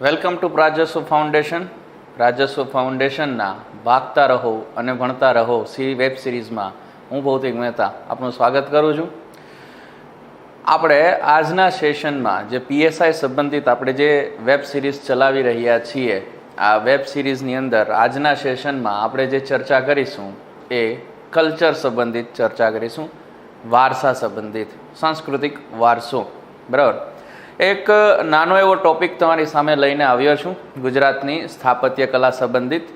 Welcome to Rajasva foundation. Rajasva ફાઉન્ડેશનના વાગતા રહો અને ભણતા રહો વેબ સિરીઝમાં હું ભૌતિક મહેતા આપનું સ્વાગત કરું છું. આપણે આજના સેશનમાં જે પીએસઆઈ સંબંધિત આપણે જે વેબ સિરીઝ ચલાવી રહ્યા છીએ, આ વેબ સિરીઝની અંદર આજના સેશનમાં આપણે જે ચર્ચા કરીશું એ કલ્ચર સંબંધિત ચર્ચા કરીશું, વારસા સંબંધિત, સાંસ્કૃતિક વારસો. બરાબર. એક નાનો એવો ટોપિક તમારી સામે લઈને આવ્યો છું ગુજરાતની સ્થાપત્ય કલા સંબંધિત,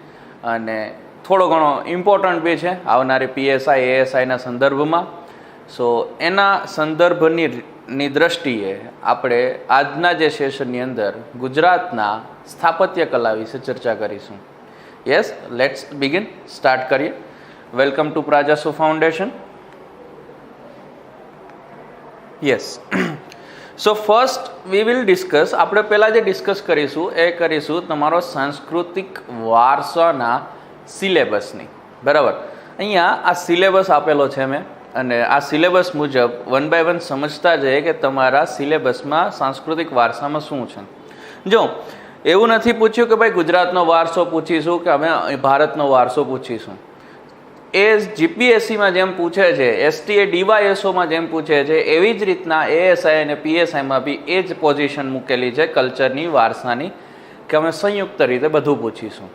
અને થોડો ઘણો ઇમ્પોર્ટન્ટ બી છે આવનારી પીએસઆઈ એએસઆઈના સંદર્ભમાં. સો એના સંદર્ભની દ્રષ્ટિએ આપણે આજના જે સેશનની અંદર ગુજરાતના સ્થાપત્ય કલા વિશે ચર્ચા કરીશું. યસ, લેટ્સ બિગિન, સ્ટાર્ટ કરીએ. Welcome to Prajasva foundation. Yes, so first we will discuss, આપણે પહેલાં જે ડિસ્કસ કરીશું એ કરીશું તમારો સાંસ્કૃતિક વારસાના સિલેબસની. બરાબર. અહીંયા આ સિલેબસ આપેલો છે મેં, અને આ સિલેબસ મુજબ વન બાય વન સમજતા જઈએ કે તમારા સિલેબસમાં સાંસ્કૃતિક વારસામાં શું છે. જો એવું નથી પૂછ્યું કે ભાઈ ગુજરાતનો વારસો પૂછીશું કે અમે ભારતનો વારસો પૂછીશું. એ જીપીએસસીમાં જેમ પૂછે છે, એસટીએ ડીવાયએસઓમાં જેમ પૂછે છે, એવી જ રીતના એએસઆઈ અને પીએસઆઈમાં બી એ જ પોઝિશન મૂકેલી છે કલ્ચરની, વારસાની, કે અમે સંયુક્ત રીતે બધું પૂછીશું.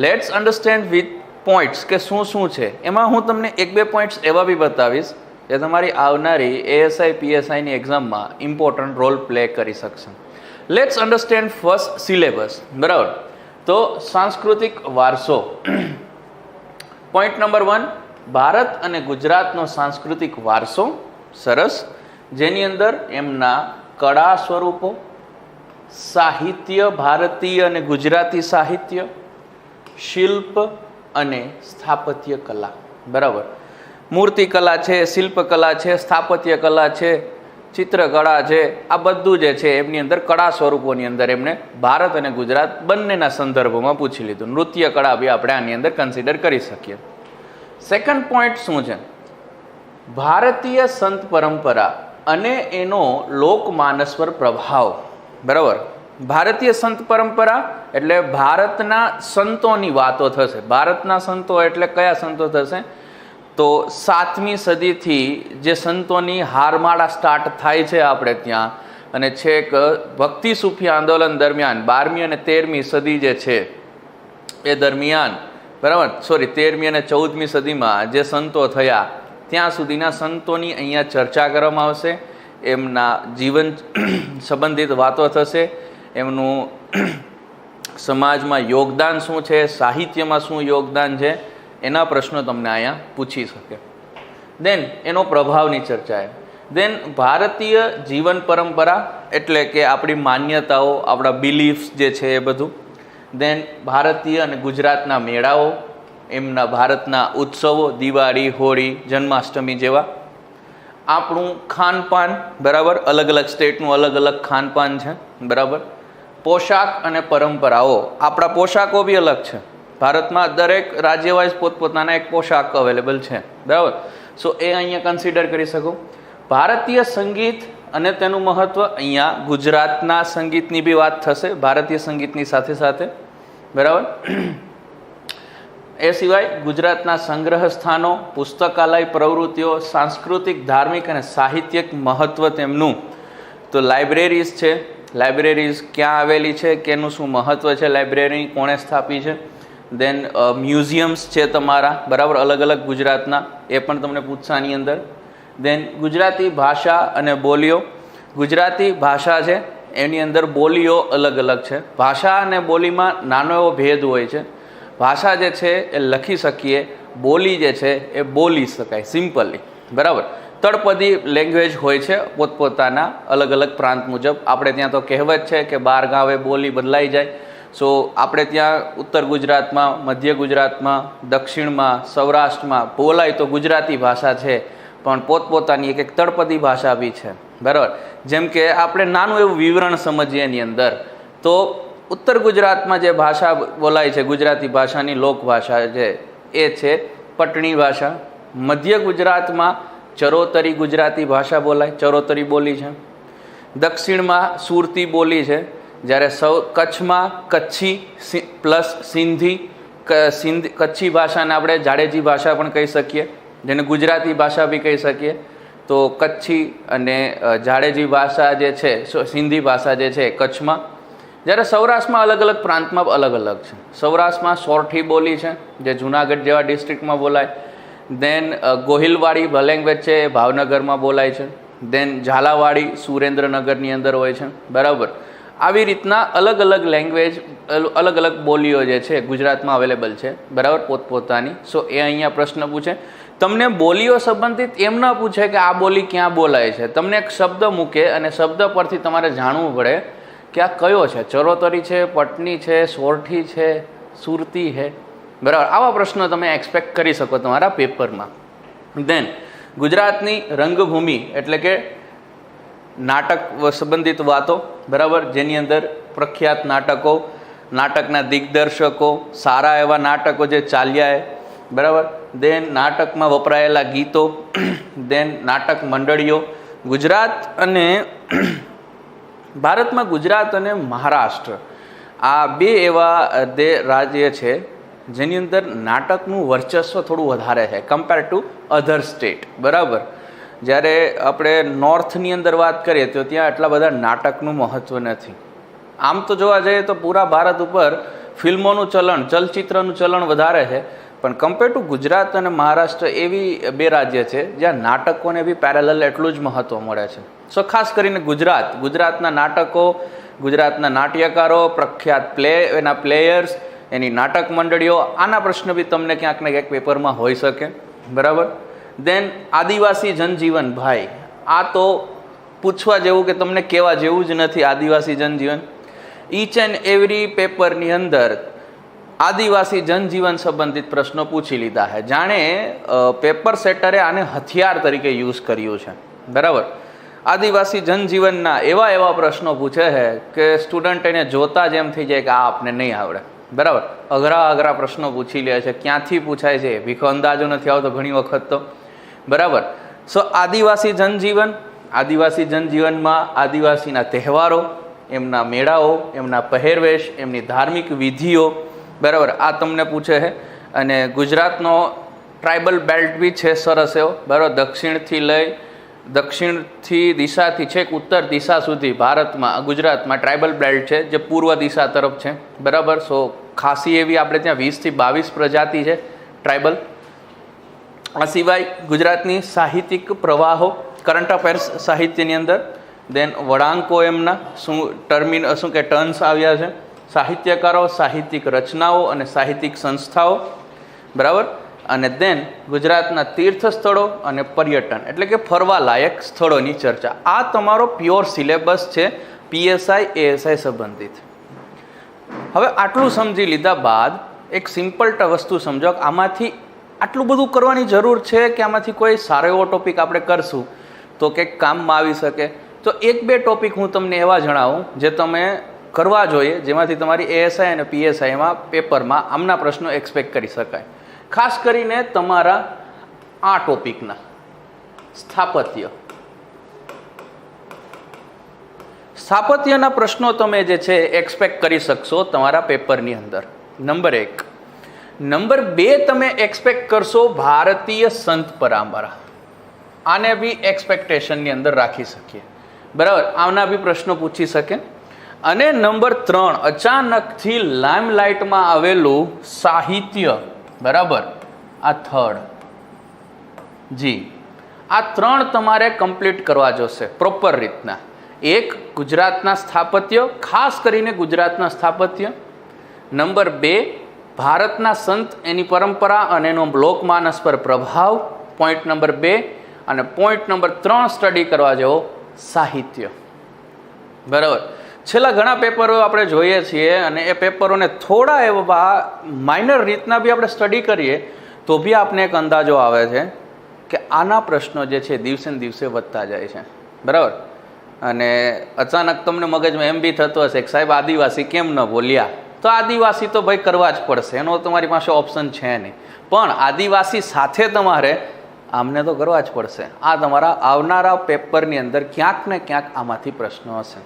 લેટ્સ અન્ડરસ્ટેન્ડ વિથ પોઈન્ટ્સ કે શું શું છે. એમાં હું તમને એક બે પોઈન્ટ્સ એવા બી બતાવીશ જે તમારી આવનારી એએસઆઈ પીએસઆઈની એક્ઝામમાં ઇમ્પોર્ટન્ટ રોલ પ્લે કરી શકશે. Let's understand first syllabus. બરાબર. તો સાંસ્કૃતિક વારસો. પોઈન્ટ નંબર 1, ભારત અને ગુજરાતનો સાંસ્કૃતિક વારસો. સરસ. જેની અંદર એમના કળા સ્વરૂપો, સાહિત્ય, ભારતીય અને ગુજરાતી સાહિત્ય, શિલ્પ અને સ્થાપત્ય કલા. બરાબર. મૂર્તિ કલા છે, શિલ્પ કલા છે, સ્થાપત્ય કલા છે, ચિત્રકળા છે, આ બધું જે છે એમની અંદર કળા સ્વરૂપોની અંદર એમણે ભારત અને ગુજરાત બંનેના સંદર્ભમાં પૂછી લીધું. નૃત્ય કળા બી આપણે આની અંદર કન્સિડર કરી શકીએ. સેકન્ડ પોઈન્ટ શું છે? ભારતીય સંત પરંપરા અને એનો લોકમાનસ પર પ્રભાવ. બરાબર. ભારતીય સંત પરંપરા એટલે ભારતના સંતોની વાતો થશે. ભારતના સંતો એટલે કયા સંતો થશે? તો 7મી સદીથી જે સંતોની હારમાળા સ્ટાર્ટ થાય છે આપણે ત્યાં, અને છેક ભક્તિ સૂફી આંદોલન દરમિયાન 12મી અને 13મી સદી જે છે એ દરમિયાન, બરાબર, 13મી અને 14મી સદીમાં જે સંતો થયા ત્યાં સુધીના સંતોની અહીંયા ચર્ચા કરવામાં આવશે. એમના જીવન સંબંધિત વાતો થશે. એમનું સમાજમાં યોગદાન શું છે, સાહિત્યમાં શું યોગદાન છે, એના પ્રશ્નો તમને અહીંયા પૂછી શકે. દેન એનો પ્રભાવની ચર્ચા. દેન ભારતીય જીવન પરંપરા એટલે કે આપણી માન્યતાઓ, આપણા બિલીફ્સ જે છે એ બધું. દેન ભારતીય અને ગુજરાતના મેળાઓ, એમના ભારતના ઉત્સવો, દિવાળી, હોળી, જન્માષ્ટમી જેવા. આપણું ખાનપાન, બરાબર, અલગ અલગ સ્ટેટનું અલગ અલગ ખાનપાન છે. બરાબર. પોશાક અને પરંપરાઓ, આપણા પોશાકો બી અલગ છે. ભારતમાં દરેક રાજ્ય વાઇઝ પોતપોતાના એક પોશાક અવેલેબલ છે. બરાબર. સો એ અહીંયા કન્સિડર કરી શકો. ભારતીય સંગીત અને તેનું મહત્ત્વ, અહીંયા ગુજરાતના સંગીતની બી વાત થશે ભારતીય સંગીતની સાથે સાથે. બરાબર. એ સિવાય ગુજરાતના સંગ્રહ સ્થાનો, પુસ્તકાલય પ્રવૃત્તિઓ, સાંસ્કૃતિક, ધાર્મિક અને સાહિત્યિક મહત્ત્વ તેમનું. તો લાઇબ્રેરીઝ છે, લાઇબ્રેરીઝ ક્યાં આવેલી છે, કેનું શું મહત્ત્વ છે, લાઇબ્રેરી કોણે સ્થાપી છે. દેન મ્યુઝિયમ્સ છે તમારા, બરાબર, અલગ અલગ ગુજરાતના, એ પણ તમને પૂછાની અંદર. દેન ગુજરાતી ભાષા અને બોલીઓ. ગુજરાતી ભાષા છે એની અંદર બોલીઓ અલગ અલગ છે. ભાષા અને બોલીમાં નાનો એવો ભેદ હોય છે. ભાષા જે છે એ લખી શકીએ, બોલી જે છે એ બોલી શકાય સિમ્પલી. બરાબર. તળપદી લેંગ્વેજ હોય છે પોતપોતાના અલગ અલગ પ્રાંત મુજબ. આપણે ત્યાં તો કહેવત છે કે 12 ગાવે બોલી બદલાઈ જાય. સો આપણે ત્યાં ઉત્તર ગુજરાતમાં, મધ્ય ગુજરાતમાં, દક્ષિણમાં, સૌરાષ્ટ્રમાં બોલાય તો ગુજરાતી ભાષા છે, પણ પોતપોતાની એક તળપદી ભાષા બી છે. બરાબર. જેમ કે આપણે નાનું એવું વિવરણ સમજીએ એની અંદર, તો ઉત્તર ગુજરાતમાં જે ભાષા બોલાય છે ગુજરાતી ભાષાની લોકભાષા છે એ છે પટણી ભાષા. મધ્ય ગુજરાતમાં ચરોતરી ગુજરાતી ભાષા બોલાય, ચરોતરી બોલી છે. દક્ષિણમાં સુરતી બોલી છે. જ્યારે કચ્છમાં કચ્છી પ્લસ સિંધી, કચ્છી ભાષાને આપણે જાડેજી ભાષા પણ કહી શકીએ, જેને ગુજરાતી ભાષા બી કહી શકીએ. તો કચ્છી અને જાડેજી ભાષા જે છે, સિંધી ભાષા જે છે કચ્છમાં. જ્યારે સૌરાષ્ટ્રમાં અલગ અલગ પ્રાંતમાં અલગ અલગ છે. સૌરાષ્ટ્રમાં સોરઠી બોલી છે, જે જુનાગઢ જેવા ડિસ્ટ્રિક્ટમાં બોલાય. દેન ગોહિલવાડી લેંગ્વેજ છે એ ભાવનગરમાં બોલાય છે. દેન ઝાલાવાડી સુરેન્દ્રનગરની અંદર હોય છે, બરાબર. આવી રીતના અલગ અલગ લેંગ્વેજ, અલગ અલગ બોલીઓ જે છે ગુજરાતમાં અવેલેબલ છે, બરાબર, પોતપોતાની. સો એ અહીંયા પ્રશ્ન પૂછે. તમને બોલીઓ સંબંધિત એમ ન પૂછે કે આ બોલી ક્યાં બોલાય છે. તમને એક શબ્દ મૂકે અને શબ્દ પરથી તમારે જાણવું પડે કે આ કયો છે. ચરોતરી છે, પટની છે, સોરઠી છે, સુરતી છે, બરાબર. આવા પ્રશ્નો તમે એક્સપેક્ટ કરી શકો તમારા પેપરમાં. દેન ગુજરાતની રંગભૂમિ એટલે કે નાટક સંબંધિત વાતો, બરાબર, જેની અંદર પ્રખ્યાત નાટકો, નાટકના દિગ્દર્શકો, સારા એવા નાટકો જે ચાલ્યા, બરાબર. દેન નાટકમાં વપરાયેલા ગીતો, દેન નાટક મંડળીઓ. ગુજરાત અને ભારતમાં ગુજરાત અને મહારાષ્ટ્ર આ બે એવા રાજ્ય છે જેની અંદર નાટકનું વર્ચસ્વ થોડું વધારે છે કમ્પેર ટુ અધર સ્ટેટ, બરાબર. જ્યારે આપણે નોર્થની અંદર વાત કરીએ તો ત્યાં એટલા બધા નાટકનું મહત્ત્વ નથી. આમ તો જોવા જઈએ તો પૂરા ભારત ઉપર ફિલ્મોનું ચલણ, ચલચિત્રનું ચલણ વધારે છે, પણ કમ્પેર ટુ ગુજરાત અને મહારાષ્ટ્ર એવી બે રાજ્ય છે જ્યાં નાટકોને બી પેરેલલ એટલું જ મહત્ત્વ મળે છે. સો ખાસ કરીને ગુજરાતના નાટકો, ગુજરાતના નાટ્યકારો, પ્રખ્યાત એના પ્લેયર્સ, એની નાટક મંડળીઓ, આના પ્રશ્ન બી તમને ક્યાંક ને ક્યાંક પેપરમાં હોઈ શકે, બરાબર. દેન આદિવાસી જનજીવન, ભાઈ આ તો પૂછવા જેવું કે તમને કહેવા જેવું જ નથી. આદિવાસી જનજીવન ઈચ એન્ડ એવરી પેપરની અંદર આદિવાસી જનજીવન સંબંધિત પ્રશ્નો પૂછી લીધા છે. જાણે પેપર સેટરે આને હથિયાર તરીકે યુઝ કર્યું છે, બરાબર. આદિવાસી જનજીવનના એવા પ્રશ્નો પૂછે છે કે સ્ટુડન્ટ એને જોતા જ એમ થઈ જાય કે આ આપને નહીં આવડે, બરાબર. અઘરા પ્રશ્નો પૂછી લે છે. ક્યાંથી પૂછાય છે ભીખો અંદાજો નથી આવતો ઘણી વખત તો, બરાબર. સો આદિવાસી જનજીવનમાં આદિવાસીના તહેવારો, એમના મેળાઓ, એમના પહેરવેશ, એમની ધાર્મિક વિધિઓ, બરાબર, આ તમને પૂછે છે. અને ગુજરાતનો ટ્રાઇબલ બેલ્ટ બી છે સરસ એવો, બરાબર. દક્ષિણથી દિશાથી છેક ઉત્તર દિશા સુધી ભારતમાં, ગુજરાતમાં ટ્રાઇબલ બેલ્ટ છે જે પૂર્વ દિશા તરફ છે, બરાબર. સો ખાસી એવી આપણે ત્યાં 20 થી 22 પ્રજાતિ છે ટ્રાઇબલ. આ સિવાય ગુજરાતની સાહિત્યિક પ્રવાહો, કરંટ અફેર્સ સાહિત્યની અંદર. દેન વળાંકો, એમના શું ટર્ન્સ આવ્યા છે, સાહિત્યકારો, સાહિત્યિક રચનાઓ અને સાહિત્યિક સંસ્થાઓ, બરાબર. અને દેન ગુજરાતના તીર્થ સ્થળો અને પર્યટન એટલે કે ફરવા લાયક સ્થળોની ચર્ચા. આ તમારો પ્યોર સિલેબસ છે પીએસઆઈ એએસઆઈ સંબંધિત. હવે આટલું સમજી લીધા બાદ એક સિમ્પલ વસ્તુ સમજો કે આમાંથી આટલું બધું કરવાની જરૂર છે કે આમાંથી કોઈ સારો એવો ટોપિક આપણે કરશું તો કંઈક કામમાં આવી શકે. તો 1-2 ટોપિક હું તમને એવા જણાવું જે તમે કરવા જોઈએ, જેમાંથી તમારી એએસઆઈ અને પીએસઆઈમાં પેપરમાં આમના પ્રશ્નો એક્સપેક્ટ કરી શકાય. ખાસ કરીને તમારા આ ટોપિકના સ્થાપત્યના પ્રશ્નો તમે જે છે એક્સપેક્ટ કરી શકશો તમારા પેપરની અંદર. નંબર 1. નંબર 2 તમે એક્સપેક્ટ કરશો ભારતીય સંત પરંપરા. આને બી એક્સપેક્ટેશનની અંદર રાખી શકીએ, બરાબર. આના બી પ્રશ્નો પૂછી શકે. અને નંબર 3 અચાનકથી લાઇમલાઇટમાં આવેલું સાહિત્ય, બરાબર. આ થર્ડ જી, આ 3 તમારે કમ્પ્લીટ કરવા જોશે પ્રોપર રીતના. 1 ગુજરાતના સ્થાપત્ય, ખાસ કરીને ગુજરાતના સ્થાપત્ય. નંબર 2 ભારતના સંત, એની પરંપરા અને એનો લોકમાનસ પર પ્રભાવ, પોઈન્ટ નંબર 2. અને પોઈન્ટ નંબર 3 સ્ટડી કરવા જેવો સાહિત્ય, બરાબર. છેલ્લા ઘણા પેપરો આપણે જોઈએ છીએ અને એ પેપરોને થોડા એવા માઇનર રીતના બી આપણે સ્ટડી કરીએ તો બી આપને એક અંદાજો આવે છે કે આના પ્રશ્નો જે છે દિવસે ને દિવસે વધતા જાય છે, બરાબર. અને અચાનક તમને મગજમાં એમ બી થતું હશે કે સાહેબ આદિવાસી કેમ ન બોલ્યા, તો આદિવાસી તો ભાઈ કરવા જ પડશે, એનો તમારી પાસે ઓપ્શન છે નહીં. પણ આદિવાસી સાથે તમારે આમને તો કરવા જ પડશે. આ તમારા આવનારા પેપરની અંદર ક્યાંક ને ક્યાંક આમાંથી પ્રશ્નો હશે.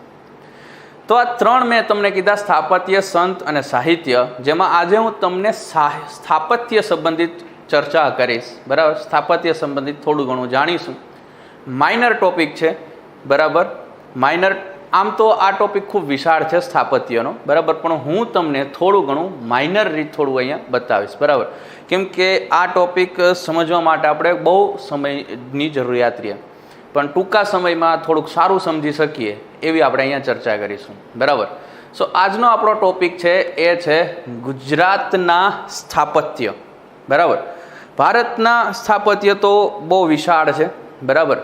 તો આ ત્રણ મેં તમને કીધા સ્થાપત્ય, સંત અને સાહિત્ય, જેમાં આજે હું તમને સ્થાપત્ય સંબંધિત ચર્ચા કરીશ. બરાબર, સ્થાપત્ય સંબંધિત થોડું ઘણું જાણીશું. માઇનર ટોપિક છે. બરાબર, માઇનર, આમ તો આ ટોપિક ખૂબ વિશાળ છે સ્થાપત્યનો. બરાબર, પણ હું તમને થોડું ઘણું માઇનર રીત થોડું અહીંયા બતાવીશ. બરાબર, કેમ કે આ ટોપિક સમજવા માટે આપણે બહુ સમયની જરૂરિયાત રહે, પણ ટૂંકા સમયમાં થોડુંક સારું સમજી શકીએ એવી આપણે અહીંયા ચર્ચા કરીશું. બરાબર, સો આજનો આપણો ટોપિક છે એ છે ગુજરાતના સ્થાપત્ય. બરાબર, ભારતના સ્થાપત્ય તો બહુ વિશાળ છે. બરાબર,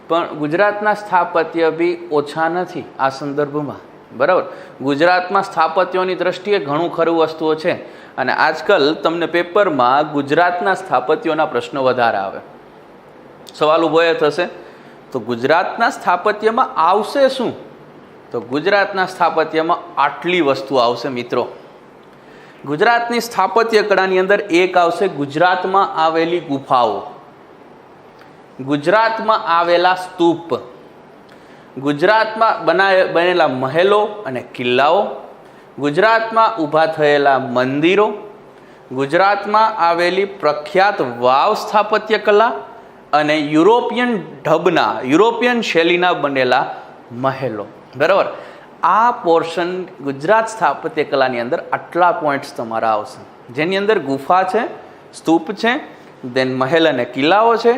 પણ ગુજરાતના સ્થાપત્ય બી ઓછા નથી આ સંદર્ભમાં. બરાબર, ગુજરાતમાં સ્થાપત્યોની દ્રષ્ટિએ ઘણું ખરું વસ્તુઓ છે, અને આજકાલ તમને પેપરમાં ગુજરાતના સ્થાપત્યોના પ્રશ્નો વધારે આવે. સવાલ ઊભો એ થશે, તો ગુજરાતના સ્થાપત્યમાં આવશે શું? તો ગુજરાતના સ્થાપત્યમાં આટલી વસ્તુ આવશે મિત્રો. ગુજરાતની સ્થાપત્ય કળાની અંદર એક આવશે ગુજરાતમાં આવેલી ગુફાઓ, ગુજરાતમાં આવેલા સ્તૂપ, ગુજરાતમાં બનેલા મહેલો અને કિલ્લાઓ, ગુજરાતમાં ઊભા થયેલા મંદિરો, ગુજરાતમાં આવેલી પ્રખ્યાત વાવ સ્થાપત્ય કલા અને યુરોપિયન શૈલીના બનેલા મહેલો. બરાબર, આ પોર્શન ગુજરાત સ્થાપત્ય કલાની અંદર આટલા પોઈન્ટ્સ તમારા આવશે, જેની અંદર ગુફા છે, સ્તૂપ છે, દેન મહેલ અને કિલ્લાઓ છે,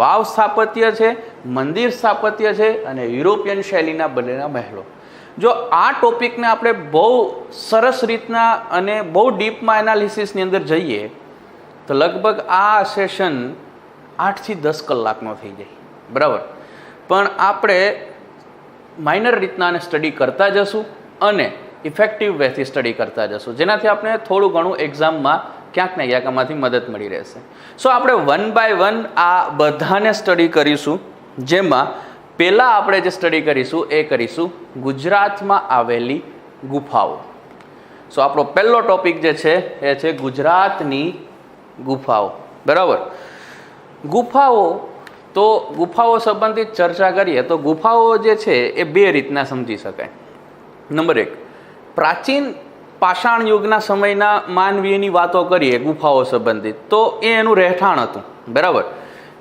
વાવ સ્થાપત્ય છે, મંદિર સ્થાપત્ય છે અને યુરોપિયન શૈલીના બનેલા મહેલો. જો આ ટોપિકને આપણે બહુ સરસ રીતના અને બહુ ડીપમાં એનાલિસિસની અંદર જઈએ તો લગભગ આ સેશન 8 થી 10 કલાકનો થઈ જાય. બરાબર, પણ આપણે માઇનર રીતના આને સ્ટડી કરતા જશું અને ઇફેક્ટિવ વેથી સ્ટડી કરતા જશું, જેનાથી આપણે થોડું ઘણું એક્ઝામમાં ક્યાંક ને ક્યાંક આમાંથી મદદ મળી રહેશે. સો આપણે 1 બાય 1 આ બધાને સ્ટડી કરીશું, જેમાં પહેલાં આપણે જે સ્ટડી કરીશું એ કરીશું ગુજરાતમાં આવેલી ગુફાઓ. સો આપણો પહેલો ટોપિક જે છે એ છે ગુજરાતની ગુફાઓ. બરાબર, ગુફાઓ, તો ગુફાઓ સંબંધિત ચર્ચા કરીએ તો ગુફાઓ જે છે એ બે રીતના સમજી શકાય. નંબર 1, પ્રાચીન પાષાણ યુગના સમયના માનવીયની વાતો કરીએ ગુફાઓ સંબંધિત, તો એ એનું રહેઠાણ હતું. બરાબર,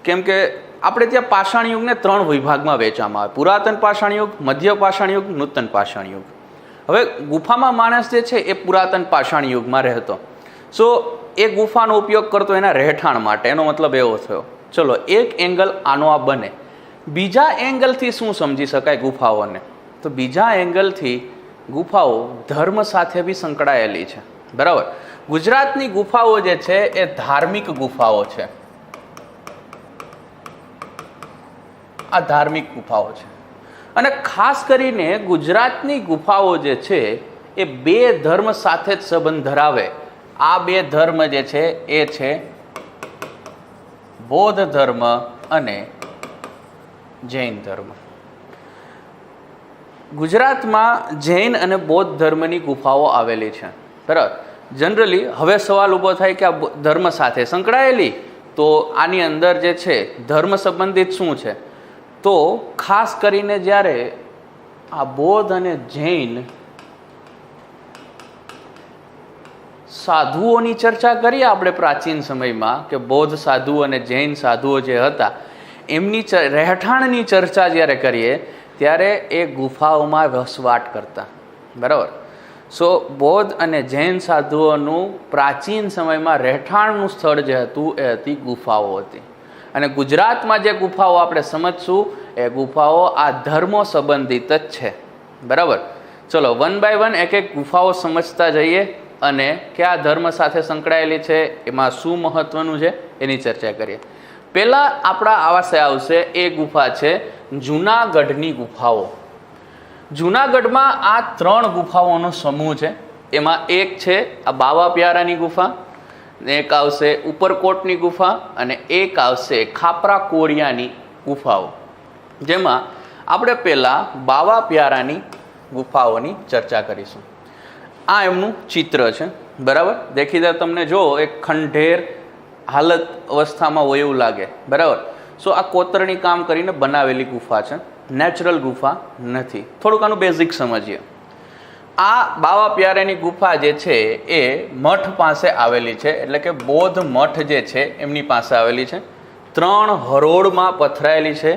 કેમ કે આપણે ત્યાં પાષાણ યુગને 3 વિભાગમાં વહેંચવામાં આવે: પુરાતન પાષાણ યુગ, મધ્ય પાષાણ યુગ, નૂતન પાષાણ યુગ. હવે ગુફામાં માણસ જે છે એ પુરાતન પાષાણ યુગમાં રહેતો. સો એ ગુફાનો ઉપયોગ કરતો એના રહેઠાણ માટે. એનો મતલબ એવો થયો. ચલો, એક એંગલ આનો આ બને. બીજા એંગલથી શું સમજી શકાય ગુફાઓને? તો બીજા એંગલથી ગુફાઓ ધર્મ સાથે બી સંકળાયેલી છે. બરાબર, ગુજરાતની ગુફાઓ જે છે એ ધાર્મિક ગુફાઓ છે. આ ધાર્મિક ગુફાઓ છે, અને ખાસ કરીને ગુજરાતની ગુફાઓ જે છે એ 2 ધર્મ સાથે જ સંબંધ ધરાવે. આ 2 ધર્મ જે છે એ છે બૌદ્ધ ધર્મ અને જૈન ધર્મ. ગુજરાતમાં જૈન અને બૌદ્ધ ધર્મની ગુફાઓ આવેલી છે. બરાબર, જનરલી હવે સવાલ ઊભો થાય કે આ ધર્મ સાથે સંકળાયેલી, તો આની અંદર જે છે ધર્મ સંબંધિત શું છે? તો ખાસ કરીને જ્યારે આ બૌદ્ધ અને જૈન સાધુઓની ચર્ચા કરીએ આપણે પ્રાચીન સમયમાં, કે બૌદ્ધ સાધુઓ અને જૈન સાધુઓ જે હતા એમની રહેઠાણની ચર્ચા જ્યારે કરીએ ત્યારે એ ગુફાઓમાં વસવાટ કરતા. બરાબર, સો બૌદ્ધ અને જૈન સાધુઓનું પ્રાચીન સમયમાં રહેઠાણનું સ્થળ જે હતું એ હતી ગુફાઓ હતી. અને ગુજરાતમાં જે ગુફાઓ આપણે સમજશું એ ગુફાઓ આ ધર્મો સંબંધિત જ છે. બરાબર, ચલો 1 બાય 1 એક એક ગુફાઓ સમજતા જઈએ અને કયા ધર્મ સાથે સંકળાયેલી છે, એમાં શું મહત્વનું છે એની ચર્ચા કરીએ. પહેલાં આપણા આવાસે આવશે એ ગુફા છે જૂનાગઢની ગુફાઓ. જૂનાગઢમાં આ 3 ગુફાઓનો સમૂહ છે. એમાં એક છે આ બાવા પ્યારાની ગુફા, એક આવશે ઉપરકોટની ગુફા અને એક આવશે ખાપરા કોળિયાની ગુફાઓ. જેમાં આપણે પહેલાં બાવા પ્યારાની ગુફાઓની ચર્ચા કરીશું. આ એમનું ચિત્ર છે. બરાબર, દેખીતા તમને જો એક ખંડેર હાલત અવસ્થામાં હોય એવું લાગે. બરાબર, સો આ કોતરણી કામ કરીને બનાવેલી ગુફા છે, નેચરલ ગુફા નથી. થોડુંક આનું બેઝિક સમજીએ. આ બાવા પ્યારેની ગુફા જે છે એ મઠ પાસે આવેલી છે, એટલે કે બૌદ્ધ મઠ જે છે એમની પાસે આવેલી છે. 3 હરોળમાં પથરાયેલી છે,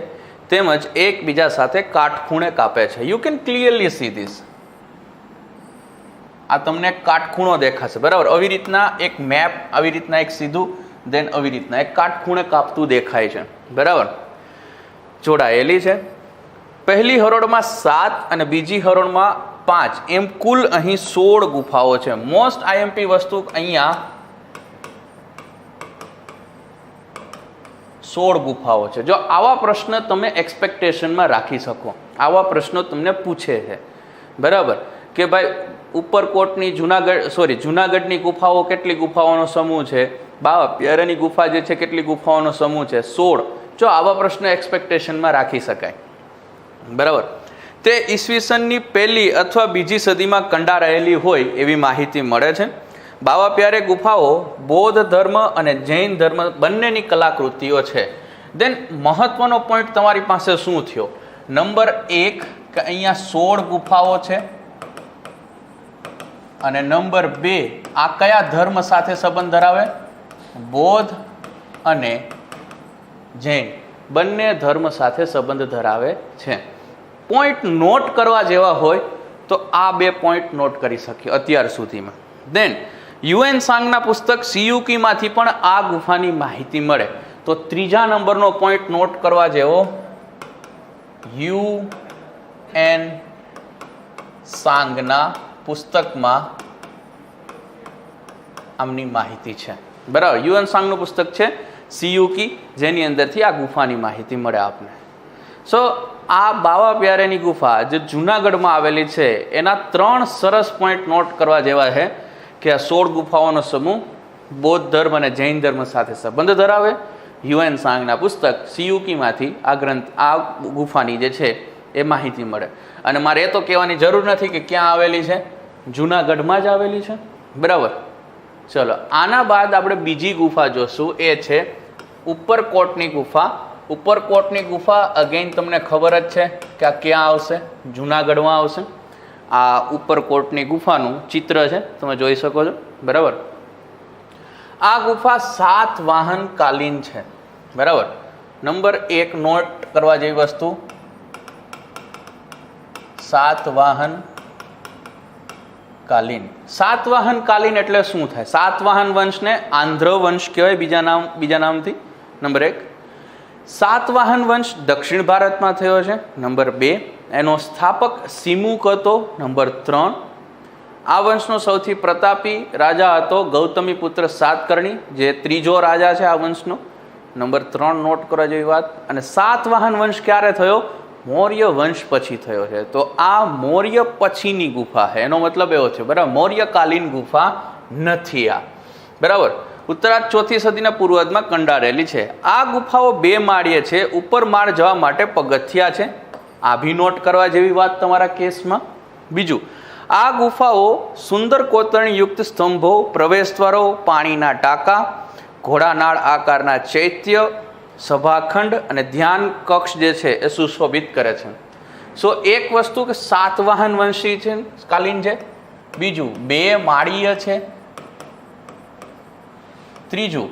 તેમજ એકબીજા સાથે કાટખૂણે કાપે છે. You can clearly see this. આ તમને કાટખૂણો દેખાશે, બરાબર. આવી રીતના એક મેપ, આવી રીતના એક સીધું, દેન આવી રીતના એક કાટખૂણે કાપતું દેખાય છે, બરાબર. જોડાયેલી છે. પહેલી હરોળમાં 7 અને બીજી હરોળમાં 5, એમ કુલ અહીં 16 ગુફાઓ છે. મોસ્ટ આઈએમપી વસ્તુ અહીંયા 16 ગુફાઓ છે. જો આવા પ્રશ્ન તમે એક્સપેક્ટેશનમાં રાખી શકો, આવા પ્રશ્નો તમને પૂછે છે, બરાબર, કે ભાઈ ઉપરકોટની જુનાગઢની ગુફાઓ કેટલી ગુફાઓનો સમૂહ છે, બાવા પ્યારાની ગુફા જે છે કેટલી ગુફાઓનો સમૂહ છે, 16. જો આવા પ્રશ્ન એક્સપેક્ટેશનમાં રાખી શકાય, બરાબર. તે ઈસવીસનની પહેલી અથવા બીજી સદીમાં કંડારાયેલી હોય એવી માહિતી મળે છે. બાવા પ્યારે ગુફાઓ બૌદ્ધ ધર્મ અને જૈન ધર્મ બંનેની કલાકૃતિઓ છે. દેન મહત્વનો પોઈન્ટ તમારી પાસે શું થયો? નંબર 1 કે અહીંયા 16 ગુફાઓ છે, અને નંબર 2 આ કયા ધર્મ સાથે સંબંધ ધરાવે? બૌદ્ધ અને જૈન બંને ધર્મ સાથે સંબંધ ધરાવે છે. પોઈન્ટ નોટ કરવા જેવા હોય તો આ 2 પોઈન્ટ નોટ કરી શકીએ અત્યાર સુધીમાં. દેન યુએન સાંગના પુસ્તક સીયુકીમાંથી પણ આ ગુફાની માહિતી મળે. તો 3જા નંબરનો પોઈન્ટ નોટ કરવા જેવો, યુએન સાંગના પુસ્તકમાં આમની માહિતી છે, બરાબર. યુએન સાંગનું પુસ્તક છે સીયુકી, જેની અંદરથી આ ગુફાની માહિતી મળે આપને. સો આ બાવા પ્યારેની ગુફા જે જૂનાગઢમાં આવેલી છે એના 3 સરસ પોઈન્ટ નોટ કરવા જેવા છે કે આ 16 ગુફાઓનો સમૂહ બૌદ્ધ ધર્મ અને જૈન ધર્મ સાથે સંબંધ ધરાવે. યુએન સાંગના પુસ્તક સીયુકીમાંથી આ ગુફાની જે છે એ માહિતી મળે. અને મારે એ તો કહેવાની જરૂર નથી કે ક્યાં આવેલી છે, જૂનાગઢમાં જ આવેલી છે, બરાબર. ચલો, આના બાદ આપણે બીજી ગુફા જોશું, એ છે ઉપરકોટની ગુફા. ઉપરકોટની ગુફા અગેન તમને ખબર જ છે કે આ ક્યાં આવશે? જૂનાગઢમાં આવશે. આ ઉપરકોટની ગુફાનું ચિત્ર છે, તમે જોઈ શકો છો, બરાબર. આ ગુફા 7 વાહન કાલીન છે, બરાબર. નંબર 1 નોટ કરવા જેવી વસ્તુ, 7 વાહન કાલીન. 7 વાહન કાલીન એટલે શું થાય? 7 વાહન વંશને આંધ્ર વંશ કહેવાય બીજા નામથી. નંબર 1. 7 વાહન વંશ દક્ષિણ ભારતમાં થયો છે. નંબર 2, એનો સ્થાપક સિમુક હતો. નંબર 3, આ વંશનો સૌથી પ્રતાપી રાજા હતો ગૌતમી પુત્ર સાતકર્ણી, જે 3જો રાજા છે આ વંશનો. નંબર 3 નોટ કરવા જેવી વાત. અને 7 વાહન વંશ ક્યારે થયો? મૌર્ય વંશ પછી થયો છે. તો આ મૌર્ય પછીની ગુફા છે, એનો મતલબ એવો છે, બરાબર. મૌર્યકાલીન ગુફા નથી આ, બરાબર. ઉત્તરાર્ધ 4થી સદીના પૂર્વાર્ધમાં કંડારેલી છે. આ ગુફાઓ 2 માળીએ છે. ઉપર માળ જવા માટે પગથિયા છે. આ ભી નોટ કરવા જેવી વાત તમારા કેસમાં. બીજું, આ ગુફાઓ સુંદર કોતરણીયુક્ત સ્તંભો, પ્રવેશદ્વારો, પાણીના ટાંકા, ઘોડાનાળ આકારના ચૈત્ય, સભાખંડ અને ધ્યાન કક્ષ જે છે એ સુશોભિત કરે છે. સો એક વસ્તુ કે 7 વાહન વંશી છે, કાલીન છે. બીજું, 2 માળીય છે. ત્રીજું,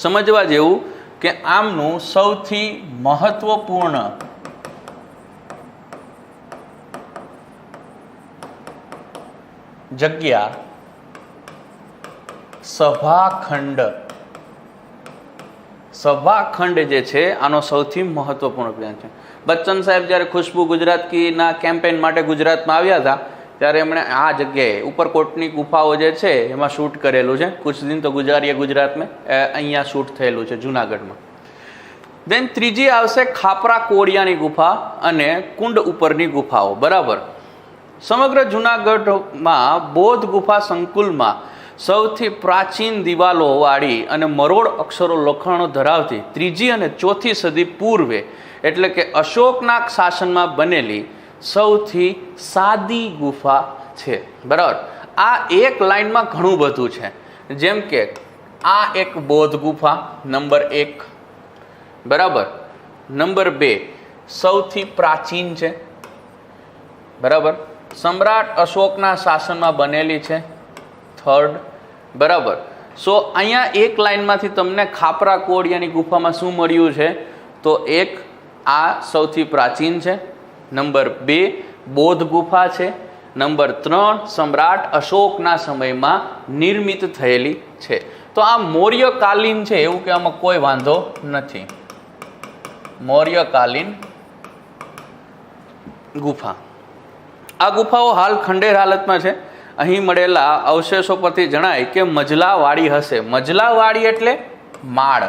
સમજવા જેવું કે આમનું સૌથી મહત્વપૂર્ણ જગ્યા સભાખંડ. સભાખંડ જે છે આનો સૌથી મહત્વપૂર્ણ પ્લાન છે. બચ્ચન સાહેબ જ્યારે ખુશ્બુ ગુજરાત કીના કેમ્પેન માટે ગુજરાતમાં આવ્યા હતા ત્યારે એમણે આ જગ્યાએ ઉપરકોટની ગુફાઓ જે છે એમાં શૂટ કરેલું છે. કુછ દિન તો ગુજારીએ ગુજરાતમાં, અહીંયા શૂટ થયેલું છે જૂનાગઢમાં. દેન ત્રીજી આવશે ખાપરા કોડિયાની ગુફા અને કુંડ ઉપરની ગુફાઓ, બરાબર. સમગ્ર જૂનાગઢમાં બૌદ્ધ ગુફા સંકુલમાં સૌથી પ્રાચીન દિવાલોવાળી અને મરોડ અક્ષરો લખાણો ધરાવતી 3જી અને 4થી સદી પૂર્વે, એટલે કે અશોકના શાસનમાં બનેલી સૌથી સાદી ગુફા છે, બરાબર. આ એક લાઈનમાં ઘણું બધું છે, જેમ કે આ એક બૌદ્ધ ગુફા નંબર 1, બરાબર. નંબર 2 સૌથી પ્રાચીન છે, બરાબર. સમ્રાટ અશોકના શાસનમાં બનેલી છે, થર્ડ. બરાબર. સો અહીંયા એક લાઇનમાંથી તમને ખાપરા કોડિયાની ગુફામાં શું મળ્યું છે? તો એક આ સૌથી પ્રાચીન છે, નંબર 2 બૌદ્ધ ગુફા છે, નંબર 3 સમ્રાટ અશોકના સમયમાં નિર્મિત થયેલી છે. તો આ મૌર્યકાલીન છે એવું કહેવામાં કોઈ વાંધો નથી. મૌર્યકાલીન ગુફા. આ ગુફાઓ હાલ ખંડેર હાલતમાં છે. અહીં મળેલા અવશેષો પરથી જણાય કે મજલાવાળી હશે. મજલાવાળી એટલે માળ,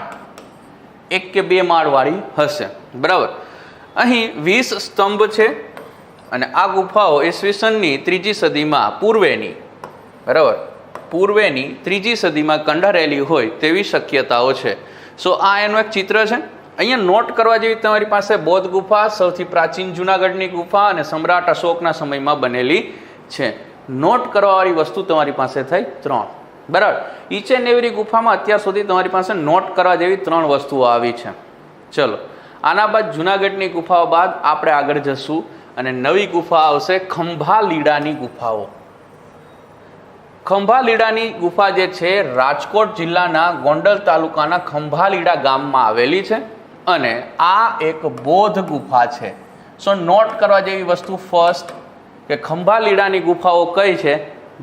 1 કે 2 માળવાળી હશે. બરાબર. અહીં 20 સ્તંભ છે અને આ ગુફાઓ ઈસવીસનની 3જી સદીમાં પૂર્વેની, બરાબર, પૂર્વેની 3જી સદીમાં કંડારેલી હોય તેવી શક્યતાઓ છે. સો આ એનું એક ચિત્ર છે. અહીંયા નોટ કરવા જેવી તમારી પાસે બૌદ્ધ ગુફા, સૌથી પ્રાચીન જૂનાગઢની ગુફા અને સમ્રાટ અશોકના સમયમાં બનેલી છે. નોટ કરવાવાળી વસ્તુ તમારી પાસે થઈ 3. બરાબર. ઈચ એન્ડ એવરી ગુફામાં અત્યાર સુધી તમારી પાસે નોટ કરવા જેવી 3 વસ્તુઓ આવી છે. ચલો, આના બાદ જૂનાગઢની ગુફાઓ બાદ આપણે આગળ જશું અને નવી ગુફા આવશે ખંભાલીડાની ગુફાઓ. ખંભાલીડાની ગુફા જે છે રાજકોટ જિલ્લાના ગોંડલ તાલુકાના ખંભાલીડા ગામમાં આવેલી છે અને આ એક બૌદ્ધ ગુફા છે. સો નોટ કરવા જેવી વસ્તુ ફર્સ્ટ કે ખંભાલીડાની ગુફાઓ કઈ છે?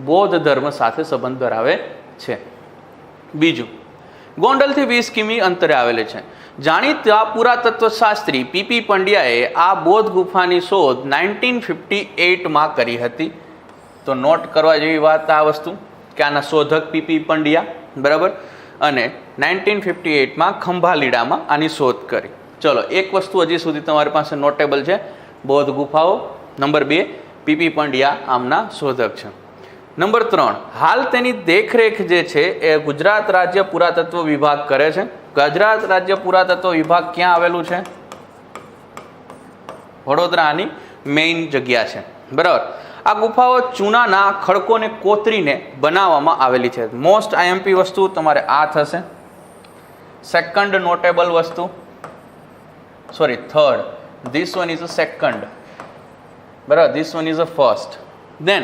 બૌદ્ધ ધર્મ સાથે સંબંધ ધરાવે છે. બીજું, ગોંડલથી 20 કિમી અંતરે આવેલી છે. જાણીતા પુરાતત્વશાસ્ત્રી પીપી પંડ્યાએ આ બૌદ્ધ ગુફાની શોધ 1958માં કરી હતી. તો નોટ કરવા જેવી વાત આ વસ્તુ કે આના શોધક પીપી પંડ્યા, બરાબર, અને 1958માં ખંભાલીડામાં આની શોધ કરી. ચલો, એક વસ્તુ હજી સુધી તમારી પાસે નોટેબલ છે, બૌદ્ધ ગુફાઓ. નંબર 2 પીપી પંડ્યા આમના શોધક છે. નંબર 3 હાલ તેની દેખરેખ જે છે એ ગુજરાત રાજ્ય પુરાતત્વ વિભાગ કરે છે. ગુજરાત રાજ્ય પુરાતત્વ વિભાગ ક્યાં આવેલું છે? વડોદરાની મેઇન જગ્યા છે. બરાબર. આ ગુફાઓ ચૂનાના ખડકોને કોતરીને બનાવવામાં આવેલી છે. મોસ્ટ આઈએમપી વસ્તુ તમારે આ થશે. સેકન્ડ નોટેબલ વસ્તુ, sorry third, this one is a second, બરાબર, this one is a first. Then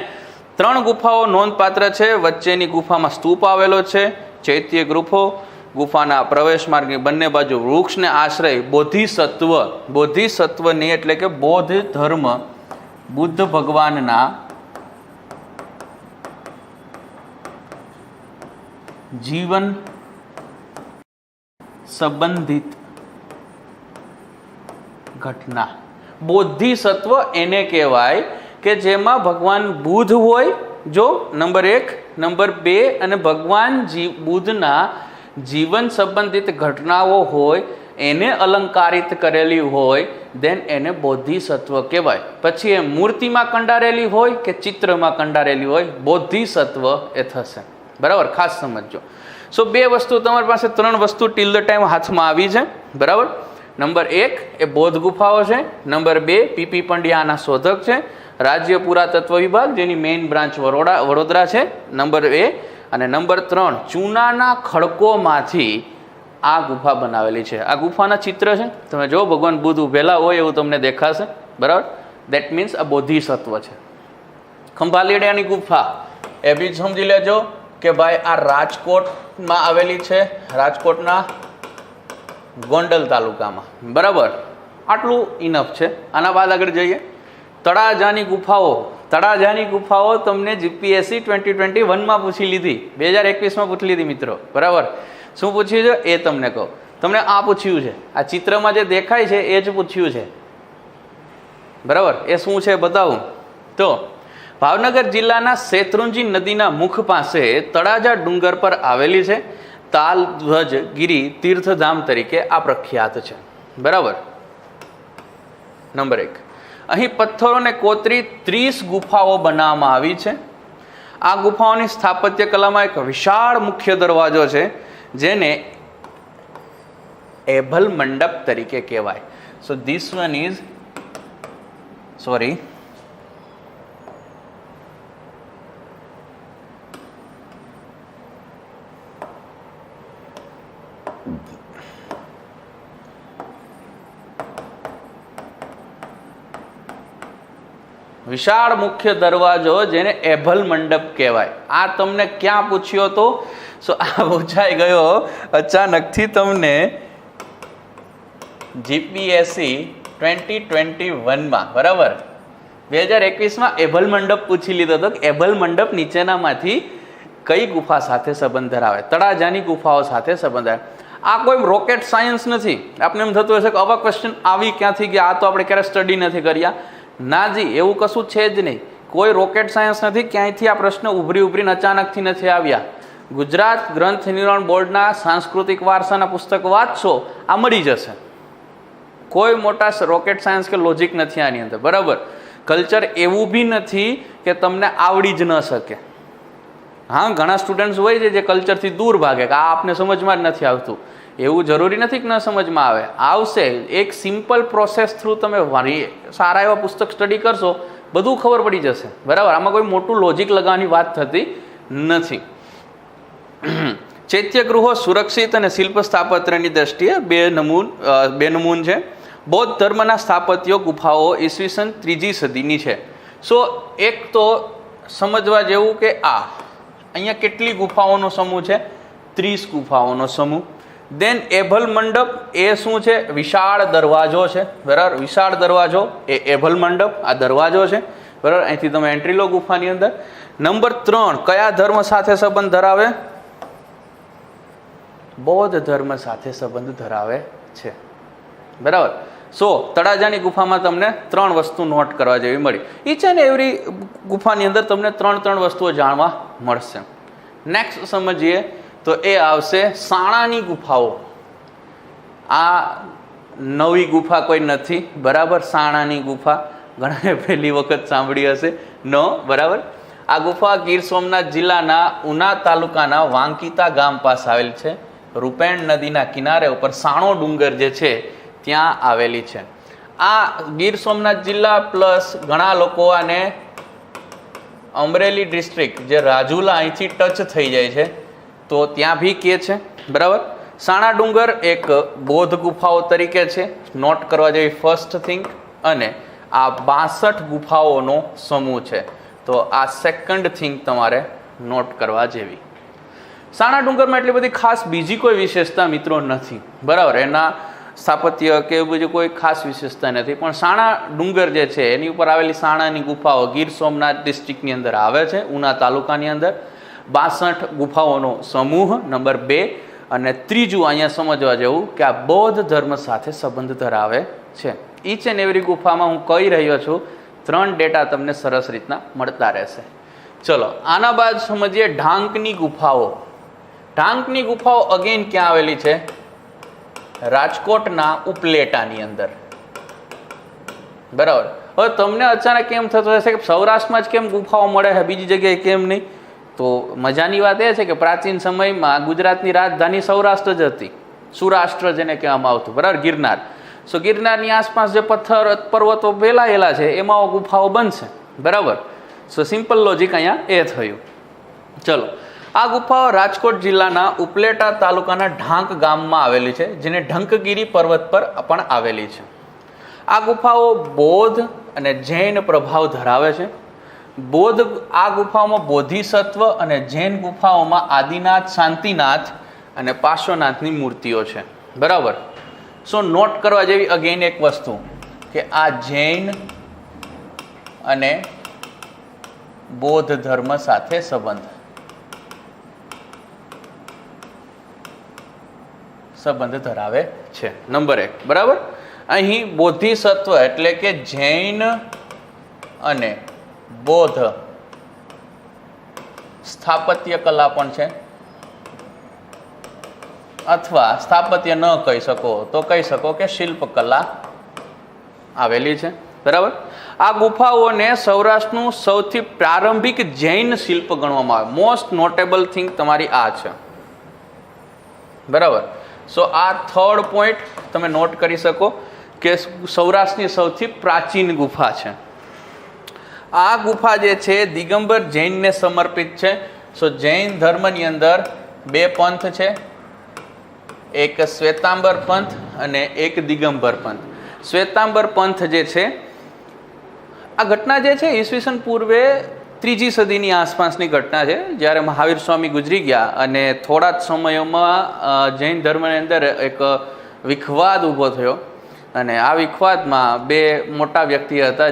3 ગુફાઓ નોંધપાત્ર છે. વચ્ચેની ગુફામાં સ્તૂપ આવેલો છે, ચૈત્ય ગુફાના પ્રવેશ માર્ગની બંને બાજુ વૃક્ષને આશ્રય બોધિસત્વની એટલે કે બૌદ્ધ ધર્મ, બુદ્ધ ભગવાનના જીવન સંબંધિત ઘટના. બોધિસત્વ એને કહેવાય કે જેમાં ભગવાન બુદ્ધ હોય, જો નંબર 1, નંબર 2 અને ભગવાન બુદ્ધના જીવન સંબંધિત ઘટનાઓ હોય એને અલંકારિત કરેલી હોય, દેન એને બોધિસત્વ કહેવાય. પછી એ મૂર્તિમાં કંડારેલી હોય કે ચિત્રમાં કંડારેલી હોય, બોધિસત્વ એ થશે. બરાબર, ખાસ સમજજો. સો 2 વસ્તુ તમારી પાસે, 3 વસ્તુ ટીલ ધ ટાઈમ હાથમાં આવી છે. બરાબર. નંબર 1 એ બૌદ્ધ ગુફાઓ છે. નંબર 2 પીપી પંડ્યાના શોધક છે, રાજ્ય પુરાતત્વ વિભાગ જેની મેઇન બ્રાન્ચ વડોદરા છે. નંબર 2 અને નંબર 3 ચૂનાના ખડકોમાંથી આ ગુફા બનાવેલી છે. આ ગુફાના ચિત્ર છે, તમે જો ભગવાન બુદ્ધ ઉભેલા હોય એવું તમને દેખાશે. બરાબર. દેટ મીન્સ આ બોધિસત્વ છે. ખંભાલીડાની ગુફા એ બી સમજી લેજો કે ભાઈ આ રાજકોટમાં આવેલી છે, રાજકોટના ગોંડલ તાલુકામાં. બરાબર. આટલું ઇનફ છે. આના બાદ આગળ જઈએ. તળાજાની ગુફાઓ. તળાજાની ગુફાઓ તમને જીપીએસસી 2021માં પૂછી લીધી, 2021માં પૂછી લીધી મિત્રો. બરાબર. શું પૂછ્યું છે એ તમને કહું. તમને આ પૂછ્યું છે, આ ચિત્રમાં જે દેખાય છે એ જ પૂછ્યું છે. બરાબર. એ શું છે બતાવું તો ભાવનગર જિલ્લાના શેત્રુંજી નદીના મુખ પાસે તળાજા ડુંગર પર આવેલી છે. તાલધ્વજ ગીરી તીર્થધામ તરીકે આ પ્રખ્યાત છે. બરાબર. નંબર 1 અહીં પથ્થરોને કોતરી 30 ગુફાઓ બનાવવામાં આવી છે. આ ગુફાઓની સ્થાપત્ય કલામાં એક વિશાળ મુખ્ય દરવાજો છે જેને એભલ મંડપ તરીકે કહેવાય. સો ધીસ વન ઇઝ વિશાળ મુખ્ય દરવાજો જેને એભલ મંડપ કહેવાય. આ તમને ક્યાં પૂછ્યો હતો? સો આ પૂછાઈ ગયો અચાનકથી તમને જીપીએસસી 2021માં, બરાબર. 2021માં એભલ મંડપ પૂછી લીધો હતો કે એભલ મંડપ નીચેનામાંથી કઈ ગુફા સાથે સંબંધ ધરાવે? તળાજાની ગુફાઓ સાથે સંબંધ ધરાવે. આ કોઈ રોકેટ સાયન્સ નથી. આપણે એમ થતું હશે કે આવા ક્વેશ્ચન આવી ક્યાંથી ગયા, આ તો આપણે ક્યારે સ્ટડી નથી કર્યા. નાજી, એવું કશું છે જ નહીં. કોઈ રોકેટ સાયન્સ નથી. ક્યાંયથી આ પ્રશ્ન ઉભરીને અચાનકથી નથી આવ્યા. ગુજરાત ગ્રંથ નિર્માણ બોર્ડના સાંસ્કૃતિક વારસાના પુસ્તક વાંચશો, આ મળી જશે. કોઈ મોટા રોકેટ સાયન્સ કે લોજિક નથી આની અંદર, બરાબર. કલ્ચર એવું બી નથી કે તમને આવડી જ ન શકે. હા, ઘણા સ્ટુડન્ટ્સ હોય છે જે કલ્ચરથી દૂર ભાગે કે આ આપને સમજમાં જ નથી આવતું. એવું જરૂરી નથી કે ન સમજમાં આવે, આવશે. એક સિમ્પલ પ્રોસેસ થ્રુ તમે સારા એવા પુસ્તક સ્ટડી કરશો, બધું ખબર પડી જશે, બરાબર. આમાં કોઈ મોટું લોજિક લગાવવાની વાત થતી નથી. ચૈત્યગૃહો સુરક્ષિત અને શિલ્પ સ્થાપત્યની દ્રષ્ટિએ બે નમૂન છે. બૌદ્ધ ધર્મના સ્થાપત્યો ગુફાઓ ઈસવીસન 3જી સદીની છે. સો એક તો સમજવા જેવું કે અહીંયા કેટલી ગુફાઓનો સમૂહ છે? 30 ગુફાઓનો સમૂહ. દેન એભલ મંડપ એ શું છે? વિશાળ દરવાજો છે, બરાબર. વિશાળ દરવાજો એ એભલ મંડપ, આ દરવાજો છે, બરાબર. અહીંથી તમે એન્ટ્રી લો ગુફાની અંદર. નંબર 3, કયા ધર્મ સાથે સંબંધ ધરાવે? બૌદ્ધ ધર્મ સાથે સંબંધ ધરાવે છે, બરાબર. સો તળાજાની ગુફામાં તમને 3 વસ્તુ નોટ કરવા જેવી મળી. ઈચ એન્ડ એવરી ગુફાની અંદર તમને 3 વસ્તુઓ જાણવા મળશે. નેક્સ્ટ સમજીએ તો એ આવશે સાણાની ગુફાઓ. આ નવી ગુફા કોઈ નથી, બરાબર. સાણાની ગુફા ઘણાએ પહેલી વખત સાંભળી હશે, નો, બરાબર. આ ગુફા ગીર સોમનાથ જિલ્લાના ઉના તાલુકાના વાંકીતા ગામ પાસે આવેલ છે. રૂપેણ નદીના કિનારે ઉપર સાણો ડુંગર જે છે ત્યાં આવેલી છે. આ ગીર સોમનાથ જિલ્લા પ્લસ ઘણા લોકો આને અમરેલી ડિસ્ટ્રિક્ટ જે રાજુલા અહીંથી ટચ થઈ જાય છે તો ત્યાં બી કહે છે, બરાબર. સાણા ડુંગર એક બૌદ્ધ ગુફાઓ તરીકે છે, નોટ કરવા જેવી ફર્સ્ટ થિંગ. અને આ 62 ગુફાઓનો સમૂહ છે, તો આ સેકન્ડ થિંગ તમારે નોટ કરવા જેવી. સાણા ડુંગરમાં એટલી બધી ખાસ બીજી કોઈ વિશેષતા મિત્રો નથી, બરાબર. એના સ્થાપત્ય કે બીજી કોઈ ખાસ વિશેષતા નથી. પણ સાણા ડુંગર જે છે એની ઉપર આવેલી સાણાની ગુફાઓ ગીર સોમનાથ ડિસ્ટ્રિક્ટની અંદર આવે છે, ઉના તાલુકાની અંદર. 62 ગુફાઓનો સમૂહ, નંબર 2. અને ત્રીજું અહીંયા સમજવા જેવું કે આ બૌદ્ધ ધર્મ સાથે સંબંધ ધરાવે છે. ઈચ એન્ડ એવરી ગુફામાં હું કહી રહ્યો છું 3 ડેટા તમને સરસ રીતના મળતા રહેશે. ચલો, આના બાદ સમજીએ ઢાંકની ગુફાઓ. ઢાંકની ગુફાઓ અગેન ક્યાં આવેલી છે? રાજકોટના ઉપલેટાની અંદર, બરાબર. હવે તમને અચાનક કેમ થતું હશે કે સૌરાષ્ટ્રમાં જ કેમ ગુફાઓ મળે છે, બીજી જગ્યાએ કેમ નહીં? તો મજાની વાત એ છે કે પ્રાચીન સમયમાં ગુજરાતની રાજધાની સૌરાષ્ટ્ર જ હતી, સૌરાષ્ટ્ર જેને કહેવામાં આવતું, બરાબર, ગિરનાર. સો ગિરનારની આસપાસ જે પથ્થર પર્વતો ફેલાયેલા છે એમાં ગુફાઓ બનશે, બરાબર. સો સિમ્પલ લોજિક અહીંયા એ થયું. ચલો, આ ગુફાઓ રાજકોટ જિલ્લાના ઉપલેટા તાલુકાના ઢાંક ગામમાં આવેલી છે, જેને ઢંકગીરી પર્વત પર પણ આવેલી છે. આ ગુફાઓ બૌદ્ધ અને જૈન પ્રભાવ ધરાવે છે. આ ગુફાઓમાં બોધિસત્વ અને જૈન ગુફાઓમાં આદિનાથ, શાંતિનાથ અને પાર્શ્વનાથની મૂર્તિઓ છે, બરાબર. સો નોટ કરવા જેવી અગેન એક વસ્તુ કે આ જૈન અને બૌદ્ધ ધર્મ સાથે સંબંધ ધરાવે છે, નંબર 1, બરાબર. અહીં બોધિસત્વ એટલે કે જૈન અને બૌદ્ધ સ્થાપત્ય કલા પણ છે, અથવા સ્થાપત્ય ન કહી શકો તો કહી શકો કે શિલ્પકલા આવેલી છે, બરાબર. આ ગુફાઓને સૌરાષ્ટ્રનું સૌથી પ્રારંભિક જૈન શિલ્પ ગણવામાં આવે. મોસ્ટ નોટેબલ થિંગ તમારી આ છે, બરાબર. સો આ 3rd પોઈન્ટ તમે નોટ કરી શકો કે સૌરાષ્ટ્રની સૌથી પ્રાચીન ગુફા છે. આ ગુફા જે છે દિગંબર જૈનને સમર્પિત છે. સો જૈન ધર્મની અંદર 2 પંથ છે, એક શ્વેતાંબર પંથ અને એક દિગંબર પંથ. શ્વેતાંબર પંથ જે છે આ ઘટના જે છે ઈસવીસન પૂર્વે 3જી સદીની આસપાસની ઘટના છે, જ્યારે મહાવીર સ્વામી ગુજરી ગયા અને થોડા જ સમયોમાં જૈન ધર્મની અંદર એક વિખવાદ ઊભો થયો. અને આ વિખવાદમાં બે મોટા વ્યક્તિ હતા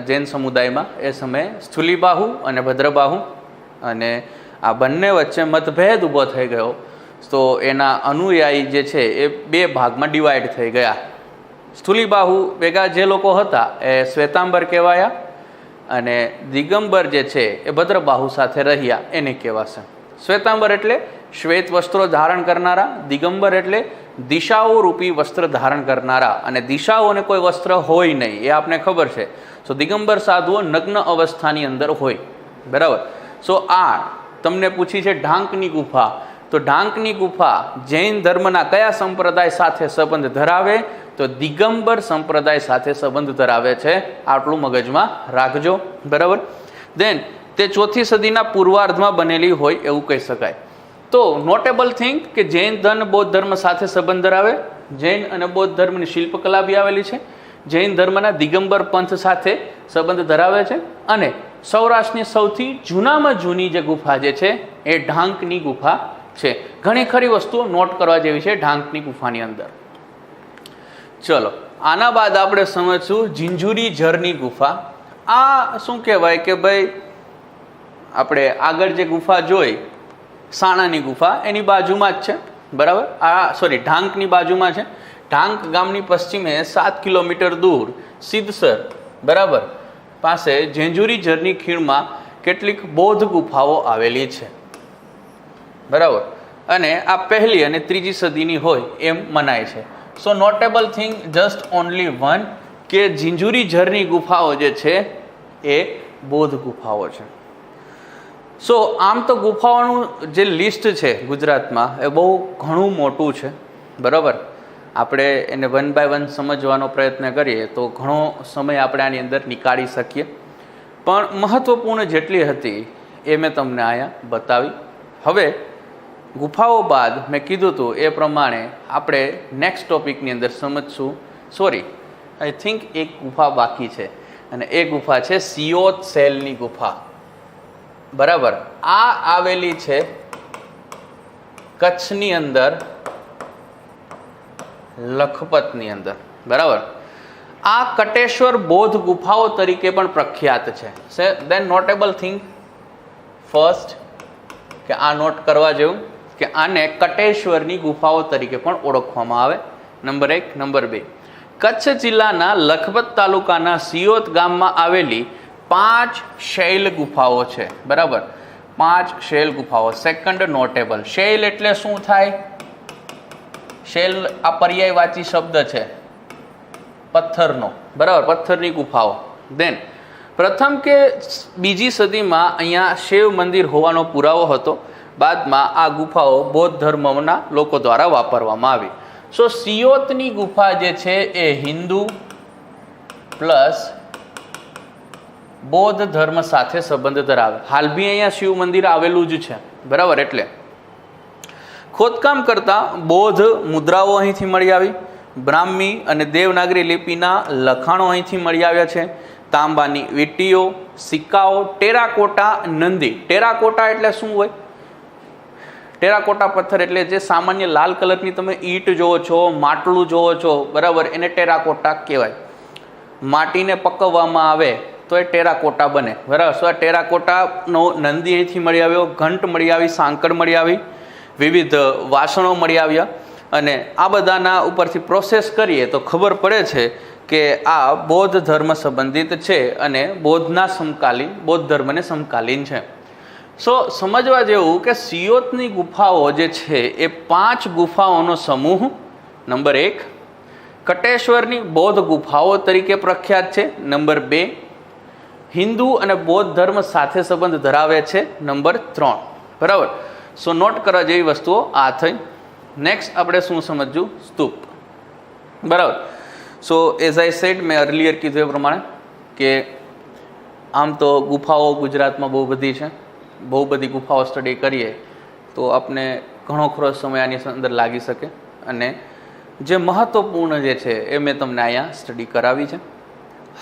જૈન સમુદાયમાં એ સમયે, સ્થુલીબાહુ અને ભદ્રબાહુ. અને આ બંને વચ્ચે મતભેદ ઊભો થઈ ગયો. તો એના અનુયાયી જે છે એ બે ભાગમાં ડિવાઈડ થઈ ગયા. સ્થુલીબાહુ ભેગા જે લોકો હતા એ શ્વેતાંબર કહેવાયા, અને દિગંબર જે છે એ ભદ્રબાહુ સાથે રહ્યા એને કહેવાશે. શ્વેતાંબર એટલે શ્વેત વસ્ત્રો ધારણ કરનારા, દિગંબર એટલે દિશાઓ રૂપી વસ્ત્ર ધારણ કરનારા. અને દિશાઓને કોઈ વસ્ત્ર હોય નહીં એ આપને ખબર છે. સો દિગંબર સાધુઓ નગ્ન અવસ્થાની અંદર હોય, બરાબર. સો આ તમને પૂછી છે ઢાંકની ગુફા, તો ઢાંકની ગુફા જૈન ધર્મના કયા સંપ્રદાય સાથે સંબંધ ધરાવે? તો દિગંબર સંપ્રદાય સાથે સંબંધ ધરાવે છે. આટલું મગજમાં રાખજો, બરાબર. દેન તે 4થી સદીના પૂર્વાર્ધમાં બનેલી હોય એવું કહી શકાય. તો નોટેબલ થિંગ કે જૈન ધર્મ બૌદ્ધ ધર્મ સાથે સંબંધ ધરાવે. જૈન અને બૌદ્ધ ધર્મની શિલ્પકલા બી આવેલી છે. જૈન ધર્મના દિગંબર પંથ સાથે સંબંધ ધરાવે છે. અને સૌરાષ્ટ્રની સૌથી જૂનામાં જૂની જે ગુફા જે છે એ ઢાંકની ગુફા છે. ઘણી ખરી વસ્તુઓ નોટ કરવા જેવી છે ઢાંકની ગુફાની અંદર. ચલો, આના બાદ આપણે સમજશું ઝિંઝુરી ઝરની ગુફા. આ શું કહેવાય કે ભાઈ આપણે આગળ જે ગુફા જોઈ સાણાની ગુફા એની બાજુમાં જ છે, બરાબર. ઢાંકની બાજુમાં છે. ઢાંક ગામની પશ્ચિમે 7 કિલોમીટર દૂર સિદ્ધસર, બરાબર, પાસે ઝિંઝુરી ઝરની ખીણમાં કેટલીક બૌદ્ધ ગુફાઓ આવેલી છે, બરાબર. અને આ 1લી અને 3જી સદીની હોય એમ મનાય છે. સો નોટેબલ થિંગ જસ્ટ ઓનલી વન કે ઝિંઝુરી ઝરની ગુફાઓ જે છે એ બૌદ્ધ ગુફાઓ છે. સો આમ તો ગુફાઓનું જે લિસ્ટ છે ગુજરાતમાં એ બહુ ઘણું મોટું છે, બરાબર. આપણે એને વન બાય વન સમજવાનો પ્રયત્ન કરીએ તો ઘણો સમય આપણે આની અંદર નીકાળી શકીએ, પણ મહત્ત્વપૂર્ણ જેટલી હતી એ મેં તમને અહીંયા બતાવી. હવે ગુફાઓ બાદ મેં કીધું હતું એ પ્રમાણે આપણે નેક્સ્ટ ટોપિકની અંદર સમજશું. આઈ થિંક એક ગુફા બાકી છે, અને એ ગુફા છે સિયોત સેલની ગુફા, બરાબર. આ આવેલી છે કચ્છની અંદર, લખપતની અંદર, બરાબર. આ કટેશ્વર બૌદ્ધ ગુફાઓ તરીકે પણ પ્રખ્યાત છે. દેન નોટેબલ થિંગ ફર્સ્ટ કે આ નોટ કરવા જેવું કે આને કટેશ્વરની ગુફાઓ તરીકે પણ ઓળખવામાં આવે. નંબર 1. નંબર 2, કચ્છ જિલ્લાના લખપત તાલુકાના સિયોત ગામમાં આવેલી 5 શૈલ ગુફાઓ છે, બરાબર. 5 શૈલ ગુફાઓ. સેકન્ડ નોટેબલ, શૈલ એટલે શું થાય? શૈલ આ પર્યાયવાચી શબ્દ છે પથ્થરનો, બરાબર, પથ્થરની ગુફાઓ. દેન પ્રથમ કે 2જી સદીમાં અહીંયા શિવ મંદિર હોવાનો પુરાવો હતો. બાદમાં આ ગુફાઓ બૌદ્ધ ધર્મના લોકો દ્વારા વાપરવામાં આવી. સો સિયોતની ગુફા જે છે એ હિન્દુ પ્લસ બૌદ્ધ ધર્મ સાથે સંબંધ ધરાવે. હાલ બી અહીંયા શિવ મંદિર આવેલું જ છે, બરાબર. એટલે ખોદકામ કરતા બૌદ્ધ મુદ્રાઓ અહીંથી મળી આવી. બ્રાહ્મી અને દેવનાગરી લિપિના લખાણો અહીંથી મળી આવ્યા છે. તાંબાની વીંટીઓ, સિક્કાઓ, ટેરાકોટા નંદી. ટેરાકોટા એટલે શું હોય? ટેરાકોટા પથ્થર એટલે જે સામાન્ય લાલ કલરની તમે ઈંટ જોવો છો, માટલું જોવો છો, બરાબર, એને ટેરાકોટા કહેવાય. માટીને પકવવામાં આવે તો એ ટેરાકોટા બને, બરાબર. સો આ ટેરાકોટાનો નંદી અહીંથી મળી આવ્યો, ઘંટ મળી આવી, સાંકળ મળી આવી, વિવિધ વાસણો મળી આવ્યા. અને આ બધાના ઉપરથી પ્રોસેસ કરીએ તો ખબર પડે છે કે આ બૌદ્ધ ધર્મ સંબંધિત છે અને બૌદ્ધના સમકાલીન, બૌદ્ધ ધર્મને સમકાલીન છે. સો સમજવા જેવું કે સિયોતની ગુફાઓ જે છે એ 5 ગુફાઓનો સમૂહ. નંબર 1, કટેશ્વરની બૌદ્ધ ગુફાઓ તરીકે પ્રખ્યાત છે. નંબર 2, હિન્દુ અને બૌદ્ધ ધર્મ સાથે સંબંધ ધરાવે છે. નંબર 3, બરાબર. સો નોટ કરવા જેવી વસ્તુઓ આ થઈ. નેક્સ્ટ આપણે શું સમજવું? સ્તૂપ, બરાબર. સો એઝ આઈ સેડ, મેં અર્લિયર કીધું એ પ્રમાણે કે આમ તો ગુફાઓ ગુજરાતમાં બહુ બધી છે. બહુ બધી ગુફાઓ સ્ટડી કરીએ તો આપણે ઘણો ખરો સમય આની અંદર લાગી શકે. અને જે મહત્ત્વપૂર્ણ જે છે એ મેં તમને અહીંયા સ્ટડી કરાવી છે.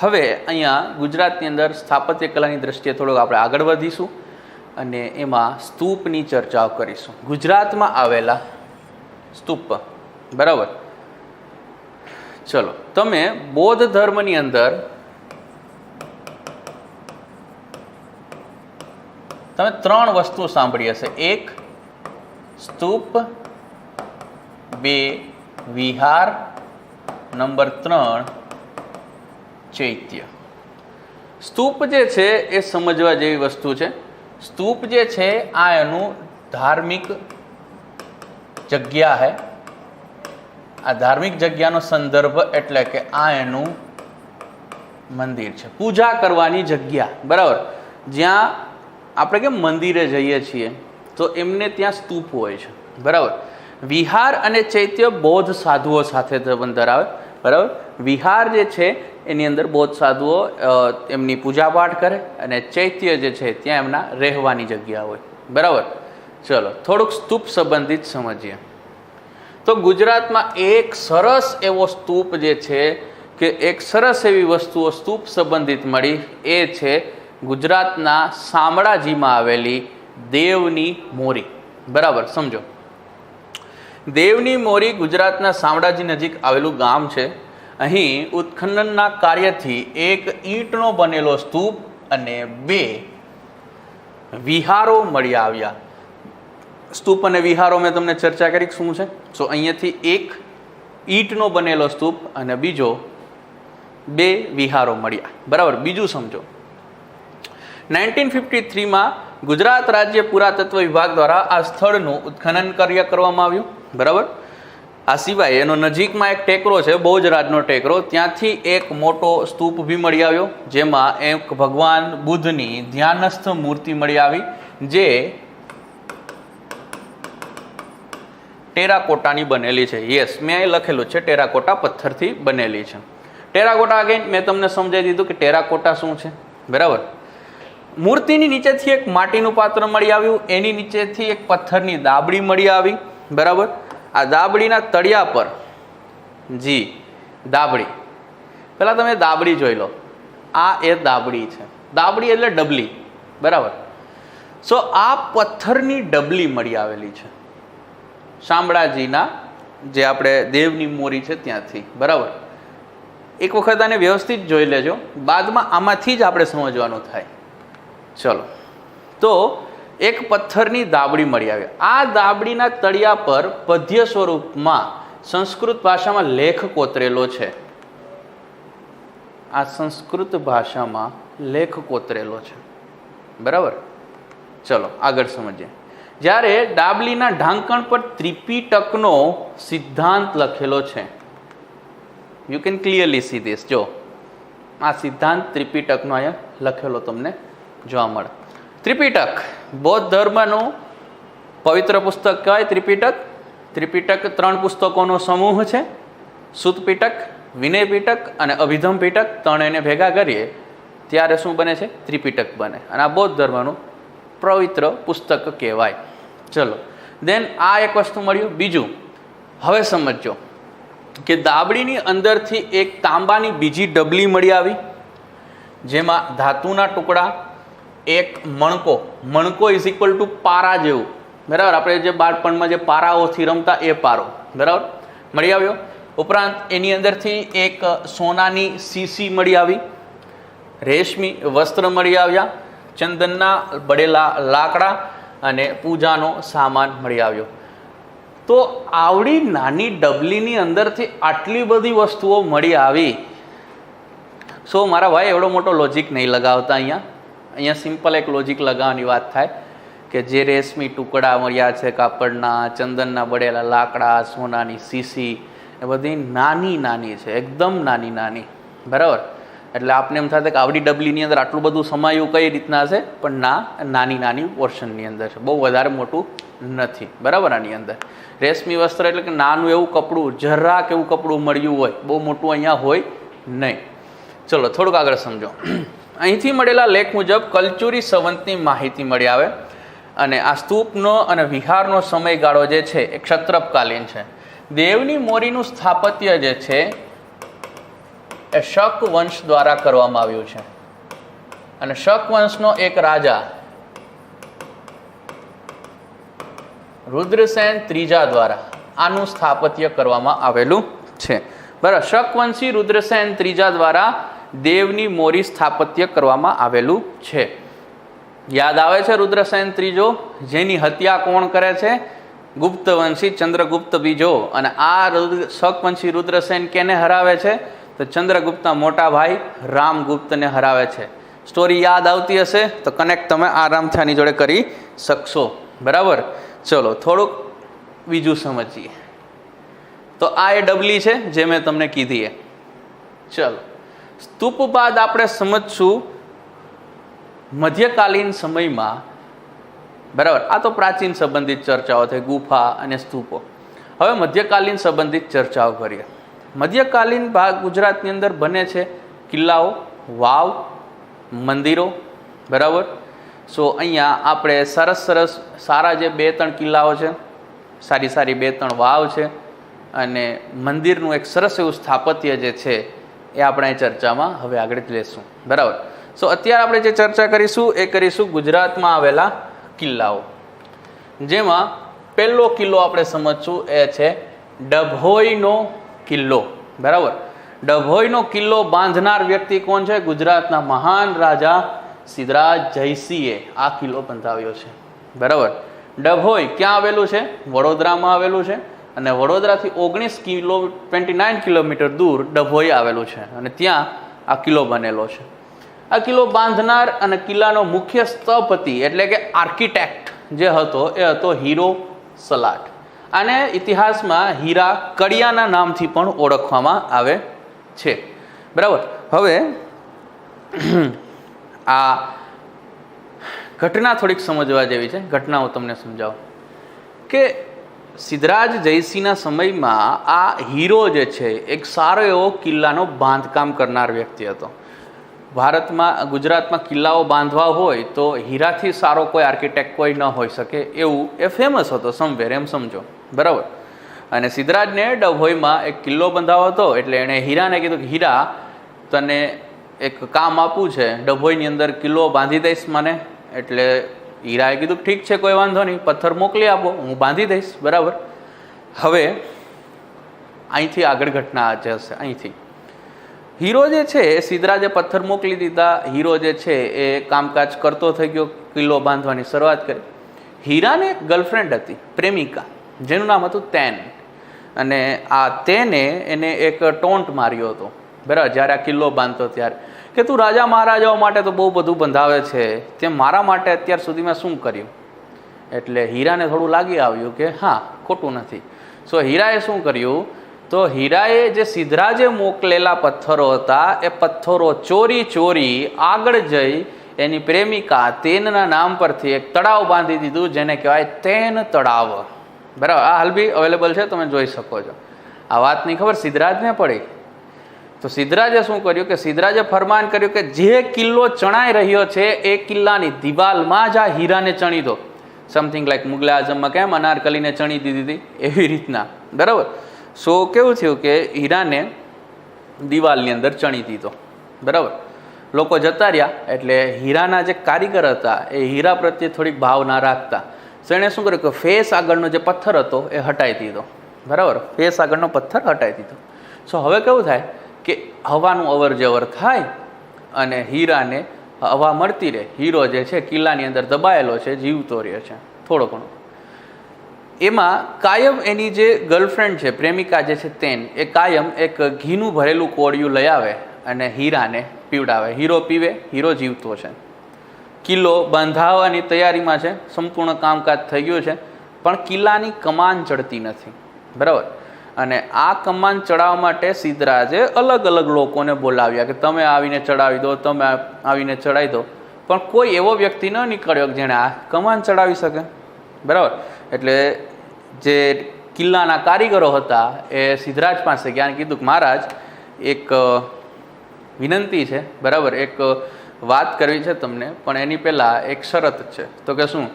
હવે અહીંયા ગુજરાતની અંદર સ્થાપત્ય કલાની દ્રષ્ટિએ થોડોક આપણે આગળ વધીશું અને એમાં સ્તૂપની ચર્ચાઓ કરીશું. ગુજરાતમાં આવેલા સ્તૂપ, બરાબર. ચલો, તમે બૌદ્ધ ધર્મની અંદર તમે 3 વસ્તુ સાંભળી હશે. 1 સ્તૂપ, 2 વિહાર, નંબર 3 ચૈત્ય. સ્તૂપ જે છે એ સમજવા જેવી વસ્તુ છે. સ્તૂપ જે છે આ એનું ધાર્મિક જગ્યા है. આ ધાર્મિક જગ્યાનો સંદર્ભ એટલે કે આ એનું મંદિર છે, પૂજા કરવાની જગ્યા, બરાબર. જ્યાં આપણે કેમ મંદિરે જઈએ છીએ તો એમને ત્યાં સ્તૂપ હોય છે, બરાબર. વિહાર અને ચૈત્ય બૌદ્ધ સાધુઓ સાથે સંબંધ ધરાવે, બરાબર. વિહાર જે છે એની અંદર બૌદ્ધ સાધુઓ એમની પૂજાપાઠ કરે અને ચૈત્ય જે છે ત્યાં એમના રહેવાની જગ્યા હોય, બરાબર. ચલો થોડુંક સ્તૂપ સંબંધિત સમજીએ. તો ગુજરાતમાં એક સરસ એવો સ્તૂપ જે છે કે એક સરસ એવી વસ્તુઓ સ્તૂપ સંબંધિત મળી, એ છે ગુજરાતના શામળાજીમાં આવેલી દેવની મોરી, બરાબર. સમજો, દેવની મોરી ગુજરાતના શામળાજી નજીક આવેલું ગામ છે. અહીં ઉત્ખનનના કાર્યથી એક ઈંટનો બનેલો સ્તૂપ અને 2 વિહારો મળી આવ્યા. સ્તૂપ અને વિહારો મેં તમને ચર્ચા કરી શું છે. સો અહીંયાથી એક ઈંટનો બનેલો સ્તૂપ અને બીજો 2 વિહારો મળ્યા, બરાબર. બીજું સમજો, 1953માં ગુજરાત રાજ્ય પુરાતત્વ વિભાગ દ્વારા આ સ્થળનું ઉત્ખનન કાર્ય કરવામાં આવ્યું, બરાબર. આ સિવાય એનો નજીકમાં એક ટેકરો છે, બહુજરાજનો ટેકરો, ત્યાંથી એક મોટો સ્તૂપ બી મળી આવ્યો, જેમાં એક ભગવાન બુદ્ધની ધ્યાનસ્થ મૂર્તિ મળી આવી, જે ટેરાકોટાની બનેલી છે. યસ, મેં અહીં લખેલું છે ટેરાકોટા પથ્થરથી બનેલી છે. ટેરાકોટા અગેન મેં તમને સમજાવી દીધું કે ટેરાકોટા શું છે, બરાબર. મૂર્તિની નીચેથી એક માટીનું પાત્ર મળી આવ્યું, એની નીચેથી એક પથ્થરની દાબડી મળી આવી, બરાબર. આ દાબડીના તળિયા પર જી દાબડી, પહેલાં તમે દાબડી જોઈ લો. આ એ દાબડી છે, દાબડી એટલે ડબલી, બરાબર. સો આ પથ્થરની ડબલી મળી આવેલી છે શામળાજીના જે આપણે દેવની મોરી છે ત્યાંથી, બરાબર. એક વખત આને વ્યવસ્થિત જોઈ લેજો, બાદમાં આમાંથી જ આપણે સમજવાનું થાય. ચલો, તો એક પથ્થરની દાબડી મળી આવી. આ દાબડીના તળિયા પર પદ્ય સ્વરૂપમાં સંસ્કૃત ભાષામાં લેખ કોતરેલો છે. આ સંસ્કૃત ભાષામાં લેખ કોતરેલો છે, બરાબર. ચલો આગળ સમજીએ. જ્યારે દાબલીના ઢાંકણ પર ત્રિપિટકનો સિદ્ધાંત લખેલો છે. You can clearly see this. જો આ સિદ્ધાંત ત્રિપિટકનો અહીંયા લખેલો તમને જોવા મળે. ત્રિપિટક બૌદ્ધ ધર્મનું પવિત્ર પુસ્તક કહેવાય. ત્રિપિટક 3 પુસ્તકોનો સમૂહ છે. સુત પિટક, વિનય પિટક અને અભિધમ પિટક. 3 એને ભેગા કરીએ ત્યારે શું બને છે? ત્રિપિટક બને. અને આ બૌદ્ધ ધર્મનું પવિત્ર પુસ્તક કહેવાય. ચલો, દેન આ એક વસ્તુ મળ્યું. બીજું હવે સમજો કે દાબડીની અંદરથી એક તાંબાની બીજી ડબલી મળી આવી, જેમાં ધાતુના ટુકડા, એક મણકો ઇઝ ઇક્વલ ટુ પારા જેવું, બરાબર. આપણે જે બાળપણમાં જે પારાઓથી રમતા એ પારો, બરાબર, મળી આવ્યો. ઉપરાંત એની અંદરથી એક સોનાની સીસી મળી આવી, રેશમી વસ્ત્ર મળી આવ્યા, ચંદનના બળેલા લાકડા અને પૂજાનો સામાન મળી આવ્યો. તો આવડી નાની ડબલીની અંદરથી આટલી બધી વસ્તુઓ મળી આવી. સો મારા ભાઈ એવડો મોટો લોજિક નહીં લગાવતા. અહીંયા સિમ્પલ એક લોજિક લગાવવાની વાત થાય કે જે રેશમી ટુકડા મળ્યા છે કાપડના, ચંદનના બળેલા લાકડા, સોનાની સીસી, એ બધી નાની છે, એકદમ નાની, બરાબર. એટલે આપને એમ થાય કે આવડી ડબલીની અંદર આટલું બધું સમાયું કઈ રીતના હશે, પણ નાની પોર્શનની અંદર છે, બહુ વધારે મોટું નથી, બરાબર. આની અંદર રેશમી વસ્ત્ર એટલે કે નાનું એવું કપડું, જરાક એવું કપડું મળ્યું હોય, બહુ મોટું અહીંયા હોય નહીં. ચલો થોડુંક આગળ સમજો. અહીંથી મળેલા લેખ મુજબ કલચુરી સંવંતની માહિતી મળી આવે અને આ સ્તૂપનો અને વિહારનો સમયગાળો જે છે એ ક્ષત્રપકાલીન છે. દેવની મોરીનું સ્થાપત્ય જે છે એ શક વંશ દ્વારા કરવામાં આવ્યું છે અને શક વંશનો એક રાજા રુદ્રસેન ત્રીજા દ્વારા આનું સ્થાપત્ય કરવામાં આવેલું છે. બરાબર. શકવંશી રુદ્રસેન ત્રીજા દ્વારા દેવની મોરી સ્થાપત્ય કરવામાં આવેલું છે. યાદ આવે છે રુદ્રસેન ત્રીજો, જેની હત્યા કોણ કરે છે? ગુપ્તવંશી ચંદ્રગુપ્ત બીજો. અને આ શકવંશી રુદ્રસેન કેને હરાવે છે? તો ચંદ્રગુપ્તના મોટા ભાઈ રામગુપ્તને હરાવે છે. સ્ટોરી યાદ આવતી હશે તો કનેક્ટ તમે આરામથી આની જોડે કરી શકશો. બરાબર. ચલો થોડુંક બીજું સમજીએ. તો આ એ ડબલી છે જે મેં તમને કીધી. ચલો સ્તૂપ બાદ આપણે સમજશું મધ્યકાલીન સમયમાં. બરાબર. આ તો પ્રાચીન સંબંધિત ચર્ચાઓ થઈ, ગુફા અને સ્તૂપો. હવે મધ્યકાલીન સંબંધિત ચર્ચાઓ કરીએ. મધ્યકાલીન ભાગ ગુજરાતની અંદર બને છે કિલ્લાઓ, વાવ, મંદિરો. બરાબર. સો અહીંયા આપણે સરસ સારા જે 2-3 કિલ્લાઓ છે, સારી 2-3 વાવ છે અને મંદિરનું એક સરસ એવું સ્થાપત્ય જે છે એ આપણે ચર્ચામાં હવે આગળ લેશું. બરાબર. સો અત્યારે આપણે જે ચર્ચા કરીશું એ કરીશું ગુજરાતમાં આવેલા કિલ્લાઓ, જેમાં પહેલો કિલ્લો આપણે સમજશું એ છે ડભોઈનો કિલ્લો. બરાબર. ડભોઈનો કિલ્લો બાંધનાર વ્યક્તિ કોણ છે? ગુજરાતના મહાન રાજા સિદ્ધરાજ જયસિંહે આ કિલ્લો બંધાવ્યો છે. બરાબર. ડભોઈ ક્યાં આવેલું છે? વડોદરામાં આવેલું છે અને વડોદરાથી 29 કિલોમીટર દૂર ડભોઈ આવેલું છે અને ત્યાં આ કિલ્લો બનેલો છે. આ કિલ્લો બાંધનાર અને કિલ્લાનો મુખ્ય સ્થપતિ એટલે કે આર્કિટેક્ટ જે હતો એ હતો હીરો સલાટ. આને ઇતિહાસમાં હીરા કડિયાના નામથી પણ ઓળખવામાં આવે છે. બરાબર. હવે આ ઘટના થોડીક સમજવા જેવી છે. ઘટના હું તમને સમજાવું કે સિદ્ધરાજ જયસિંહના સમયમાં આ હીરો જે છે એક સારો એવો કિલ્લાનો બાંધકામ કરનાર વ્યક્તિ હતો. ભારતમાં ગુજરાતમાં કિલ્લાઓ બાંધવા હોય તો હીરાથી સારો કોઈ આર્કિટેક્ટ કોઈ ન હોઈ શકે એવું એ ફેમસ હતો સમવેર, એમ સમજો. બરાબર. અને સિદ્ધરાજને ડભોઈમાં એક કિલ્લો બંધાવો હતો એટલે એણે હીરાને કીધું કે હીરા, તને એક કામ આપવું છે, ડભોઈની અંદર કિલ્લો બાંધી દઈશ મને. એટલે હીરાએ કીધું ઠીક છે, કોઈ વાંધો નહીં, પથ્થર મોકલી આપો, હું બાંધી દઈશ. બરાબર. હવે અહીંથી આગળ ઘટના જશે. અહીંથી હીરો જે છે એ સિદ્ધરાજે પથ્થર મોકલી દીધા. હીરો જે છે એ કામકાજ કરતો થઈ ગયો, કિલ્લો બાંધવાની શરૂઆત કરી. હીરાને એક ગર્લફ્રેન્ડ હતી, પ્રેમિકા, જેનું નામ હતું તેન. અને આ તેને એને એક ટોન્ટ માર્યો હતો. બરાબર. જ્યારે આ કિલ્લો બાંધતો ત્યારે કે તું રાજા મહારાજાઓ માટે તો બહુ બધું બંધાવે છે, તે મારા માટે અત્યાર સુધીમાં શું કર્યું? એટલે હીરાને થોડું લાગી આવ્યું કે હા, ખોટું નથી. સો હીરાએ શું કર્યું? તો હીરાએ જે સિદ્ધરાજે મોકલેલા પથ્થરો હતા એ પથ્થરો ચોરી આગળ જઈ એની પ્રેમિકા તેનના નામ પરથી એક તળાવ બાંધી દીધું, જેને કહેવાય તેન તળાવ. બરાબર. આ હાલ બી અવેલેબલ છે, તમે જોઈ શકો છો. આ વાતની ખબર સિદ્ધરાજને પડી. તો સિદ્ધરાજે શું કર્યું કે સિદ્ધરાજે ફરમાન કર્યું કે જે કિલ્લો ચણાઈ રહ્યો છે એ કિલ્લાની દિવાલમાં જ આ હીરાને ચણી દો. સમથિંગ લાઈક મુગલે આઝમમાં કેમ અનારકલીને ચણી દીધી હતી, એવી રીતના. બરાબર. સો કેવું થયું કે હીરાને દિવાલની અંદર ચણી દીધો. બરાબર. લોકો જતા રહ્યા એટલે હીરાના જે કારીગર હતા એ હીરા પ્રત્યે થોડીક ભાવ ના રાખતા. સો એણે શું કર્યું કે ફેસ આગળનો જે પથ્થર હતો એ હટાવી દીધો. બરાબર. ફેસ આગળનો પથ્થર હટાવી દીધો. સો હવે કેવું થાય કે હવાનું અવર જવર થાય અને હીરાને હવા મળતી રહે. હીરો જે છે કિલ્લાની અંદર દબાયેલો છે, જીવતો રહે છે થોડો ઘણો. એમાં કાયમ એની જે ગર્લફ્રેન્ડ છે, પ્રેમિકા જે છે તેન, એ કાયમ એક ઘીનું ભરેલું કોળિયું લઈ આવે અને હીરાને પીવડાવે. હીરો પીવે, હીરો જીવતો છે. કિલ્લો બંધાવવાની તૈયારીમાં છે, સંપૂર્ણ કામકાજ થઈ ગયું છે, પણ કિલ્લાની કમાન ચડતી નથી. બરાબર. અને આ કમાન ચડાવવા માટે સિદ્ધરાજે અલગ અલગ લોકોને બોલાવ્યા કે તમે આવીને ચડાવી દો, તમે આવીને ચડાવી દો. પણ કોઈ એવો વ્યક્તિ ન નીકળ્યો કે જેણે આ કમાન ચડાવી શકે. બરાબર. એટલે જે કિલ્લાના કારીગરો હતા એ સિદ્ધરાજ પાસે ગયા અને કીધું કે મહારાજ, એક વિનંતી છે. બરાબર. એક વાત કરવી છે તમને, પણ એની પહેલાં એક શરત છે. તો કે શું?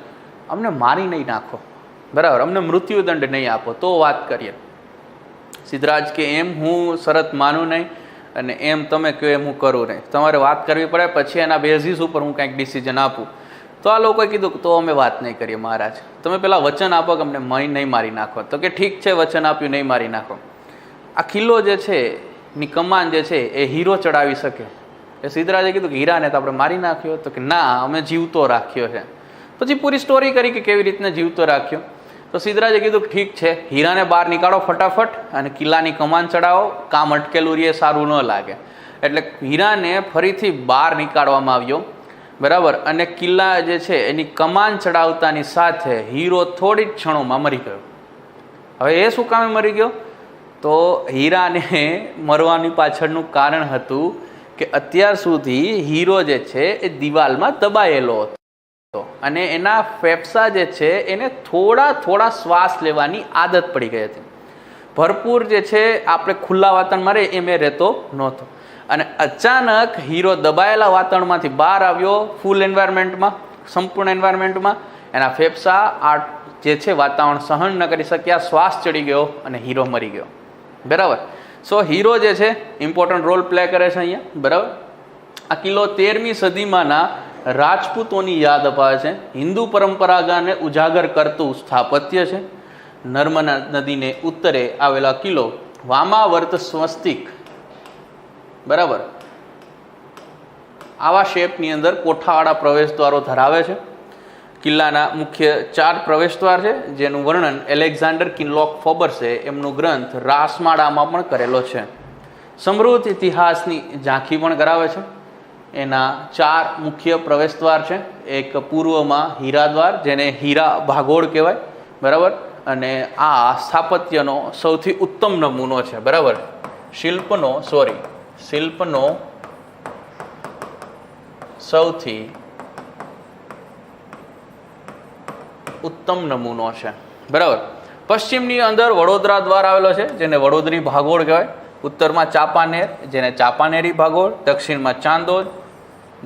અમને મારી નહીં નાખો. બરાબર. અમને મૃત્યુદંડ નહીં આપો તો વાત કરીએ. સિદ્ધરાજ કે એમ હું શરત માનું નહીં અને એમ તમે કહો એમ હું કરું નહીં, તમારે વાત કરવી પડે, પછી એના બેઝિસ ઉપર હું કંઈક ડિસિઝન આપું. તો આ લોકોએ કીધું તો અમે વાત નહીં કરીએ મહારાજ, તમે પેલા વચન આપો કે અમને મય નહીં મારી નાખો. તો કે ઠીક છે, વચન આપ્યું, નહીં મારી નાખો. આ કિલ્લો જે છે ની કમાન જે છે એ હીરો ચડાવી શકે. એ સિદ્ધરાજે કીધું કે હીરાને તો આપણે મારી નાખ્યો. તો કે ના, અમે જીવતો રાખ્યો છે. પછી પૂરી સ્ટોરી કરી કે કેવી રીતના જીવતો રાખ્યો. તો સિદ્ધરાજે કીધું કે ઠીક છે, હીરાને બહાર નીકાળો ફટાફટ અને કિલ્લાની કમાન ચડાવો, કામ અટકેલું રહીએ, સારું ન લાગે. એટલે હીરાને ફરીથી બહાર નીકાળવામાં આવ્યો, બરાબર. અને કિલ્લા જે છે એની કમાન ચડાવતાની સાથે હીરો થોડી જ ક્ષણોમાં મરી ગયો. હવે એ શું કામે મરી ગયો? તો હીરાને મરવાની પાછળનું કારણ હતું કે અત્યાર સુધી હીરો જે છે એ દિવાલમાં દબાયેલો હતો અને એના ફેફસા જે છે એને થોડા શ્વાસ લેવાની આદત પડી ગઈ હતી. ભરપૂર જે છે આપણે ખુલ્લા વાતાવરણમાં રહે એમ એ રહેતો નહોતો. અને અચાનક હીરો દબાયેલા વાતાવરણમાંથી બહાર આવ્યો, ફૂલ એન્વાયરમેન્ટમાં, સંપૂર્ણ એન્વાયરમેન્ટમાં. એના ફેફસા આ જે છે વાતાવરણ સહન ન કરી શક્યા, શ્વાસ ચડી ગયો અને હીરો મરી ગયો, બરાબર. સો હીરો જે છે ઇમ્પોર્ટન્ટ રોલ પ્લે કરે છે અહીંયા, બરાબર. આ કિલ્લો 13મી સદીમાંના રાજપૂતોની યાદ અપાવે છે. હિન્દુ પરંપરાને ઉજાગર કરતું સ્થાપત્ય છે. નર્મદા નદીને ઉત્તરે આવેલા કિલ્લો વામાવર્ત સ્વસ્તિક, બરાબર, આવા શેપની અંદર કોઠાવાળા પ્રવેશદ્વારો ધરાવે છે. કિલ્લાના મુખ્ય 4 પ્રવેશદ્વાર છે, જેનું વર્ણન એલેક્ઝાન્ડર કિનલોક ફોબર્સે એમનો ગ્રંથ રાસમાળામાં પણ કરેલો છે. સમૃદ્ધ ઇતિહાસની ઝાંખી પણ કરાવે છે. એના 4 મુખ્ય પ્રવેશદ્વાર છે. એક પૂર્વમાં હીરાદ્વાર, જેને હીરા ભાગોળ કહેવાય, બરાબર. અને આ સ્થાપત્યનો સૌથી ઉત્તમ નમૂનો છે, બરાબર. શિલ્પનો સૌથી ઉત્તમ નમૂનો છે, બરાબર. પશ્ચિમની અંદર વડોદરા દ્વાર આવેલો છે, જેને વડોદરી ભાગોળ કહેવાય. ઉત્તરમાં ચાંપાનેર, જેને ચાંપાનેરી ભાગોળ. દક્ષિણમાં ચાંદોદ,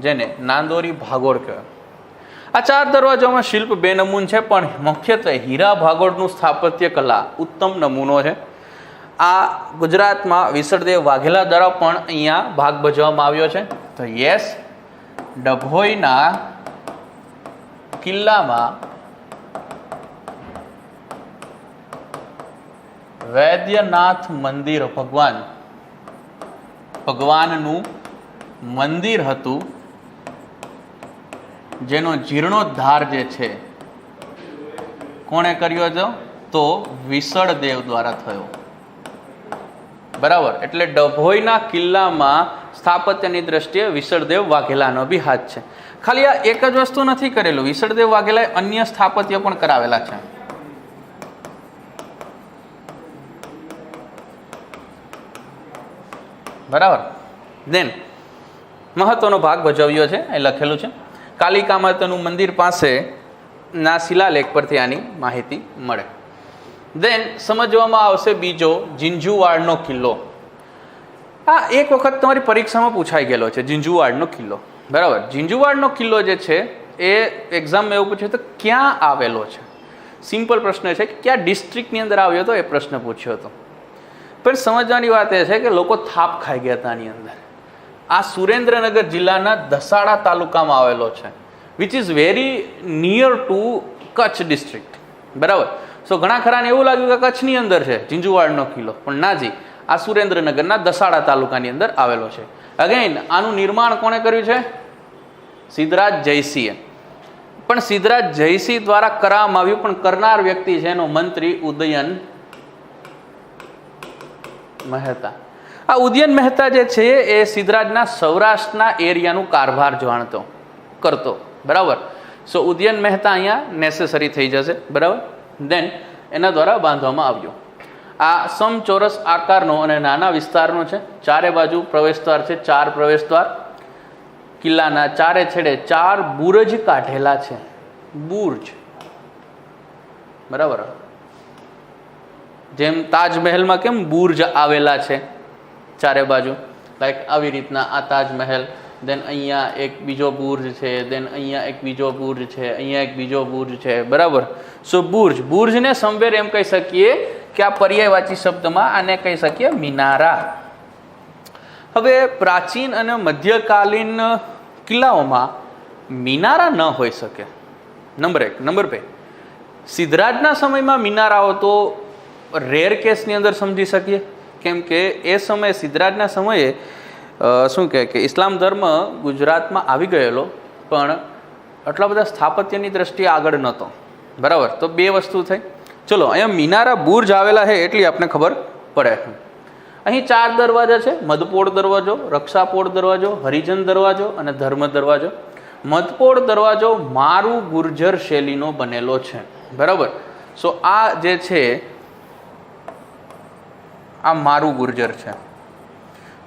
જેને નાંદોરી ભાગોળ કહેવાય. આ 4 દરવાજામાં શિલ્પ બેનમૂન છે, પણ મુખ્યત્વે હીરા ભાગોળનું સ્થાપત્ય કલા ઉત્તમ નમૂનો છે. આ ગુજરાતમાં વિસળદેવ વાઘેલા દ્વારા પણ અહીંયા ભાગ ભજવવામાં આવ્યો છે. તો યસ, ડભોઈના કિલ્લામાં વૈદ્યનાથ મંદિર, ભગવાનનું મંદિર હતું, જેનો જીર્ણોદ્ધાર જે છે કોણે કર્યો હતો? તો વિસળદેવ દ્વારા થયો, બરાબર. એટલે ડભોઈના કિલ્લામાં સ્થાપત્યની દ્રષ્ટિએ વિસળદેવ વાઘેલાનો બી હાથ છે. ખાલી આ એક જ વસ્તુ નથી કરેલું, વિસળદેવ વાઘેલાએ અન્ય સ્થાપત્ય પણ કરાવેલા છે, બરાબર. દેન મહત્વનો ભાગ ભજવ્યો છે, એ લખેલું છે. કાલિકા માતાનું મંદિર પાસે ના શિલાલેખ પરથી આની માહિતી મળે. દેન સમજવામાં આવશે બીજો, ઝીંઝુવાડનો કિલ્લો. આ એક વખત તમારી પરીક્ષામાં પૂછાઈ ગયેલો છે, ઝીંઝુવાડનો કિલ્લો, બરાબર. ઝીંઝુવાડનો કિલ્લો જે છે એ એક્ઝામમાં એવું પૂછ્યું તો ક્યાં આવેલો છે. સિમ્પલ પ્રશ્ન છે કે કયા ડિસ્ટ્રિક્ટની અંદર આવ્યો હતો, એ પ્રશ્ન પૂછ્યો હતો. પણ સમજવાની વાત એ છે કે લોકો થાપ ખાઈ ગયા હતા આની અંદર. આ સુરેન્દ્રનગર જિલ્લાના દસાડા તાલુકામાં આવેલો છે, which is very near to Kutch district, બરાબર. સો ઘણા ખરાને એવું લાગ્યું કે કચ્છની અંદર છે ઝીંઝુવાડનો કિલ્લો, પણ નાજી, આ સુરેન્દ્રનગરના દસાડા તાલુકાની અંદર આવેલો છે. અગેન આનું નિર્માણ કોણે કર્યું છે? સિદ્ધરાજ જયસિંહે. પણ સિદ્ધરાજ જયસિંહ દ્વારા કરવામાં આવ્યું, પણ કરનાર વ્યક્તિ છે એનો મંત્રી ઉદયન મહેતા. આ ઉદયન મહેતા જે છે એ સિદ્ધરાજના સૌરાષ્ટ્રના એરિયાનું કારભાર કરતો, બરાબર. સો ઉદયન મહેતા અહીંયા નેસેસરી થઈ જશે, બરાબર. દેન એના દ્વારા બાંધવામાં આવ્યો. આ સમચોરસ આકારનો અને નાના વિસ્તારનો છે. 4 બાજુ પ્રવેશદ્વાર છે, 4 પ્રવેશદ્વાર. કિલ્લાના 4 છેડે 4 બુર્જ કાઢેલા છે, બુર્જ, બરાબર. જેમ તાજમહેલમાં કેમ બુર્જ આવેલા છે 4 બાજુ, લાઈક આવી રીતના આ તાજમહેલ. દેન અહીંયા એક બીજો બુર્જ છે, દેન અહીંયા એક બીજો બુર્જ છે, અહીંયા એક બીજો બુર્જ છે, બરાબર. સો બુર્જને સમવેર એમ કહી શકીએ કે આ પર્યાયવાચી શબ્દમાં આને કહી શકીએ મિનારા. હવે પ્રાચીન અને મધ્યકાલીન કિલ્લાઓમાં મિનારા ન હોઈ શકે, નંબર 1. નંબર 2, સિદ્ધરાજના સમયમાં મિનારાઓ તો રેર કેસની અંદર સમજી શકીએ, કેમ કે એ સમયે સિદ્ધરાજના સમયે શું કહે કે ઇસ્લામ ધર્મ ગુજરાતમાં આવી ગયેલો, પણ આટલા બધા સ્થાપત્યની દ્રષ્ટિએ આગળ નહોતો. બરાબર, તો 2 વસ્તુ થઈ. ચલો, અહીંયા મિનારા બુર્જ આવેલા છે એટલી આપણે ખબર પડે. અહીં 4 દરવાજા છે: મધપોળ દરવાજો, રક્ષાપોળ દરવાજો, હરિજન દરવાજો અને ધર્મ દરવાજો. મધપોળ દરવાજો મારું ગુર્જર શૈલીનો બનેલો છે. બરાબર, સો આ જે છે આ મારું ગુર્જર છે,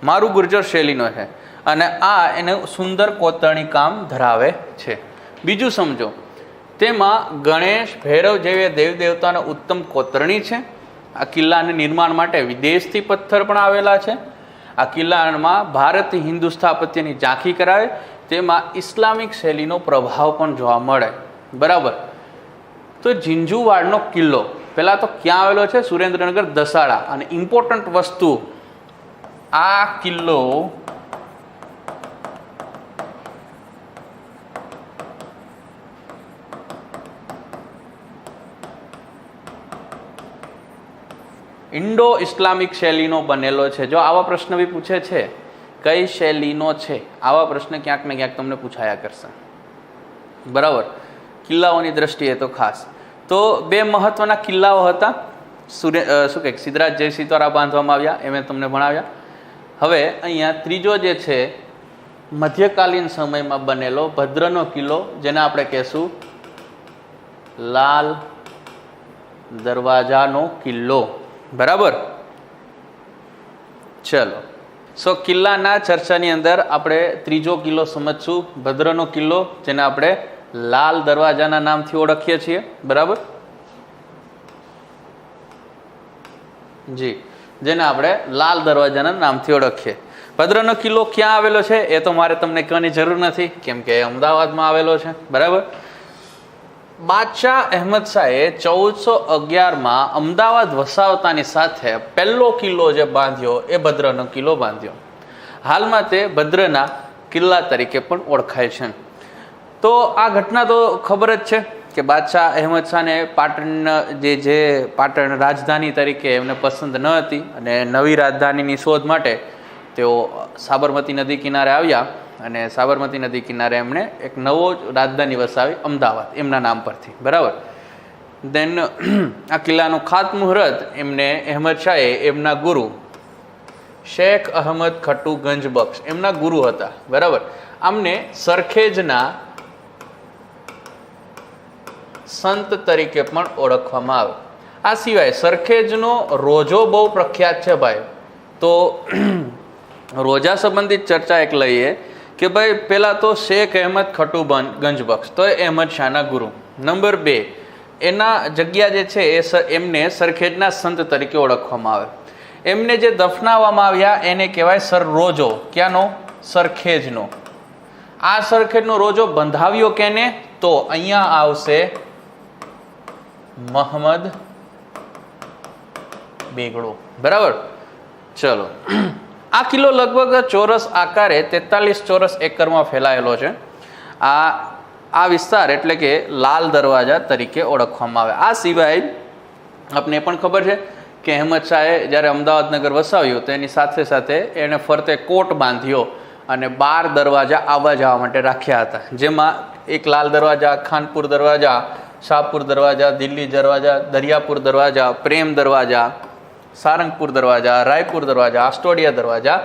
મારું ગુર્જર શૈલીનો છે, અને આ એને સુંદર કોતરણી કામ ધરાવે છે. બીજું સમજો, તેમાં ગણેશ, ભૈરવ જેવા દેવ દેવતાનો ઉત્તમ કોતરણી છે. આ કિલ્લાના નિર્માણ માટે વિદેશથી પથ્થર પણ આવેલા છે. આ કિલ્લામાં ભારતીય હિન્દુ સ્થાપત્યની ઝાંખી કરાવે, તેમાં ઇસ્લામિક શૈલીનો પ્રભાવ પણ જોવા મળે. બરાબર, તો ઝીંઝુવાડનો કિલ્લો પહેલાં તો ક્યાં આવેલો છે? સુરેન્દ્રનગર, દસાડા. અને ઇમ્પોર્ટન્ટ વસ્તુ, આ કિલ્લો ઇન્ડો ઇસ્લામિક શૈલીનો બનેલો છે. જો આવા પ્રશ્ન બી પૂછે છે, કઈ શૈલીનો છે, આવા પ્રશ્ન ક્યાંક ને ક્યાંક તમને પૂછાયા કરશે. બરાબર, કિલ્લાઓની દ્રષ્ટિએ તો ખાસ. તો 2 મહત્વના કિલ્લાઓ હતા. શું કહે સિદ્ધરાજ જયસિંહ દ્વારા બાંધવામાં આવ્યા, એ મેં તમને ભણાવ્યા. હવે અહીંયા ત્રીજો જે છે મધ્યકાલીન સમયમાં બનેલો ભદ્રનો કિલ્લો, જેને આપણે કહેશું લાલ દરવાજાનો કિલ્લો. બરાબર, ચલો. સો કિલ્લાના ચર્ચાની અંદર આપણે ત્રીજો કિલ્લો સમજશું, ભદ્રનો કિલ્લો, જેને આપણે લાલ દરવાજાના નામથી ઓળખીએ છીએ. બરાબર જી, જેને આપણે લાલ દરવાજાના નામથી ઓળખીએ. ભદ્રનો કિલ્લો ક્યાં આવેલો છે એ તો મારે તમને કહેવાની જરૂર નથી, કેમ કે અમદાવાદમાં આવેલો છે. બરાબર, બાદશાહ અહેમદ શાહે 1411માં અમદાવાદ વસાવતાની સાથે પહેલો કિલ્લો જે બાંધ્યો એ ભદ્રનો કિલ્લો બાંધ્યો. હાલમાં તે ભદ્રના કિલ્લા તરીકે પણ ઓળખાય છે. તો આ ઘટના તો ખબર જ છે કે બાદશાહ અહેમદ શાહને પાટણ જે પાટણ રાજધાની તરીકે એમને પસંદ ન હતી, અને નવી રાજધાનીની શોધ માટે તેઓ સાબરમતી નદી કિનારે આવ્યા, અને સાબરમતી નદી કિનારે એમણે એક નવો રાજધાની વસાવી, અમદાવાદ, એમના નામ પરથી. બરાબર, દેન આ કિલ્લાનું ખાતમુહૂર્ત એમને અહેમદ શાહે એમના ગુરુ શેખ અહમદ ખટ્ટુ ગંજબક્ષ, એમના ગુરુ હતા. બરાબર, આમને સરખેજના સંત તરીકે પણ ઓળખવામાં આવે. આ સિવાય સરખેજનો રોજો બહુ પ્રખ્યાત છે ભાઈ. તો રોજા સંબંધિત ચર્ચા એક લઈએ કે ભાઈ પહેલાં તો શેખ અહેમદ ખટ્ટુ ગંજબક્ષ, તો એ અહેમદ શાહના ગુરુ. નંબર 2, એના જગ્યા જે છે એ એમને સરખેજના સંત તરીકે ઓળખવામાં આવે. એમને જે દફનાવવામાં આવ્યા એને કહેવાય સર રોજો. ક્યાંનો? સરખેજનો. આ સરખેજનો રોજો બંધાવ્યો કેને? તો અહીંયા આવશે મહમદ બેગડો. બરાબર, ચલો. આ કિલ્લો લગભગ ચોરસ આકારે 43 ચોરસ એકરમાં ફેલાયેલો છે. આ વિસ્તાર એટલે કે લાલ દરવાજા તરીકે ઓળખવામાં આવે. આ સિવાય આપને પણ ખબર છે કે અહેમદ શાહે જ્યારે અમદાવાદ નગર વસાવ્યું તો એની સાથે સાથે એણે ફરતે કોટ બાંધ્યો અને 12 દરવાજા આવવા જવા માટે રાખ્યા હતા, જેમાં એક લાલ દરવાજા, ખાનપુર દરવાજા, શાહપુર દરવાજા, દિલ્હી દરવાજા, દરિયાપુર દરવાજા, પ્રેમ દરવાજા, સારંગપુર દરવાજા, રાયપુર દરવાજા, આસ્ટોડિયા દરવાજા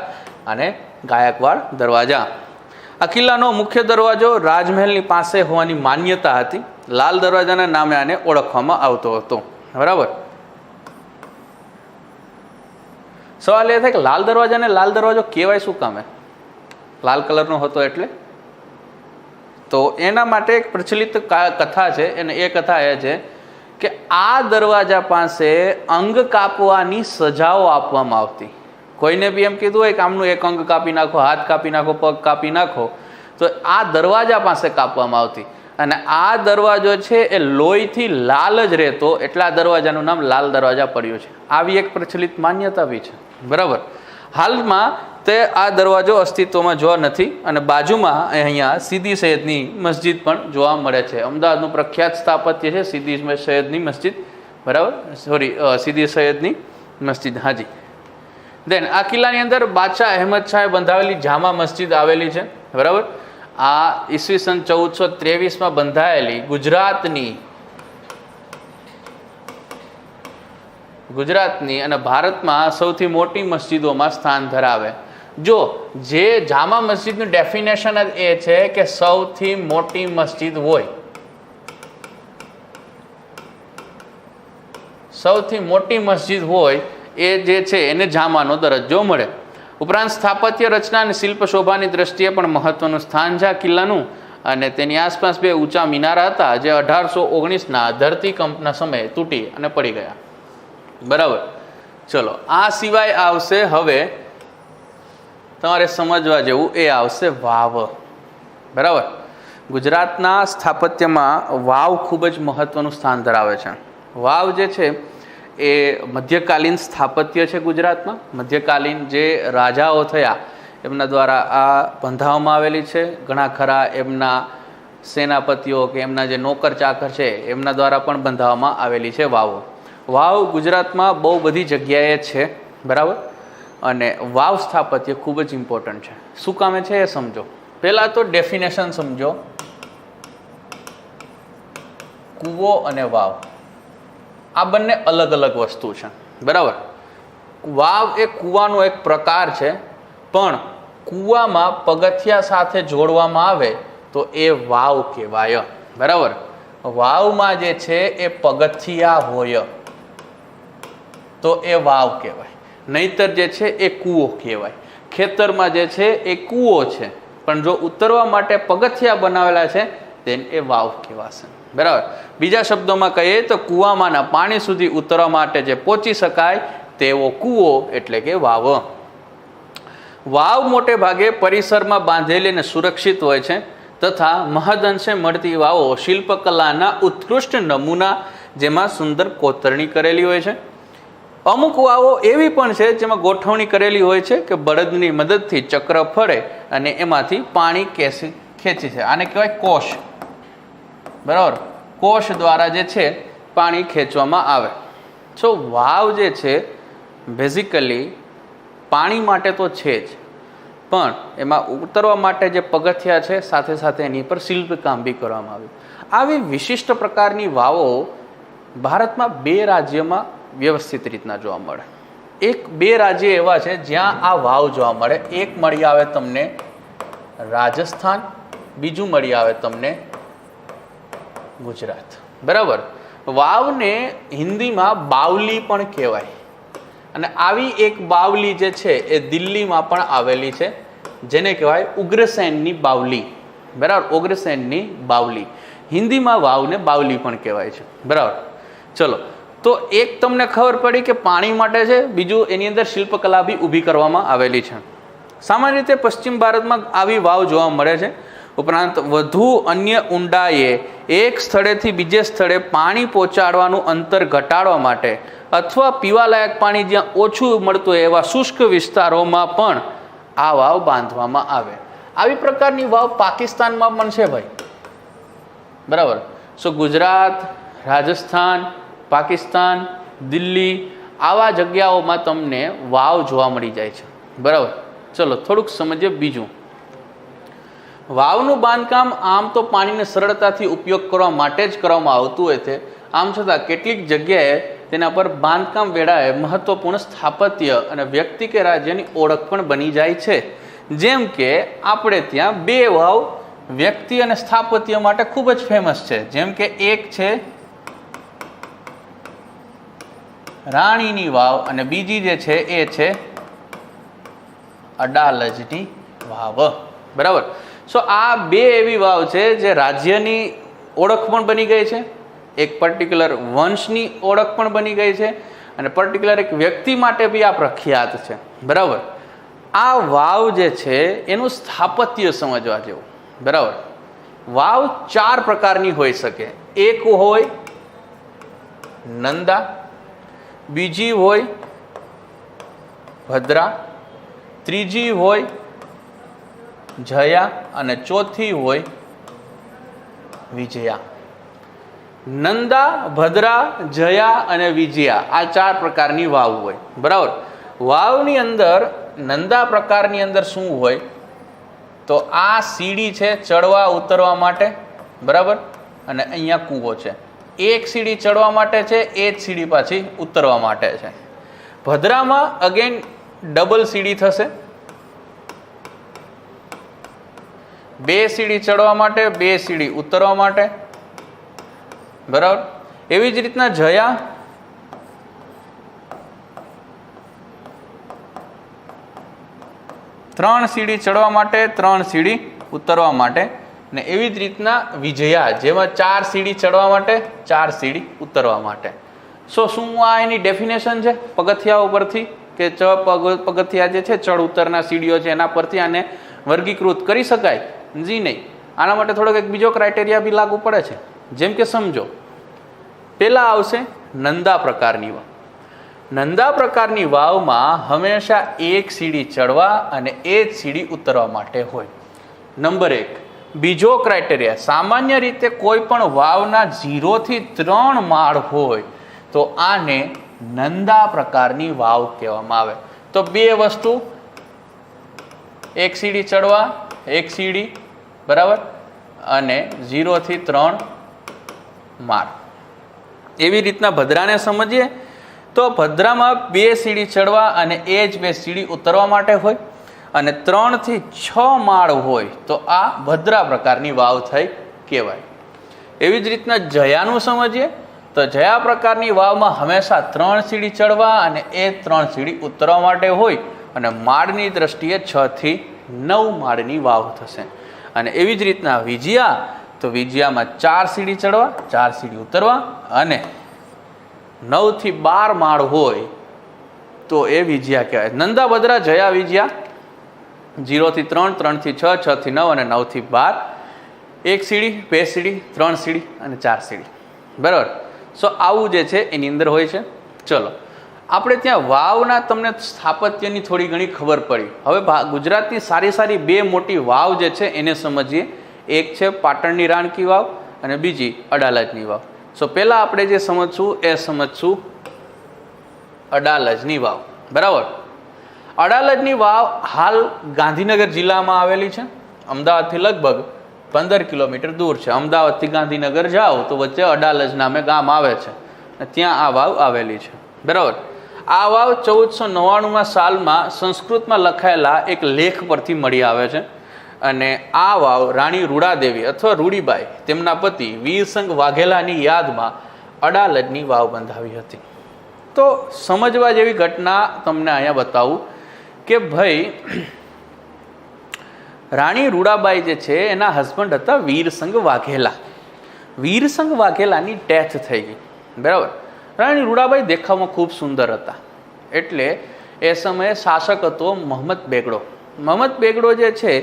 અને ગાયકવાડ દરવાજા. આ કિલ્લાનો મુખ્ય દરવાજો રાજમહેલની પાસે હોવાની માન્યતા હતી. લાલ દરવાજાના નામે આને ઓળખવામાં આવતો હતો. બરાબર, સવાલ એ થાય કે લાલ દરવાજાને લાલ દરવાજો કહેવાય શું કામે? લાલ કલરનો હતો એટલે? તો એના માટે એક પ્રચલિત કથા છે, અને એ કથા એ છે કે આ દરવાજા પાસે અંગ કાપવાની સજાઓ આપવામાં આવતી. કોઈને બી એમ કીધું હોય કે આમનું એક અંગ કાપી નાખો, હાથ કાપી નાખો, પગ કાપી નાખો, તો આ દરવાજા પાસે કાપવામાં આવતી. અને આ દરવાજો છે એ લોહીથી લાલ જ રહેતો, એટલે આ દરવાજાનું નામ લાલ દરવાજા પડ્યું છે. આવી એક પ્રચલિત માન્યતા બી છે. બરાબર, હાલમાં તે આ દરવાજો અસ્તિત્વમાં જોવા નથી અને બાજુમાં અહીંયા સીદી સૈયદની મસ્જિદ પણ જોવા મળે છે. અમદાવાદનું પ્રખ્યાત સ્થાપત્ય છે સીદી સૈયદની મસ્જિદ, બરાબર, સોરી સીદી સૈયદની મસ્જિદ, હાજી. દેન આ કિલ્લાની અંદર બાદશાહ અહેમદ શાહે બંધાવેલી જામા મસ્જિદ આવેલી છે, બરાબર. આ ઈસવીસન 1423માં બંધાયેલી ગુજરાતની અને ભારતમાં સૌથી મોટી મસ્જિદોમાં સ્થાન ધરાવે. જો જે જામા મસ્જિદનું ડેફિનેશન જ એ છે કે સૌથી મોટી મસ્જિદ હોય, સૌથી મોટી મસ્જિદ હોય એ જે છે એને જામાનો દરજ્જો મળે. ઉપરાંત સ્થાપત્ય રચના અને શિલ્પ શોભાની દ્રષ્ટિએ પણ મહત્વનું સ્થાન છે આ કિલ્લાનું. અને તેની આસપાસ 2 ઊંચા મિનારા હતા જે 1819ના ધરતીકંપના સમયે તૂટી અને પડી ગયા, બરાબર. ચલો, આ સિવાય આવશે હવે તમારે સમજવા જેવું, એ આવશે વાવ, બરાબર. ગુજરાતના સ્થાપત્યમાં વાવ ખૂબ જ મહત્વનું સ્થાન ધરાવે છે. વાવ જે છે એ મધ્યકાલીન સ્થાપત્ય છે ગુજરાતમાં. મધ્યકાલીન જે રાજાઓ થયા એમના દ્વારા આ બંધાવવામાં આવેલી છે. ઘણા ખરા એમના સેનાપતિઓ કે એમના જે નોકર ચાકર છે એમના દ્વારા પણ બંધાવવામાં આવેલી છે વાવો. વાવ ગુજરાતમાં બહુ બધી જગ્યાએ છે, બરાબર. અને વાવ સ્થાપત્ય ખૂબ જ ઇમ્પોર્ટન્ટ છે. શું કામે છે એ સમજો. પહેલાં તો ડેફિનેશન સમજો. કૂવો અને વાવ આ બંને અલગ અલગ વસ્તુ છે, બરાબર. વાવ એ કૂવાનો એક પ્રકાર છે, પણ કૂવામાં પગથિયા સાથે જોડવામાં આવે તો એ વાવ કહેવાય, બરાબર. વાવમાં જે છે એ પગથિયા હોય તો એ વાવ કહેવાય, નહીતર જે છે એ કૂવો કહેવાય. ખેતરમાં જે છે એ કૂવો છે, પણ જો ઉતરવા માટે પગથિયા બનાવેલા છે તેને એ વાવ કહેવાશે, બરાબર. બીજા શબ્દોમાં કહીએ તો કૂવામાંના પાણી સુધી ઉતરવા માટે જે પહોંચી શકાય તેવો કૂવો એટલે કે વાવ. વાવ મોટે ભાગે પરિસરમાં બાંધેલી અને સુરક્ષિત હોય છે તથા મહદઅંશે મળતી વાવો શિલ્પકલાના ઉત્કૃષ્ટ નમૂના જેમાં સુંદર કોતરણી કરેલી હોય છે. અમુક વાવો એવી પણ છે જેમાં ગોઠવણી કરેલી હોય છે કે બળદની મદદથી ચક્ર ફરે અને એમાંથી પાણી ખેંચી છે. આને કહેવાય કોષ, બરાબર. કોષ દ્વારા જે છે પાણી ખેંચવામાં આવે. સો વાવ જે છે બેઝિકલી પાણી માટે તો છે જ, પણ એમાં ઉતરવા માટે જે પગથિયા છે સાથે સાથે એની પર શિલ્પકામ બી કરવામાં આવ્યું. આવી વિશિષ્ટ પ્રકારની વાવો ભારતમાં 2 રાજ્યમાં વ્યવસ્થિત રીતના જોવા મળે. 2 રાજ્ય એવા છે જ્યાં આ વાવ જોવા મળે. એક મળી આવે તમને રાજસ્થાન, બીજું મળી આવે તમને ગુજરાત, બરાબર. વાવને હિન્દીમાં બાવલી પણ કહેવાય. અને આવી એક બાવલી જે છે એ દિલ્હીમાં પણ આવેલી છે જેને કહેવાય ઉગ્રસેનની બાવલી, બરાબર. ઉગ્રસેનની બાવલી, હિન્દીમાં વાવને બાવલી પણ કહેવાય છે, બરાબર. ચલો, તો એક તમને ખબર પડી કે પાણી માટે છે, બીજું એની અંદર શિલ્પકલા બી ઊભી કરવામાં આવેલી છે. સામાન્ય રીતે પશ્ચિમ ભારતમાં આવી વાવ જોવા મળે છે. ઉપરાંત વધુ અન્ય ઊંડાઈએ એક સ્થળેથી બીજે સ્થળે પાણી પહોંચાડવાનું અંતર ઘટાડવા માટે અથવા પીવાલાયક પાણી જ્યાં ઓછું મળતું હોય એવા શુષ્ક વિસ્તારોમાં પણ આ વાવ બાંધવામાં આવે. આવી પ્રકારની વાવ પાકિસ્તાનમાં પણ છે ભાઈ, બરાબર. સો ગુજરાત, રાજસ્થાન, પાકિસ્તાન, દિલ્હી આવા જગ્યાઓમાં તમને વાવ જોવા મળી જાય છે, બરાબર. ચલો થોડુંક સમજીએ બીજું. વાવનું બાંધકામ આમ તો પાણીને સરળતાથી ઉપયોગ કરવા માટે જ કરવામાં આવતું હોય છે. આમ છતાં કેટલીક જગ્યાએ તેના પર બાંધકામ વેળાએ મહત્વપૂર્ણ સ્થાપત્ય અને વ્યક્તિ કે રાજ્યની ઓળખ પણ બની જાય છે. જેમ કે આપણે ત્યાં 2 વાવ વ્યક્તિ અને સ્થાપત્ય માટે ખૂબ જ ફેમસ છે. જેમ કે એક છે રાણીની વાવ અને બીજી જે છે એ છે અડાલજની વાવ, બરાબર. સો આ 2 એવી વાવ છે જે રાજ્યની ઓળખ પણ બની ગઈ છે, એક પર્ટિક્યુલર વંશની ઓળખ પણ બની ગઈ છે અને પર્ટિક્યુલર એક વ્યક્તિ માટે બી આ પ્રખ્યાત છે, બરાબર. આ વાવ જે છે એનું સ્થાપત્ય સમજવા જેવું, બરાબર. વાવ 4 પ્રકારની હોઈ શકે. એક હોય નંદા, બીજી હોય ભદ્રા, ત્રીજી હોય જયા અને ચોથી હોય વિજયા. નંદા, ભદ્રા, જયા અને વિજયા આ 4 પ્રકારની વાવ હોય. બરાબર. વાવની અંદર નંદા પ્રકારની અંદર શું હોય તો આ સીડી છે ચડવા ઉતરવા માટે. બરાબર. અને અહીંયા કૂવો છે. એક સીડી ચડવા માટે છે, એ જ સીડી પાછી ઉતરવા માટે છે. ભદ્રામાં અગેન ડબલ સીડી થશે, 2 સીડી ચડવા માટે, 2 સીડી ઉતરવા માટે. બરાબર. એવી જ રીતના જયા ત્રણ સીડી ચડવા માટે, 3 સીડી ઉતરવા માટે. ને એવી જ રીતના વિજયા જેમાં 4 સીડી ચડવા માટે, 4 સીડી ઉતરવા માટે. શું આ એની ડેફિનેશન છે પગથિયા ઉપરથી કે પગથિયા જે છે ચડ ઉતરના સીડીઓ છે એના પરથી આને વર્ગીકૃત કરી શકાય? જી નહીં. આના માટે થોડોક એક બીજો ક્રાઇટેરિયા બી લાગુ પડે છે. જેમ કે સમજો, પહેલા આવશે નંદા પ્રકારની વાવ. નંદા પ્રકારની વાવમાં હંમેશા એક સીડી ચડવા અને એ જ સીડી ઉતરવા માટે હોય. નંબર 1. બીજો ક્રાઇટેરિયા, સામાન્ય રીતે કોઈ પણ વાવના 0 થી 3 માળ હોય તો આને નંદા પ્રકારની વાવ કહેવામાં આવે. તો 2 વસ્તુ, એક સીડી ચડવા, એક સીડી, બરાબર, અને 0 થી 3 માળ. એવી રીતના ભદ્રાને સમજીએ તો ભદ્રામાં 2 સીડી ચડવા અને એ જ 2 સીડી ઉતરવા માટે હોય. અને 3 થી 6 માળ હોય તો આ ભદ્રા પ્રકારની વાવ થઈ કહેવાય. એવી જ રીતના જયાનું સમજીએ તો જયા પ્રકારની વાવમાં હંમેશા 3 સીડી ચડવા અને એ 3 સીડી ઉતરવા માટે હોય. અને માળની દ્રષ્ટિએ 6 થી 9 માળની વાવ થશે. અને એવી જ રીતના વિજયા, તો વિજયામાં 4 સીડી ચડવા, 4 સીડી ઉતરવા અને 9 થી 12 માળ હોય તો એ વિજયા કહેવાય. નંદા, ભદ્રા, જયા, વિજયા 0 થી 3, 3 થી 6, 6 થી 9 અને 9 થી 12. 1 સીડી, 2 સીડી, 3 સીડી અને 4 સીડી. બરાબર. આવું જે છે એની અંદર હોય છે. ચલો, આપણે ત્યાં વાવના તમને સ્થાપત્યની થોડી ઘણી ખબર પડી. હવે ગુજરાતની સારી 2 મોટી વાવ જે છે એને સમજીએ. એક છે પાટણની રાણકી વાવ અને બીજી અડાલજની વાવ. પહેલા આપણે જે સમજશું એ સમજશું અડાલજની વાવ. બરાબર. અડાલજની વાવ હાલ ગાંધીનગર જિલ્લામાં આવેલી છે. અમદાવાદથી લગભગ 15 કિલોમીટર દૂર છે. અમદાવાદથી ગાંધીનગર જાઓ તો વચ્ચે અડાલજ નામે ગામ આવે છે, ત્યાં આ વાવ આવેલી છે. બરાબર. આ વાવ 1499 સાલમાં સંસ્કૃતમાં લખાયેલા એક લેખ પરથી મળી આવે છે. અને આ વાવ રાણી રૂડાદેવી અથવા રૂડીબાઈ તેમના પતિ વીરસંઘ વાઘેલાની યાદમાં અડાલજની વાવ બંધાવી હતી. તો સમજવા જેવી ઘટના તમને અહીંયા બતાવું કે ભાઈ રાણી રૂડાબાઈ જે છે એના હસબન્ડ હતા વીરસંઘ વાઘેલા. વીરસંઘ વાઘેલાની ડેથ થઈ ગઈ. બરાબર. રાણી રૂડાબાઈ દેખાવમાં ખૂબ સુંદર હતા. એટલે એ સમયે શાસક હતો મોહમ્મદ બેગડો. મોહમ્મદ બેગડો જે છે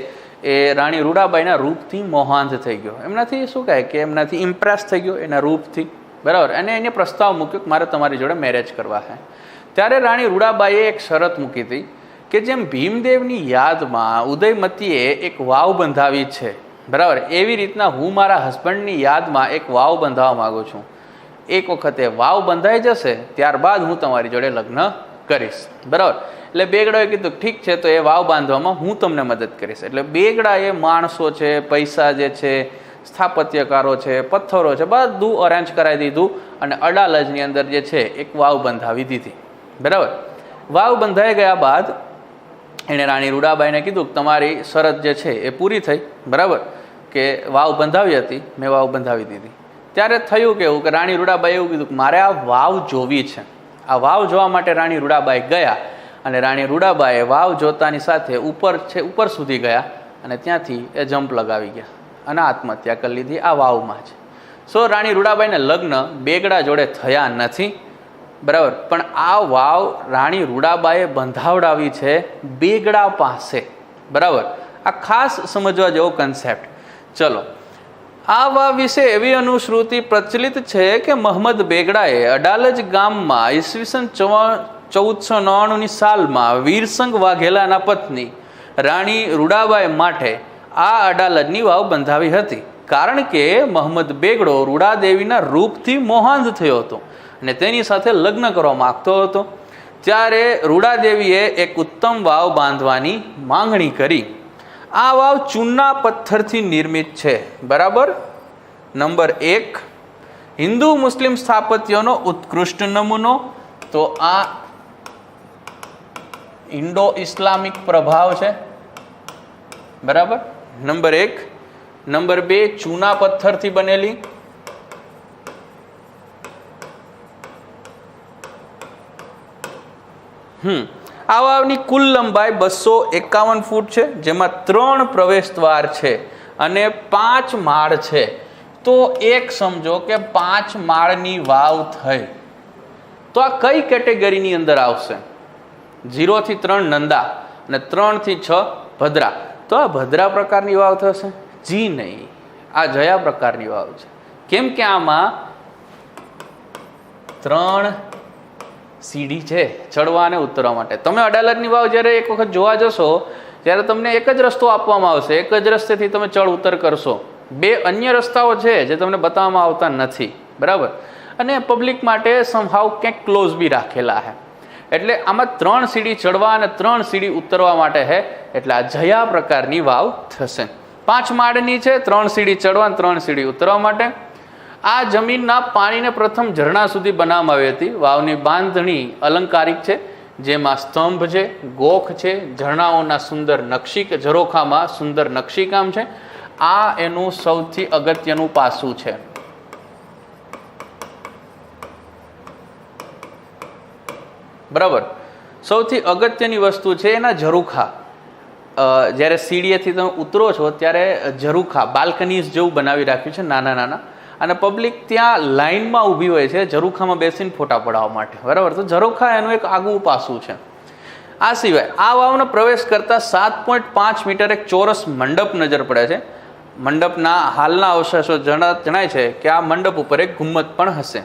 એ રાણી રૂડાબાઈના રૂપથી મોહાંત થઈ ગયો. એમનાથી શું કહે કે એમનાથી ઇમ્પ્રેસ થઈ ગયો એના રૂપથી. બરાબર. અને એને પ્રસ્તાવ મૂક્યો કે મારે તમારી જોડે મેરેજ કરવા છે. ત્યારે રાણી રૂડાબાઈએ એક શરત મૂકી હતી કે જેમ ભીમદેવની યાદમાં ઉદયમતીએ એક વાવ બંધાવી છે, બરાબર, એવી રીતના હું મારા હસબન્ડની યાદમાં એક વાવ બંધાવવા માગું છું. એક વખતે વાવ બંધાઈ જશે ત્યારબાદ હું તમારી જોડે લગ્ન કરીશ. બરાબર. એટલે બેગડાએ કીધું ઠીક છે, તો એ વાવ બાંધવામાં હું તમને મદદ કરીશ. એટલે બેગડાએ માણસો છે, પૈસા જે છે, સ્થાપત્યકારો છે, પથ્થરો છે, બધું અરેન્જ કરાવી દીધું અને અડાલજની અંદર જે છે એક વાવ બંધાવી દીધી. બરાબર. વાવ બંધાઈ ગયા બાદ એણે રાણી રૂડાબાઈને કીધું કે તમારી શરત જે છે એ પૂરી થઈ. બરાબર. કે વાવ બંધાવી હતી, મેં વાવ બંધાવી દીધી. ત્યારે થયું કેવું કે રાણી રૂડાબાઈ એવું કીધું કે મારે આ વાવ જોવી છે. આ વાવ જોવા માટે રાણી રૂડાબાઈ ગયા અને રાણી રૂડાબાઈએ વાવ જોતાની સાથે ઉપર સુધી ગયા અને ત્યાંથી એ જમ્પ લગાવી ગયા અને આત્મહત્યા કરી લીધી આ વાવમાં જ. રાણી રૂડાબાઈને લગ્ન બેગડા જોડે થયા નથી. બરાબર. પણ આ વાવ રાણી રૂડાબાઈએ બંધાવડાવી છે બેગડા પાસે. બરાબર. આ ખાસ સમજવા જેવો કન્સેપ્ટ. ચલો, આ વાવ વિશે એવી અનુશ્રુતિ પ્રચલિત છે કે મોહમ્મદ બેગડાએ અડાલજ ગામમાં ઈસવીસન 1499ની સાલમાં વીરસંગ વાઘેલાના પત્ની રાણી રૂડાબાઈ માટે આ અડાલજની વાવ બંધાવી હતી, કારણ કે મહંમદ બેગડો રૂડાદેવીના રૂપથી મોહાંધ થયો હતો અને તેની સાથે લગ્ન કરવા માગતો હતો. ત્યારે રૂડાદેવીએ એક ઉત્તમ વાવ બાંધવાની માંગણી કરી. આ વાવ ચૂના પથ્થરથી નિર્મિત છે. બરાબર. નંબર 1, હિન્દુ મુસ્લિમ સ્થાપત્યનો ઉત્કૃષ્ટ નમૂનો, તો આ ઇન્ડો ઇસ્લામિક પ્રભાવ છે. બરાબર. નંબર 1. નંબર 2, ચૂના પથ્થરથી બનેલી. આ વાવની કુલ લંબાઈ 251 ફૂટ છે, જેમાં 3 પ્રવેશ દ્વાર છે અને 5 માળ છે. તો એક સમજો કે 5 માળની વાવ થઈ, તો આ કઈ કેટેગરીની અંદર આવશે? 0 થી 3 નંદા અને 3 થી 6 ભદ્રા. તો આ ભદ્રા પ્રકારની વાવ થશે? જી નહીં, આ જયા પ્રકારની વાવ છે. કેમ કે આમાં 3 સીડી છે ચડવા અને ઉતરવા માટે. તમે અડાલજની વાવ જ્યારે એક વખત જોવા જશો ત્યારે તમને એક જ રસ્તો આપવામાં આવશે, એક જ રસ્તેથી તમે ચડ ઉતર કરશો. 2 અન્ય રસ્તાઓ છે જે તમને બતાવવામાં આવતા નથી. બરાબર. અને પબ્લિક માટે સમહાવ ક્યાંક ક્લોઝ બી રાખેલા છે. એટલે આમાં 3 સીડી ચડવા અને 3 સીડી ઉતરવા માટે છે. એટલે આ જયા પ્રકારની વાવ થશે. 5 માળની છે, 3 સીડી ચડવા અને 3 સીડી ઉતરવા માટે. આ જમીનના પાણીને પ્રથમ ઝરણા સુધી બનાવવામાં આવી હતી. વાવની બાંધણી અલંકારિક છે, જેમાં સ્તંભ છે, ગોખ છે, ઝરણાઓના સુંદર ઝરોખામાં સુંદર નકશીકામ છે. આ એનું સૌથી અગત્યનું પાસું છે. બરાબર. સૌથી અગત્યની વસ્તુ છે એના ઝરૂખા. જ્યારે સીડીએથી તમે ઉતરો છો ત્યારે ઝરૂખા બાલ્કનીઝ જેવું બનાવી રાખ્યું છે, નાના નાના, અને પબ્લિક ત્યાં લાઇનમાં ઊભી હોય છે ઝરૂખામાં બેસીને ફોટા પડાવવા માટે. બરાબર. તો ઝરૂખા એનું એક આગવું પાસું છે. આ સિવાય આ વાવનો પ્રવેશ કરતા 7.5 મીટર એક ચોરસ મંડપ નજર પડે છે. મંડપના હાલના અવશેષો જણાય છે કે આ મંડપ ઉપર એક ગુમ્મત પણ હશે.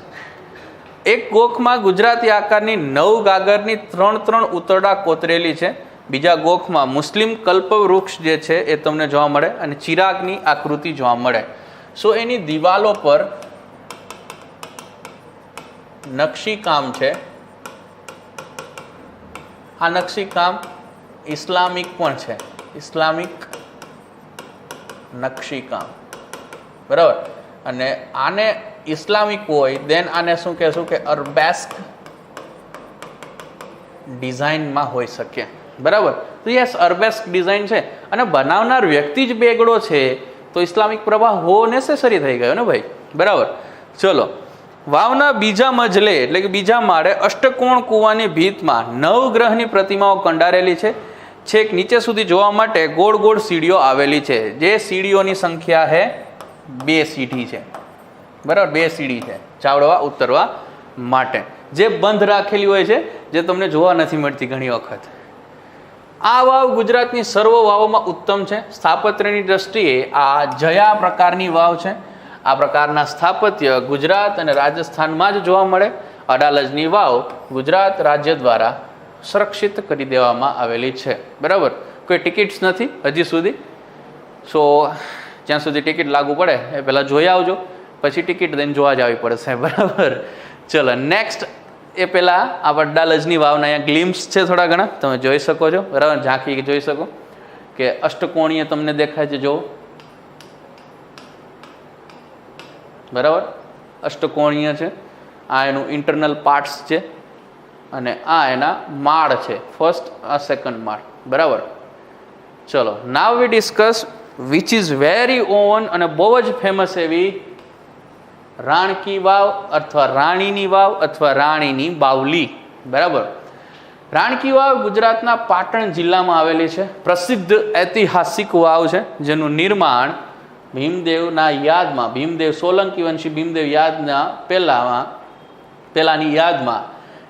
એક ગોખમાં ગુજરાતી આકારની 9 ગાગરની 3 ઉતરડા કોતરેલી છે. બીજા ગોખમાં મુસ્લિમ કલ્પવૃક્ષ જે છે એ તમને જોવા મળે અને ચિરાગની આકૃતિ જોવા મળે. સો એની દિવાલો પર નકશીકામ છે. આ નકશીકામ ઇસ્લામિક પણ છે, ઇસ્લામિક નકશીકામ. બરાબર. અને આને ઇસ્લામિક હોય દેન આને શું કહેશું કે અરબેસ્ક ડિઝાઇનમાં હોઈ શકે. બરાબર. તો યસ, અરબેસ્ક ડિઝાઇન છે અને બનાવનાર વ્યક્તિ જ બેગડો છે, તો ઇસ્લામિક પ્રભાવ હો નેસેસરી થઈ ગયો ને ભાઈ. બરાબર. ચલો, વાવના બીજા મજલે એટલે કે બીજા માળે અષ્ટકોણ કૂવાની ભીતમાં 9 ગ્રહની પ્રતિમાઓ કંડારેલી છે. છેક નીચે સુધી જોવા માટે ગોળ ગોળ સીડીઓ આવેલી છે, જે સીડીઓની સંખ્યા છે 2 સીડી છે. બરાબર. 2 સીડી છે ચાવડવા ઉતરવા માટે, જે બંધ રાખેલી હોય છે, જે તમને જોવા નથી મળતી ઘણી વખત. આ વાવ ગુજરાતની સર્વ વાવોમાં ઉત્તમ છે. સ્થાપત્યની દ્રષ્ટિએ આ જયા પ્રકારની વાવ છે. આ પ્રકારના સ્થાપત્ય ગુજરાત અને રાજસ્થાનમાં જ જોવા મળે. અડાલજની વાવ ગુજરાત રાજ્ય દ્વારા સુરક્ષિત કરી દેવામાં આવેલી છે. બરાબર. કોઈ ટિકિટ્સ નથી હજી સુધી. સો જ્યાં સુધી ટિકિટ લાગુ પડે એ પહેલાં જોઈ આવજો, પછી ટિકિટ દઈને જોવા જવી પડશે. બરાબર. ચલો નેક્સ્ટ. એ પહેલાં આ અડાલજની વાવના અહીંયા ગ્લિમ્સ છે થોડા ઘણા, તમે જોઈ શકો છો. બરાબર. ઝાંખી જોઈ શકો કે અષ્ટકોણીય તમને દેખાય છે. જો બરાબર, અષ્ટકોણીય છે. આ એનું ઇન્ટરનલ પાર્ટ્સ છે અને આ એના માળ છે, ફર્સ્ટ આ સેકન્ડ માળ. બરાબર. ચલો, now we discuss which is very on અને બહુ જ ફેમસ એવી રાણકી વાવ અથવા રાણીની વાવ અથવા રાણીની બાવલી. બરાબર. રાણકી વાવ ગુજરાતના પાટણ જિલ્લામાં આવેલી છે. પ્રસિદ્ધ ઐતિહાસિક વાવ છે, જેનું નિર્માણ ભીમદેવના યાદમાં, ભીમદેવ સોલંકી વંશી ભીમદેવ યાદના પહેલાની યાદમાં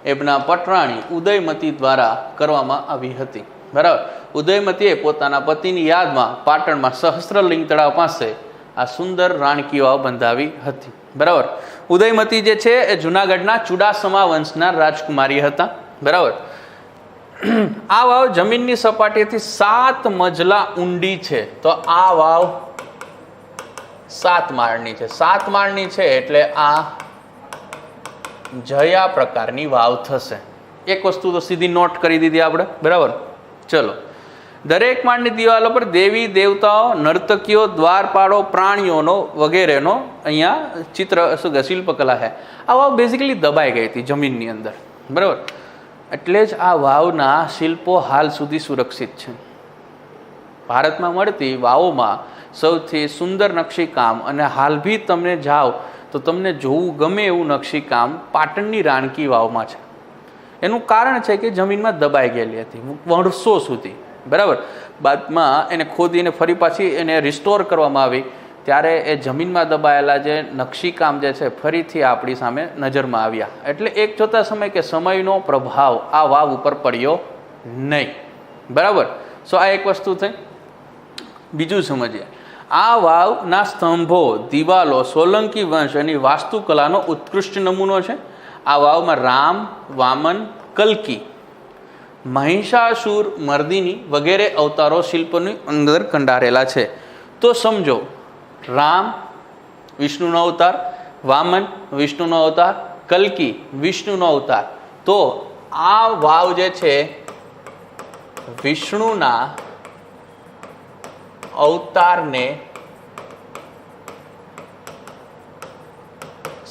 એમના પટરાણી ઉદયમતી દ્વારા કરવામાં આવી હતી. બરાબર. ઉદયમતીએ પોતાના પતિની યાદમાં પાટણમાં સહસ્ત્રલિંગ તળાવ પાસે આ સુંદર રાણકી વાવ બંધાવી હતી. બરાબર. ઉદયમતી જે છે એ જુનાગઢના ચુડાસમા વંશના રાજકુમારી હતા. બરાબર. આ વાવ જમીનની સપાટીથી 7 મજલા ઊંડી છે. તો આ વાવ 7 માળની છે. 7 માળની છે એટલે આ જયા પ્રકારની વાવ થશે. એક વસ્તુ તો સીધી નોટ કરી દીધી આપણે. બરાબર. ચલો, દરેક માળની દિવાલો પર દેવી દેવતાઓ, નર્તકીઓ, દ્વારપાળો, પ્રાણીઓનો વગેરેનો અહીંયા ચિત્ર શું કે શિલ્પકલા છે. આ વાવ બેઝિકલી દબાઈ ગઈ હતી જમીનની અંદર. બરાબર. એટલે જ આ વાવના શિલ્પો હાલ સુધી સુરક્ષિત છે. ભારતમાં મળતી વાવોમાં સૌથી સુંદર નકશીકામ અને હાલ બી તમને જાઓ તો તમને જોવું ગમે એવું નકશીકામ પાટણની રાણકી વાવમાં છે. એનું કારણ છે કે જમીનમાં દબાઈ ગયેલી હતી વર્ષો સુધી. બરાબર. બાદમાં એને ખોદીને ફરી પાછી એને રિસ્ટોર કરવામાં આવી ત્યારે એ જમીનમાં દબાયેલા જે નકશીકામ જે છે ફરીથી આપણી સામે નજરમાં આવ્યા. એટલે એક જોતા સમય કે સમયનો પ્રભાવ આ વાવ ઉપર પડ્યો નહીં. બરાબર. સો આ એક વસ્તુ થઈ. બીજું સમજીએ, આ વાવના સ્તંભો, દિવાલો સોલંકી વંશ અને વાસ્તુકલાનો ઉત્કૃષ્ટ નમૂનો છે. આ વાવમાં રામ, વામન, કલ્કી, મહિષાસુર મર્દિની વગેરે અવતારો શિલ્પની અંદર કંડારેલા છે. તો સમજો, રામ વિષ્ણુનો અવતાર, વામન વિષ્ણુનો અવતાર, કલ્કી વિષ્ણુનો અવતાર. તો આ વાવ જે છે વિષ્ણુના અવતારને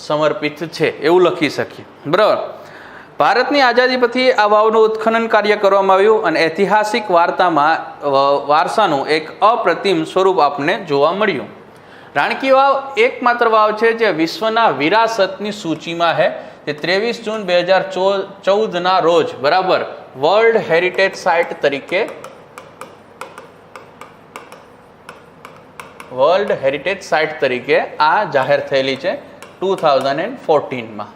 સમર્પિત છે એવું લખી શકીએ. બરાબર. ભારતની આઝાદી પછી આ વાવનું ઉત્ખનન કાર્ય કરવામાં આવ્યું અને ઐતિહાસિક વારસાનું એક અપ્રતિમ સ્વરૂપ આપણને જોવા મળ્યું. રાણકી વાવ એકમાત્ર વાવ છે જે વિશ્વના વિરાસતની સૂચિમાં છે. તે 23 જૂન 2014ના રોજ બરાબર વર્લ્ડ હેરિટેજ સાઇટ તરીકે આ જાહેર થયેલી છે 2014માં.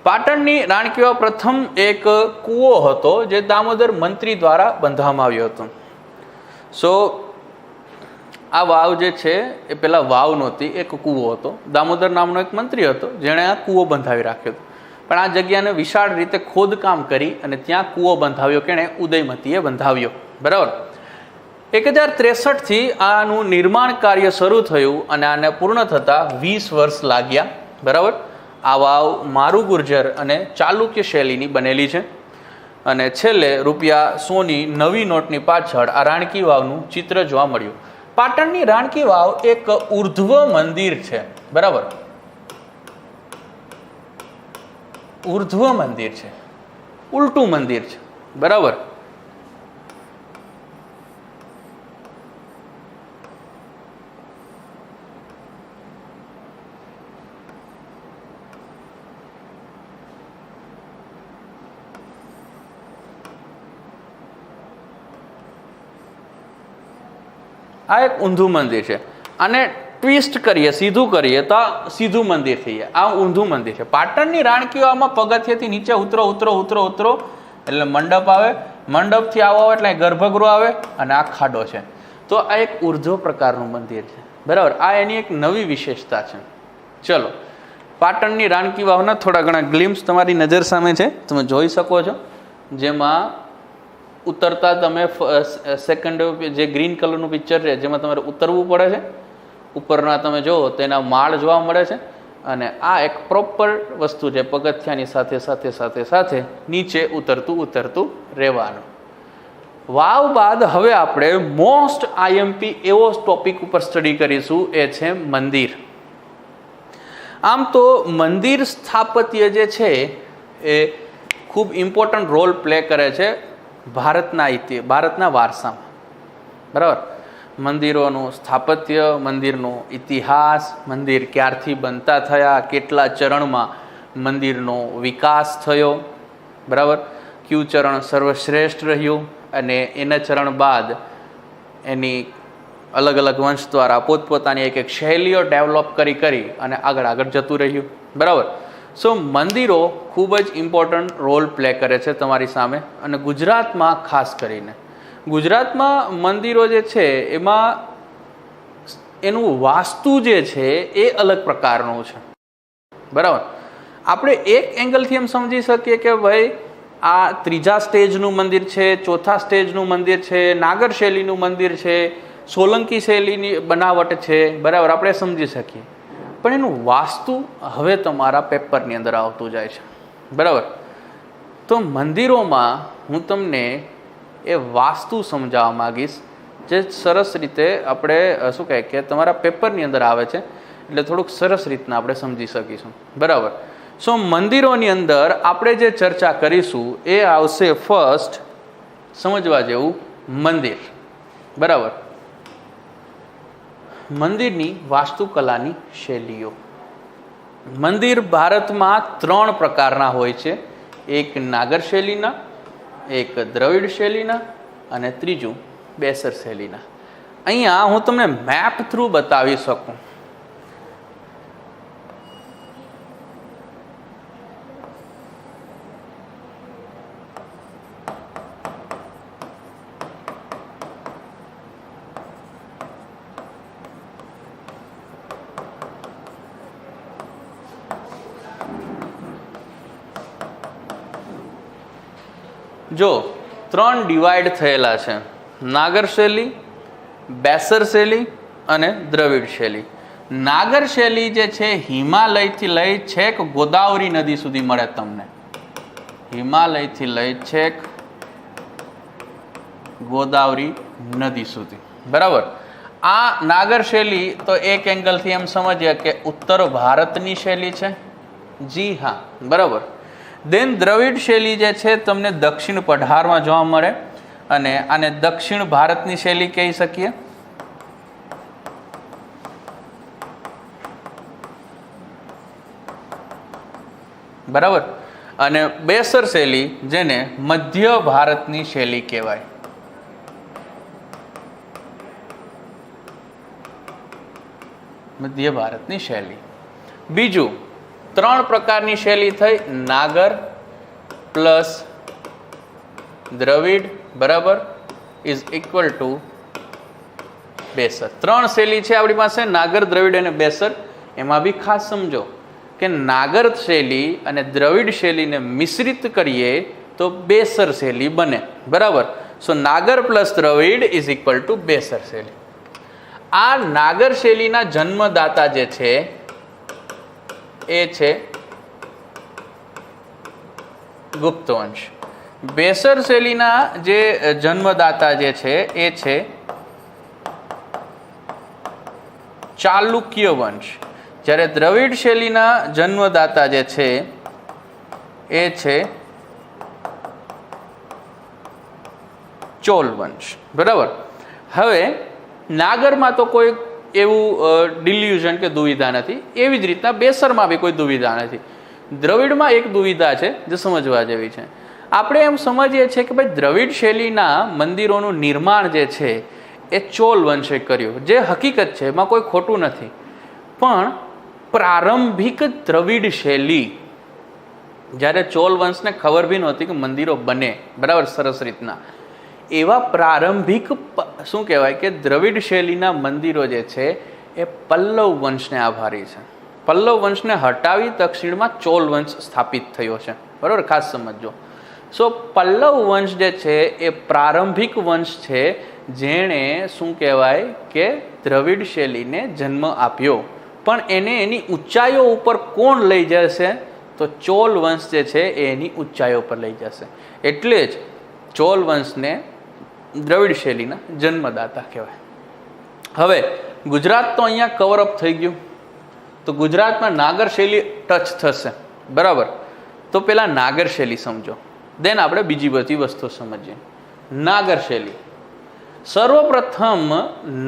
પાટણની રાણકી વાવ પ્રથમ એક કૂવો હતો જે દામોદર મંત્રી દ્વારા બંધાવવામાં આવ્યો હતો. સો આ વાવ જે છે એ પેલા વાવ નહોતી, એક કૂવો હતો. દામોદર નામનો એક મંત્રી હતો જેણે આ કૂવો બંધાવી રાખ્યો હતો. પણ આ જગ્યાને વિશાળ રીતે ખોદકામ કરી અને ત્યાં કૂવો બંધાવ્યો. કેણે? ઉદયમતીએ બંધાવ્યો. બરાબર. 1063થી આનું નિર્માણ કાર્ય શરૂ થયું અને આને પૂર્ણ થતાં 20 વર્ષ લાગ્યા. બરાબર. આ વાવ મારુ ગુર્જર અને ચાલુક્ય શૈલીની બનેલી છે અને છેલ્લે ₹100ની નવી નોટની પાછળ આ રાણકી વાવનું ચિત્ર જોવા મળ્યું. પાટણની રાણકી વાવ એક ઉર્ધ્વ મંદિર છે. બરાબર. ઉર્ધ્વ મંદિર છે, ઉલટું મંદિર છે. બરાબર. આ એક ઊંધું મંદિર છે. આને ટ્વિસ્ટ કરીએ, સીધું કરીએ તો સીધું મંદિર થઈ જાય. આ ઊંધું મંદિર છે. પાટણની રાણકી વાવમાં પગથિયેથી નીચે ઉતરો એટલે મંડપ આવે. મંડપથી આવો એટલે ગર્ભગૃહ આવે અને આ ખાડો છે. તો આ એક ઉર્ધ્વ પ્રકારનું મંદિર છે. બરાબર. આ એની એક નવી વિશેષતા છે. ચલો, પાટણની રાણકી વાવના થોડા ઘણા ગ્લિમ્સ તમારી નજર સામે છે, તમે જોઈ શકો છો. જેમાં ઉતરતા તમે સેકન્ડ જે ગ્રીન કલરનું પિક્ચર છે જેમાં તમારે ઉતરવું પડે છે. ઉપરના તમે જુઓ તેના માળ જોવા મળે છે અને આ એક પ્રોપર વસ્તુ છે. પગથિયાની સાથે નીચે ઉતરતું રહેવાનું. વાવ બાદ હવે આપણે મોસ્ટ આઈએમપી એવો ટોપિક ઉપર સ્ટડી કરીશું, એ છે મંદિર. આમ તો મંદિર સ્થાપત્ય જે છે એ ખૂબ ઇમ્પોર્ટન્ટ રોલ પ્લે કરે છે ભારતના વારસામાં. બરાબર. મંદિરોનું સ્થાપત્ય, મંદિરનો ઇતિહાસ, મંદિર ક્યારથી બનતા થયા, કેટલા ચરણમાં મંદિરનો વિકાસ થયો. બરાબર. કયું ચરણ સર્વશ્રેષ્ઠ રહ્યું અને એના ચરણ બાદ એની અલગ અલગ વંશ દ્વારા પોતપોતાની એક શૈલીઓ ડેવલપ કરી અને આગળ જતું રહ્યું. બરાબર. સો મંદિરો ખૂબ જ ઇમ્પોર્ટન્ટ રોલ પ્લે કરે છે તમારી સામે. અને ગુજરાતમાં ખાસ કરીને ગુજરાતમાં મંદિરો જે છે એમાં એનું વાસ્તુ જે છે એ અલગ પ્રકારનું છે. બરાબર. આપણે એક એંગલથી એમ સમજી શકીએ કે ભાઈ આ ત્રીજા સ્ટેજનું મંદિર છે, ચોથા સ્ટેજનું મંદિર છે, નાગર શૈલીનું મંદિર છે, સોલંકી શૈલીની બનાવટ છે, બરાબર, આપણે સમજી શકીએ. પણ એનું વાસ્તુ હવે તમારા પેપરની અંદર આવતું જાય છે, બરાબર. તો મંદિરોમાં હું તમને એ વાસ્તુ સમજાવવા માગીશ, જે સરસ રીતે આપણે શું કહે કે તમારા પેપરની અંદર આવે છે, એટલે થોડુંક સરસ રીતના આપણે સમજી શકીશું, બરાબર. સો મંદિરોની અંદર આપણે જે ચર્ચા કરીશું એ આવશે ફર્સ્ટ સમજવા જેવું મંદિર, બરાબર. મંદિરની વાસ્તુકલાની શૈલીઓ. મંદિર ભારતમાં 3 પ્રકારના હોય છે. એક નાગર શૈલીના, એક દ્રવિડ શૈલીના અને ત્રીજું બેસર શૈલીના. અહીંયા હું તમને મેપ થ્રુ બતાવી શકું. જો 3 ડિવાઈડ થયેલા છે, નાગર શૈલી, બેસર શૈલી અને દ્રવિડ શૈલી. નાગર શૈલી જે છે હિમાલયથી લઈ છેક ગોદાવરી નદી સુધી મળે તમને, હિમાલયથી લઈ છેક ગોદાવરી નદી સુધી, બરાબર. આ નાગર શૈલી તો એક એંગલથી એમ સમજીએ કે ઉત્તર ભારતની શૈલી છે. જી હા, બરાબર. દેન દ્રવિડ શૈલી જે છે તમને દક્ષિણ પઢારમાં જોવા મળે અને આને દક્ષિણ ભારતની શૈલી કહી શકીએ. બરાબર. અને બેસર શૈલી જેને મધ્ય ભારતની શૈલી કહેવાય. મધ્ય ભારતની શૈલી. બીજું 3 પ્રકારની શૈલી થઈ, નાગર પ્લસ દ્રવિડ, બરાબર, ઇઝ ઇક્વલ ટુ બેસર. 3 શૈલી છે આપણી પાસે, નાગર, દ્રવિડ અને બેસર. એમાં બી ખાસ સમજો કે નાગર શૈલી અને દ્રવિડ શૈલીને મિશ્રિત કરીએ તો બેસર શૈલી બને, બરાબર. So Nagar plus Dravid is equal to Besar શૈલી. આ નાગર શૈલીના જન્મદાતા જે છે એ છે ગુપ્ત વંશ. બેસર શૈલીના જે જન્મદાતા જે છે એ છે ચાલુક્ય વંશ. જ્યારે દ્રવિડ શૈલીના જન્મદાતા જે છે એ છે ચોલ વંશ, બરાબર. હવે નાગરમાં તો કોઈ એવું ડિલ્યુઝન કે દુવિધા નથી, એવી જ રીતના બેસરમાં બી કોઈ દુવિધા નથી. દ્રવિડમાં એક દુવિધા છે જે સમજવા જેવી છે. આપણે એમ સમજીએ છીએ કે ભાઈ દ્રવિડ શૈલીના મંદિરોનું નિર્માણ જે છે એ ચોલ વંશે કર્યું, જે હકીકત છે, એમાં કોઈ ખોટું નથી. પણ પ્રારંભિક દ્રવિડ શૈલી, જ્યારે ચોલ વંશને ખબર બી નહોતી કે મંદિરો બને, બરાબર, સરસ રીતના, એવા પ્રારંભિક શું કહેવાય કે દ્રવિડ શૈલીના મંદિરો જે છે એ પલ્લવ વંશને આભારી છે. પલ્લવ વંશને હટાવી દક્ષિણમાં ચોલ વંશ સ્થાપિત થયો છે, બરાબર, ખાસ સમજો. સો પલ્લવ વંશ જે છે એ પ્રારંભિક વંશ છે જેણે શું કહેવાય કે દ્રવિડ શૈલીને જન્મ આપ્યો. પણ એને એની ઊંચાઈઓ ઉપર કોણ લઈ જશે? તો ચોલ વંશ જે છે એ એની ઊંચાઈઓ પર લઈ જશે. એટલે જ ચોલ વંશને દ્રવિડ શૈલીના જન્મદાતા કહેવાય. હવે ગુજરાત તો અહીંયા કવરઅપ થઈ ગયું, તો ગુજરાતમાં નાગર શૈલી ટચ થશે, બરાબર. તો પેલા નાગર શૈલી સમજો, દેન આપણે બીજી બધી વસ્તુ સમજીએ. નાગર શૈલી સર્વપ્રથમ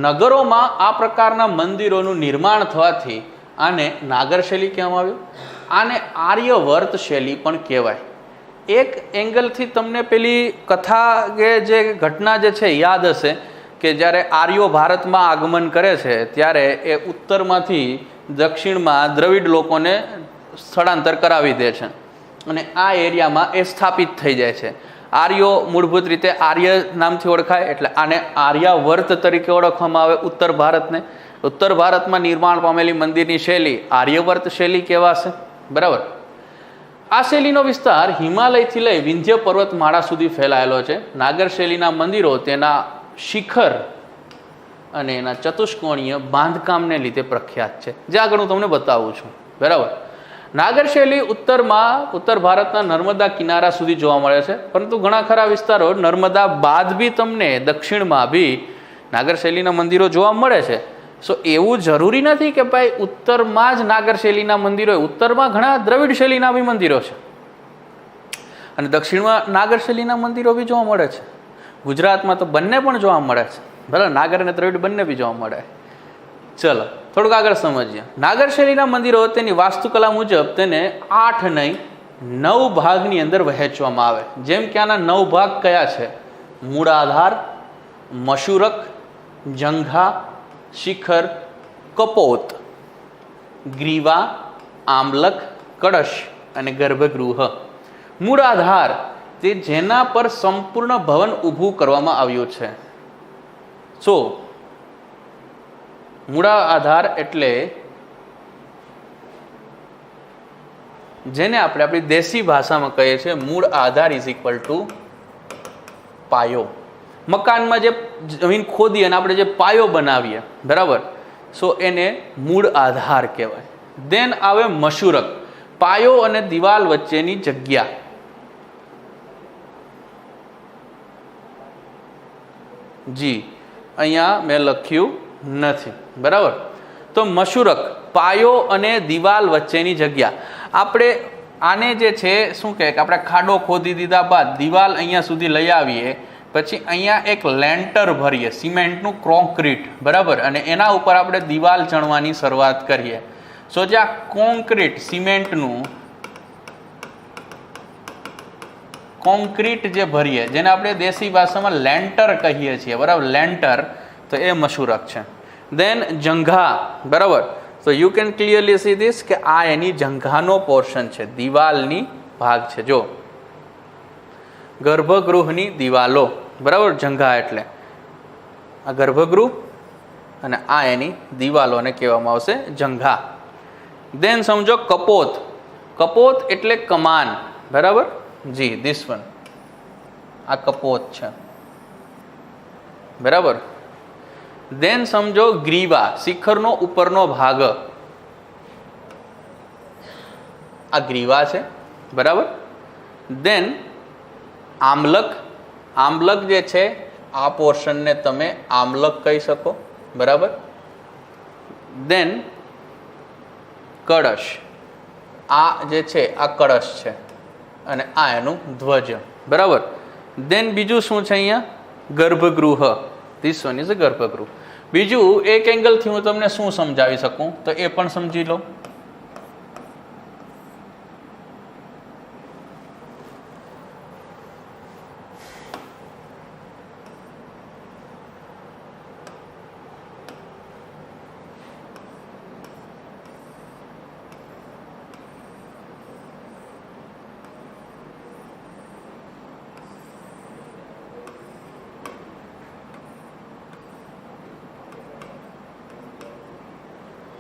નગરોમાં આ પ્રકારના મંદિરોનું નિર્માણ થવાથી આને નાગર શૈલી કહેવામાં આવ્યું. આને આર્યવર્ત શૈલી પણ કહેવાય. એક એંગલથી તમને પેલી કથા કે જે ઘટના જે છે યાદ હશે કે જ્યારે આર્યો ભારતમાં આગમન કરે છે ત્યારે એ ઉત્તરમાંથી દક્ષિણમાં દ્રવિડ લોકોને સ્થળાંતર કરાવી દે છે અને આ એરિયામાં એ સ્થાપિત થઈ જાય છે. આર્યો મૂળભૂત રીતે આર્ય નામથી ઓળખાય, એટલે આને આર્યાવર્ત તરીકે ઓળખવામાં આવે ઉત્તર ભારતને. ઉત્તર ભારતમાં નિર્માણ પામેલી મંદિરની શૈલી આર્યવર્ત શૈલી કહેવાશે, બરાબર. આ શૈલીનો વિસ્તાર હિમાલયથી લઈ વિંધ્ય પર્વતમાળા સુધી ફેલાયેલો છે. નાગર શૈલીના મંદિરો તેના શિખર અને એના ચતુષ્કોણીય બાંધકામને લીધે પ્રખ્યાત છે, જે આગળ હું તમને બતાવું છું. બરાબર. નાગર શૈલી ઉત્તર ભારતના નર્મદા કિનારા સુધી જોવા મળે છે, પરંતુ ઘણા ખરા વિસ્તારો નર્મદા બાદ બી તમને દક્ષિણમાં બી નાગર શૈલીના મંદિરો જોવા મળે છે. સો એવું જરૂરી નથી કે ભાઈ ઉત્તરમાં જ નાગર શૈલીના મંદિરો હોય. ઉત્તરમાં ઘણા દ્રવિડ શૈલીના બી મંદિરો છે અને દક્ષિણમાં નાગર શૈલીના મંદિરો બી જોવા મળે છે. ગુજરાતમાં તો બંને પણ જોવા મળે છે. બરાબર, નાગર અને દ્રવિડ બંને બી જોવા મળે. ચલો થોડુંક આગળ સમજીએ. નાગર શૈલીના મંદિરો તેની વાસ્તુકલા મુજબ તેને 8 નહીં 9 ભાગની અંદર વહેંચવામાં આવે. જેમ કે આના 9 ભાગ કયા છે? મૂળાધાર, મશૂરક, જંઘા, શિખર, કપોત, ગ્રીવા, આમલક, કળશ અને ગર્ભગૃહ. મૂળાધાર તે જેના પર સંપૂર્ણ ભવન ઊભું કરવામાં આવ્યું છે. સો મૂળાધાર એટલે જેને આપણે આપણી દેશી ભાષામાં કહીએ છીએ મૂળ આધાર ઇઝ ઇક્વલ ટુ પાયો. મકાનમાં જે જમીન ખોદી અને આપણે જે પાયો બનાવીએ, બરાબર, સો એને મૂળ આધાર કહેવાય. દેન આવે મશૂરક, પાયો અને દિવાલ વચ્ચેની જગ્યા. જી અહીંયા મેં લખ્યું નથી, બરાબર. તો મશૂરક પાયો અને દિવાલ વચ્ચેની જગ્યા. આપણે આને જે છે શું કહે કે આપણે ખાડો ખોદી દીધા બાદ દિવાલ અહીંયા સુધી લઈ આવીએ, પછી અહીંયા એક લેન્ટર ભરીએ સિમેન્ટનું, કોન્ક્રીટ, બરાબર, અને એના ઉપર આપણે દિવાલ ચણવાની શરૂઆત કરીએ. સો જે આ કોન્ક્રીટ સિમેન્ટનું કોન્ક્રીટ જે ભરીએ, જેને આપણે દેશી ભાષામાં લેન્ટર કહીએ છીએ, બરાબર, લેન્ટર, તો એ મશૂરક છે. દેન જંઘા, બરાબર. તો you can clearly see this કે આ એની જંઘાનો પોર્શન છે, દિવાલની ભાગ છે. જો ગર્ભગૃહની દિવાલો, બરાબર, જંઘા એટલે આ ગર્ભગૃહ અને આ એની દિવાલોને કહેવામાં આવશે જંઘા. દેન સમજો કપોત. કપોત એટલે કમાન, બરાબર. જી ધીસ વન, આ કપોત છે, બરાબર. દેન સમજો ગ્રીવા, શિખરનો ઉપરનો ભાગ, આ ગ્રીવા છે, બરાબર. દેન આમલક. આમલક જે છે આ પોર્શનને તમે આમલક કહી શકો, બરાબર. દેન કળશ, આ જે છે આ કળશ છે અને આ એનું ધ્વજ, બરાબર. દેન બીજું શું છે અહીંયા? ગર્ભગૃહ. ધીસ વન ઇઝ અ ગર્ભગૃહ. બીજું એક એંગલથી હું તમને શું સમજાવી શકું તો એ પણ સમજી લો.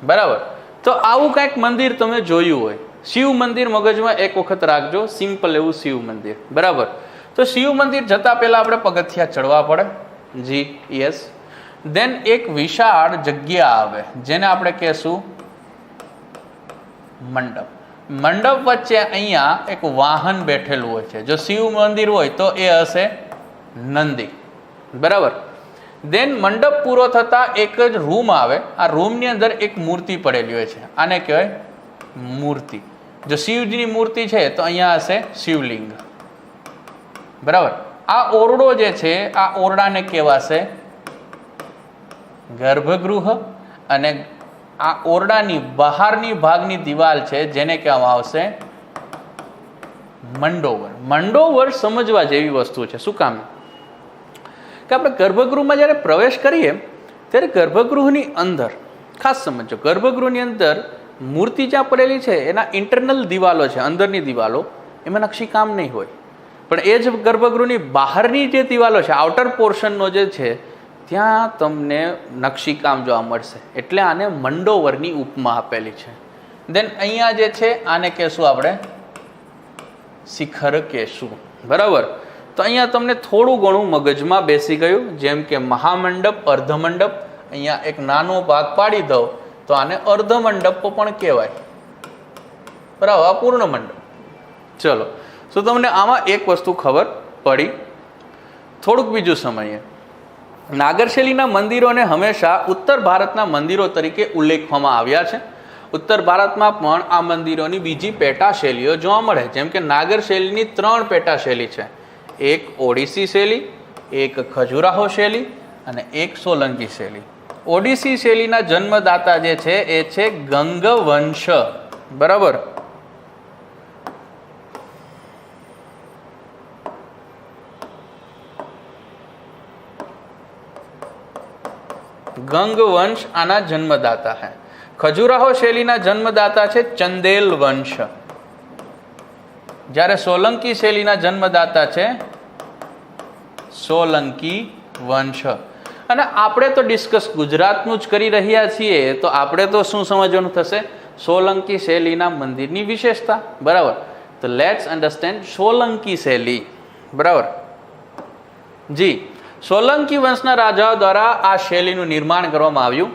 બરાબર. તો આવું કંઈક મંદિર તમે જોયું હોય, શિવ મંદિર મગજમાં એક વખત રાખજો, સિમ્પલ એવું શિવ મંદિર, બરાબર. તો શિવ મંદિર જતા પહેલા આપણે પગથિયા ચડવા પડે. જી યસ. દેન એક વિશાળ જગ્યા આવે જેને આપણે કહેશું મંડપ. મંડપ વચ્ચે અહીંયા એક વાહન બેઠેલું હોય છે. જો શિવ મંદિર હોય તો એ હશે નંદી, બરાબર. દેન મંડપ પૂરો થતાં એક જ રૂમ આવે. આ રૂમની અંદર એક મૂર્તિ પડેલી હોય છે, આને કહેવાય મૂર્તિ. જો શિવજીની મૂર્તિ છે તો અહીંયા હશે શિવલિંગ, બરાબર. આ ઓરડો જે છે આ ઓરડાને કહેવાશે ગર્ભગૃહ અને આ ઓરડાની બહારની ભાગની દિવાલ છે જેને કહેવામાં આવશે મંડોવર. મંડોવર સમજવા જેવી વસ્તુ છે. શું કામ કે આપણે ગર્ભગૃહમાં જ્યારે પ્રવેશ કરીએ ત્યારે ગર્ભગૃહની અંદર ખાસ સમજો, ગર્ભગૃહની અંદર મૂર્તિ જ્યાં પડેલી છે એના ઇન્ટરનલ દિવાલો છે, અંદરની દિવાલો, એમાં નકશીકામ નહીં હોય. પણ એ જ ગર્ભગૃહની બહારની જે દિવાલો છે, આઉટર પોર્શનનો જે છે, ત્યાં તમને નકશીકામ જોવા મળશે. એટલે આને મંડોવરની ઉપમા આપેલી છે. દેન અહીંયા જે છે આને કહેશું આપણે શિખર કહેશું, બરાબર. તો અહીંયા તમને થોડું ઘણું મગજમાં બેસી ગયું, જેમ કે મહામંડપ, અર્ધમંડપ. અહીંયા એક નાનો ભાગ પાડી દો તો આને અર્ધમંડપ પણ કહેવાય, બરાબર, આ પૂર્ણ મંડપ. ચલો, તો તમને આમાં એક વસ્તુ ખબર પડી. થોડુંક બીજું સમજીએ. નાગર શૈલીના મંદિરોને હંમેશા ઉત્તર ભારતના મંદિરો તરીકે ઉલ્લેખવામાં આવ્યા છે. ઉત્તર ભારતમાં પણ આ મંદિરોની બીજી પેટા શૈલીઓ જોવા મળે, જેમ કે નાગર શૈલીની 3 પેટા શૈલી છે. એક ઓડિસી શૈલી, એક ખજુરાહો શૈલી અને એક સોલંકી શૈલી. ઓડિસી શૈલીના જન્મદાતા જે છે એ છે ગંગવંશ, બરાબર. ગંગવંશ આના જન્મદાતા है. ખજુરાહો શૈલીના જન્મદાતા છે ચંદેલ વંશ, જ્યારે સોલંકી શૈલીના જન્મદાતા છે સોલંકી વંશ. અને આપણે તો ડિસ્કસ ગુજરાતનું જ કરી રહ્યા છીએ, તો આપણે તો શું સમજવાનું થશે? સોલંકી શૈલીના મંદિરની વિશેષતા, બરાબર. તો લેટ્સ અન્ડરસ્ટેન્ડ સોલંકી શૈલી, બરાબર. જી, સોલંકી વંશના રાજાઓ દ્વારા આ શૈલીનું નિર્માણ કરવામાં આવ્યું.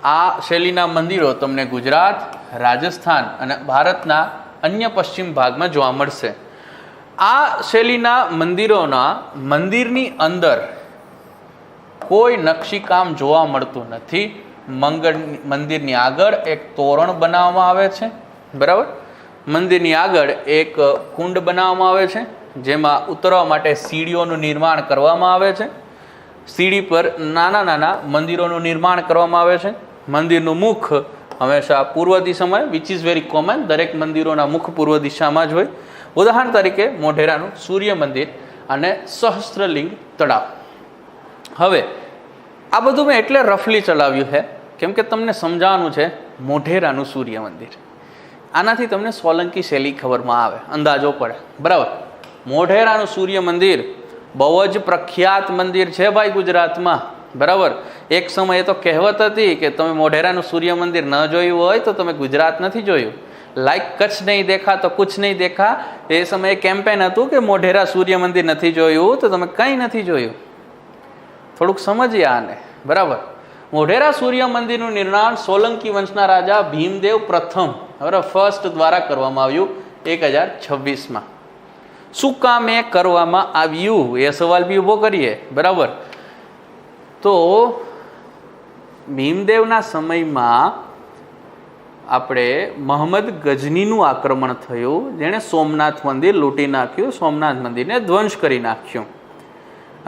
આ શૈલીના મંદિરો તમને ગુજરાત, રાજસ્થાન અને ભારતના અન્ય પશ્ચિમ ભાગમાં જોવા મળશે. આ શૈલીના મંદિરોના મંદિરની અંદર કોઈ નકશીકામ જોવા મળતું નથી. મંદિરની આગળ એક તોરણ બનાવવામાં આવે છે, બરાબર. મંદિરની આગળ એક કુંડ બનાવવામાં આવે છે, જેમાં ઉતરવા માટે સીડીઓનું નિર્માણ કરવામાં આવે છે. સીડી પર નાના નાના મંદિરોનું નિર્માણ કરવામાં આવે છે. મંદિરનું મુખ હંમેશા પૂર્વ દિશામાં, વિચ ઇઝ વેરી કોમન. દરેક મંદિરોના મુખ પૂર્વ દિશામાં જ હોય. ઉદાહરણ તરીકે મોઢેરાનું સૂર્ય મંદિર અને સહસ્ત્રલિંગ તળાવ. હવે આ બધું મેં એટલે રફલી ચલાવ્યું છે કેમ કે તમને સમજાવવાનું છે મોઢેરાનું સૂર્ય મંદિર. આનાથી તમને સોલંકી શૈલી ખબરમાં આવે, અંદાજો પડે, બરાબર. મોઢેરાનું સૂર્ય મંદિર બહુ જ પ્રખ્યાત મંદિર છે ભાઈ ગુજરાતમાં, બરાબર. એક સમયે તો કહેવત હતી કે તમે મોઢેરાનું સૂર્ય મંદિર ન જોયું હોય તો તમે ગુજરાત નથી જોયું. લાઈક કચ્છ નહીં દેખા તો કુછ નહીં દેખા. એ સમયે કેમ્પેન હતું કે મોઢેરા સૂર્ય મંદિર નથી જોયું તો તમે કંઈ નથી જોયું. થોડુંક સમજીએ આને, બરાબર. મોઢેરા સૂર્ય મંદિરનું નિર્માણ સોલંકી વંશના રાજા ભીમદેવ પ્રથમ, બરાબર, ફર્સ્ટ દ્વારા કરવામાં આવ્યું 1026માં. શું કામ એ કરવામાં આવ્યું એ સવાલ બી ઊભો કરીએ, બરાબર. તો ભીમદેવના સમયમાં આપણે મોહમ્મદ ગજનીનું આક્રમણ થયું, જેણે સોમનાથ મંદિર લૂંટી નાખ્યું, સોમનાથ મંદિરને ધ્વંસ કરી નાખ્યું.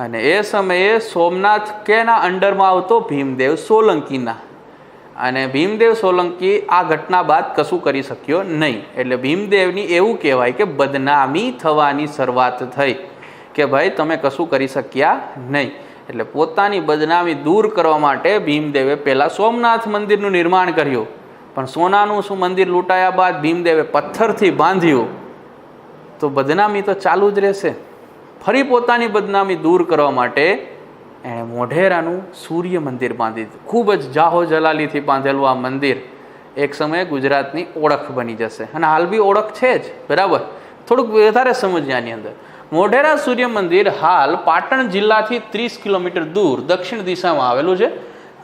અને એ સમયે સોમનાથ કેના અંડરમાં આવતો? ભીમદેવ સોલંકીના. અને ભીમદેવ સોલંકી આ ઘટના બાદ કશું કરી શક્યો નહીં. એટલે ભીમદેવની એવું કહેવાય કે બદનામી થવાની શરૂઆત થઈ કે ભાઈ તમે કશું કરી શક્યા નહીં. એટલે પોતાની બદનામી દૂર કરવા માટે ભીમદેવે પહેલાં સોમનાથ મંદિરનું નિર્માણ કર્યું, પણ સોનાનું શું મંદિર લૂંટાયા બાદ ભીમદેવે પથ્થરથી બાંધ્યું તો બદનામી તો ચાલુ જ રહેશે. ફરી પોતાની બદનામી દૂર કરવા માટે એણે મોઢેરાનું સૂર્ય મંદિર બાંધી દીધું. ખૂબ જ જાહો જલાલીથી બાંધેલું આ મંદિર એક સમયે ગુજરાતની ઓળખ બની જશે, અને હાલ બી ઓળખ છે જ, બરાબર. થોડુંક વધારે સમજીએ આની અંદર. મોઢેરા સૂર્ય મંદિર હાલ પાટણ જિલ્લાથી 30 કિલોમીટર દૂર દક્ષિણ દિશામાં આવેલું છે.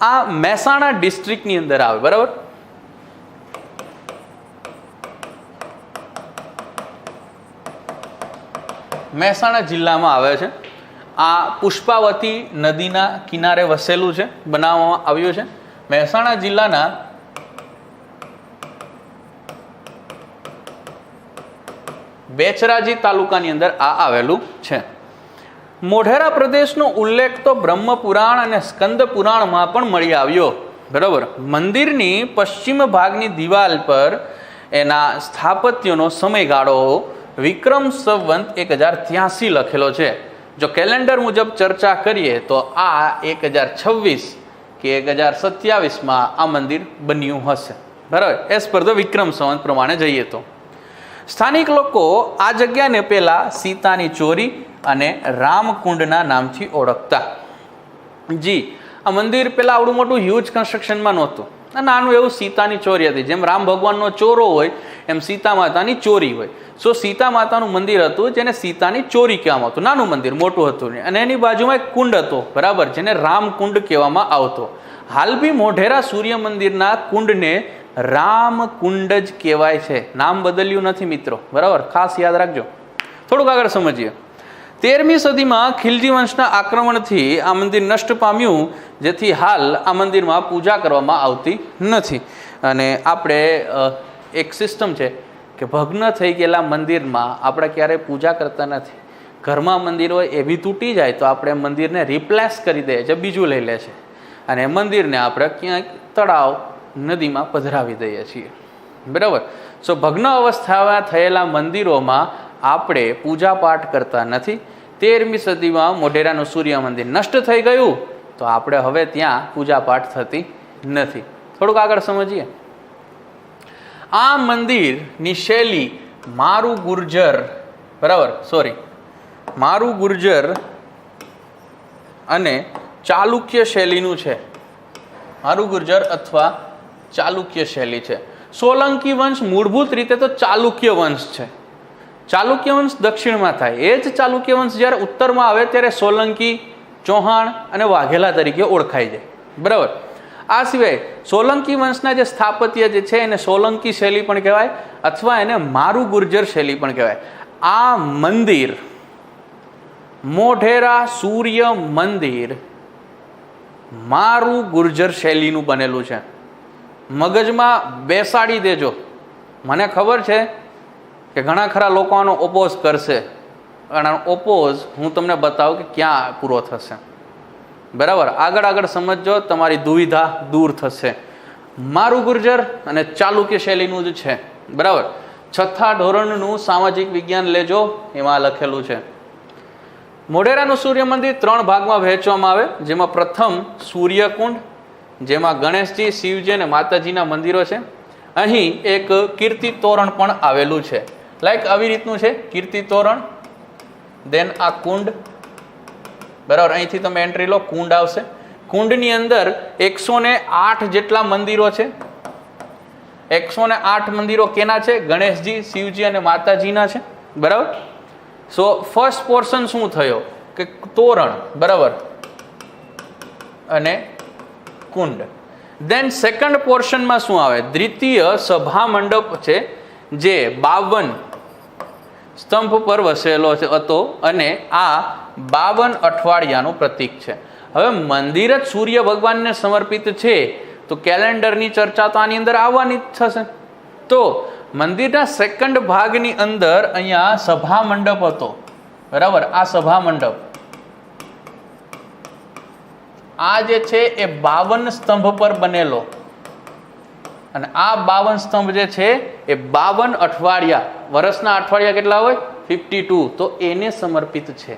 આ મહેસાણા ડિસ્ટ્રિક્ટની અંદર આવે, બરાબર. મહેસાણા જિલ્લામાં આવે છે. આ પુષ્પાવતી નદીના કિનારે વસેલું છે, બનાવવામાં આવ્યું છે. મહેસાણા જિલ્લાના બેચરાજી તાલુકાની અંદર આ આવેલું છે. મોઢેરા પ્રદેશનો ઉલ્લેખ તો બ્રહ્મપુરાણ અને સ્કંદ પુરાણમાં પણ મળી આવ્યો, બરાબર. મંદિરની પશ્ચિમ ભાગની દિવાલ પર એના સ્થાપત્યનો સમયગાળો વિક્રમ સંવત 1083 લખેલો છે. જો કેલેન્ડર મુજબ ચર્ચા કરીએ તો આ 1026 કે 1027માં આ મંદિર બન્યું હશે, બરાબર. As per the Vikram Samvat પ્રમાણે જઈએ તો સ્થાનિક લોકો આ જગ્યાને પહેલાં સીતાની ચોરી અને રામકુંડના નામથી ઓળખતા. જી, આ મંદિર પહેલાં આવડું મોટું હ્યુજ કન્સ્ટ્રક્શનમાં નહોતું, નાનું એવું સીતાની ચોરી હતી. જેમ રામ ભગવાનનો ચોરો હોય એમ સીતા માતાની ચોરી હોય. સો સીતા માતાનું મંદિર હતું જેને સીતાની ચોરી કહેવામાં આવતું, નાનું મંદિર, મોટું હતું નહીં. અને એની બાજુમાં એક કુંડ હતો, બરાબર, જેને રામકુંડ કહેવામાં આવતો. હાલ બી મોઢેરા સૂર્ય મંદિરના કુંડને રામકુંડ જ કહેવાય છે, નામ બદલ્યું નથી મિત્રો, બરાબર, ખાસ યાદ રાખજો. થોડુંક આગળ સમજીએ. 13મી સદીમાં ખિલજી વંશના આક્રમણથી આ મંદિર નષ્ટ પામ્યું, જેથી હાલ આ મંદિરમાં પૂજા કરવામાં આવતી નથી. અને આપણે એક સિસ્ટમ છે કે ભગ્ન થઈ ગયેલા મંદિરમાં આપણે ક્યારેય પૂજા કરતા નથી. ઘરમાં મંદિર હોય એ બી તૂટી જાય તો આપણે મંદિરને રિપ્લેસ કરી દઈએ છીએ, બીજું લઈ લે છે, અને મંદિરને આપણે ક્યાંક તળાવ, નદીમાં પધરાવી દઈએ છીએ, બરાબર. સો ભગ્ન અવસ્થામાં થયેલા મંદિરોમાં આપણે પૂજા પાઠ કરતા નથી. 13મી સદીમાં મોઢેરાનું સૂર્ય મંદિર નષ્ટ થઈ ગયું તો આપણે હવે ત્યાં પૂજા પાઠ થતી નથી. થોડુંક આગળ સમજીએ. આ મંદિરની શૈલી મારું ગુર્જર, બરાબર, મારું ગુર્જર અને ચાલુક્ય શૈલીનું છે. મારું ગુર્જર અથવા ચાલુક્ય શૈલી છે. સોલંકી વંશ મૂળભૂત રીતે તો ચાલુક્ય વંશ છે. ચાલુક્ય વંશ દક્ષિણમાં થાય, એ જ ચાલુક્ય વંશ જ્યારે ઉત્તરમાં આવે ત્યારે સોલંકી, ચૌહાણ અને વાઘેલા તરીકે ઓળખાઈ જાય, બરાબર. આ સિવાય સોલંકી વંશના જે સ્થાપત્ય જે છે એને સોલંકી શૈલી પણ કહેવાય અથવા એને મારું ગુર્જર શૈલી પણ કહેવાય. આ મંદિર, મોઢેરા સૂર્ય મંદિર, મારું ગુર્જર શૈલીનું બનેલું છે. મગજમાં બેસાડી દેજો. મને ખબર છે કે ઘણા ખરા લોકો આનો ઓપોઝ કરશે, અને આનો ઓપોઝ હું તમને બતાવું કે ક્યાં પૂરો થશે, બરાબર. આગળ સમજો, તમારી દુવિધા દૂર થશે. મારું ગુર્જર અને ચાલુક્ય શૈલીનું જ છે, બરાબર. 6થા ધોરણનું સામાજિક વિજ્ઞાન લેજો, એમાં લખેલું છે. મોઢેરાનું સૂર્ય મંદિર 3 ભાગમાં વહેંચવામાં આવે, જેમાં પ્રથમ સૂર્યકુંડ, જેમાં ગણેશજી, શિવજી અને માતાજીના મંદિરો છે. અહીં એક કીર્તિ તોરણ પણ આવેલું છે, લાઈક આવી રીતનું છે કીર્તિ તોરણ. દેન આ કુંડ, બરાબર, અહીંથી તમે એન્ટ્રી લો, કુંડ આવશે. કુંડની અંદર 108 જેટલા મંદિરો છે. 108 મંદિરો કેના છે? ગણેશજી, શિવજી અને માતાજીના છે, બરાબર. સો ફર્સ્ટ પોર્શન શું થયો કે તોરણ, બરાબર, અને કુંડ. દેન સેકન્ડ પોર્શનમાં શું આવે? દ્વિતીય સભા મંડપ છે, જે 52 સ્તંભ પર વસેલો હતો અને આ 52 અઠવાડિયાનું પ્રતીક છે. હવે મંદિર જ સૂર્ય ભગવાનને સમર્પિત છે તો કેલેન્ડરની ચર્ચા તો આની અંદર આવવાની જ થશે. તો મંદિરના સેકન્ડ ભાગની અંદર અહીંયા સભા મંડપ હતો, બરાબર. આ સભા મંડપ, આ જે છે એ 52 સ્તંભ પર બનેલો, અને આ 52 સ્તંભ જે છે એ 52 અઠવાડિયા, વર્ષના અઠવાડિયા કેટલા હોય? 52, તો એને સમર્પિત છે.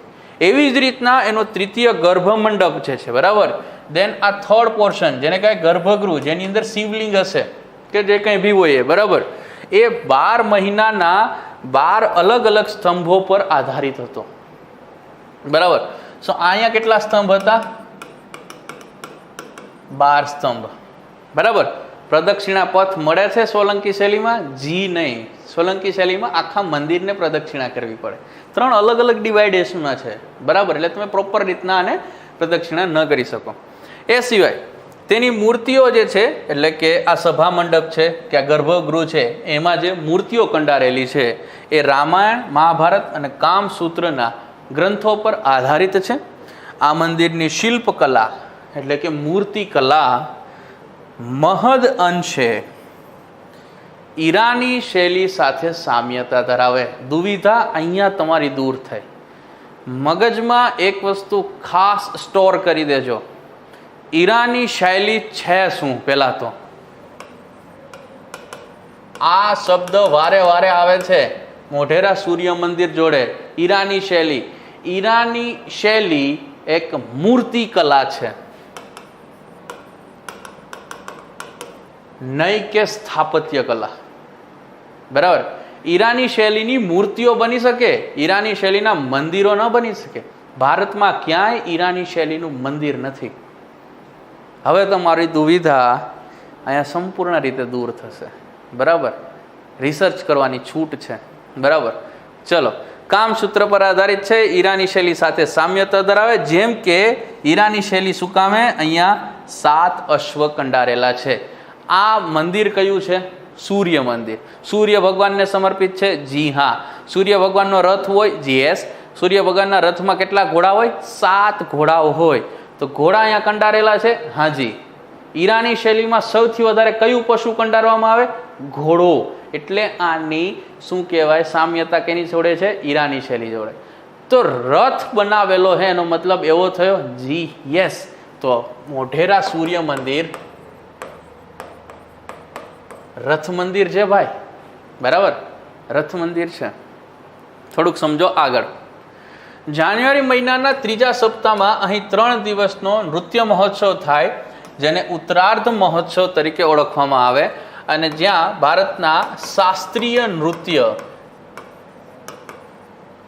એવી જ રીતના એનો તૃતીય ગર્ભ મંડપ છે, બરાબર. દેન આ થર્ડ પોર્શન, જેને કહેવાય ગર્ભગૃહ, જેની અંદર શિવલિંગ હશે કે જે કંઈ ભી હોય, બરાબર, એ 12 મહિનાના 12 અલગ અલગ સ્તંભો પર આધારિત હતો, બરાબર. સો અહીંયા કેટલા સ્તંભ હતા? 12 સ્તંભ, બરાબર. પ્રદક્ષિણા પથ મળે છે સોલંકી શૈલીમાં? જી નહીં. સોલંકી શૈલીમાં આખા મંદિરને પ્રદક્ષિણા કરવી પડે. 3 અલગ અલગ ડિવાઇડેશનમાં છે, બરાબર. એટલે તમે પ્રોપર રીતના આને પ્રદક્ષિણા ન કરી શકો. એ સિવાય તેની મૂર્તિઓ જે છે, એટલે કે આ સભા મંડપ છે કે આ ગર્ભગૃહ છે, એમાં જે મૂર્તિઓ કંડારેલી છે એ રામાયણ, મહાભારત અને કામસૂત્રના ગ્રંથો પર આધારિત છે. આ મંદિરની શિલ્પકલા એટલે કે મૂર્તિ કલા મહદ અંશે ઈરાની શૈલી સાથે સામ્યતા ધરાવે. દુવિધા અહીંયા તમારી દૂર થઈ. મગજમાં એક વસ્તુ ખાસ સ્ટોર કરી દેજો, ઈરાની શૈલી છે શું? પહેલા તો આ શબ્દ વારે વારે આવે છે મોઢેરા સૂર્ય મંદિર જોડે. ઈરાની શૈલી, ઈરાની શૈલી એક મૂર્તિ કલા છે, નહીં કે સ્થાપત્ય કલા, બરાબર. ઈરાની શૈલીની મૂર્તિઓ બની શકે, ઈરાની શૈલીના મંદિરો ન બની શકે. ભારતમાં ક્યાંય ઈરાની શૈલીનું મંદિર નથી. હવે તમારી દુવિધા અહીંયા સંપૂર્ણ રીતે દૂર થશે, બરાબર. રિસર્ચ કરવાની છૂટ છે. બરાબર. ચલો, કામસૂત્ર પર આધારિત છે, ઈરાની શૈલી સાથે સામ્યતા ધરાવે. જેમ કે ઈરાની શૈલી શું કામે? અહીંયા 7 અશ્વ કંડારેલા છે. આ મંદિર કયું છે? સૂર્ય મંદિર. સૂર્ય ભગવાનને સમર્પિત છે? જી હા. સૂર્ય ભગવાનનો રથ હોય? જી યસ. સૂર્ય ભગવાનના રથમાં કેટલા ઘોડા હોય? 7 ઘોડાઓ હોય. તો ઘોડા અહીંયા કંડારેલા છે? હાજી. ઈરાની શૈલીમાં સૌથી વધારે કયું પશુ કંડારવામાં આવે? ઘોડો. એટલે આની શું કહેવાય? સામ્યતા કેની જોડે છે? ઈરાની શૈલી જોડે. તો રથ બનાવેલો છે એનો મતલબ એવો થયો? જી યસ. તો મોઢેરા સૂર્ય મંદિર રથ મંદિર છે ભાઈ. બરાબર, રથ મંદિર છે. થોડુંક સમજો આગળ. જાન્યુઆરી મહિનાના 3જા સપ્તાહમાં અહીં 3 દિવસનો નૃત્ય મહોત્સવ થાય, જેને ઉત્તરાર્ધ મહોત્સવ તરીકે ઓળખવામાં આવે, અને જ્યાં ભારતના શાસ્ત્રીય નૃત્ય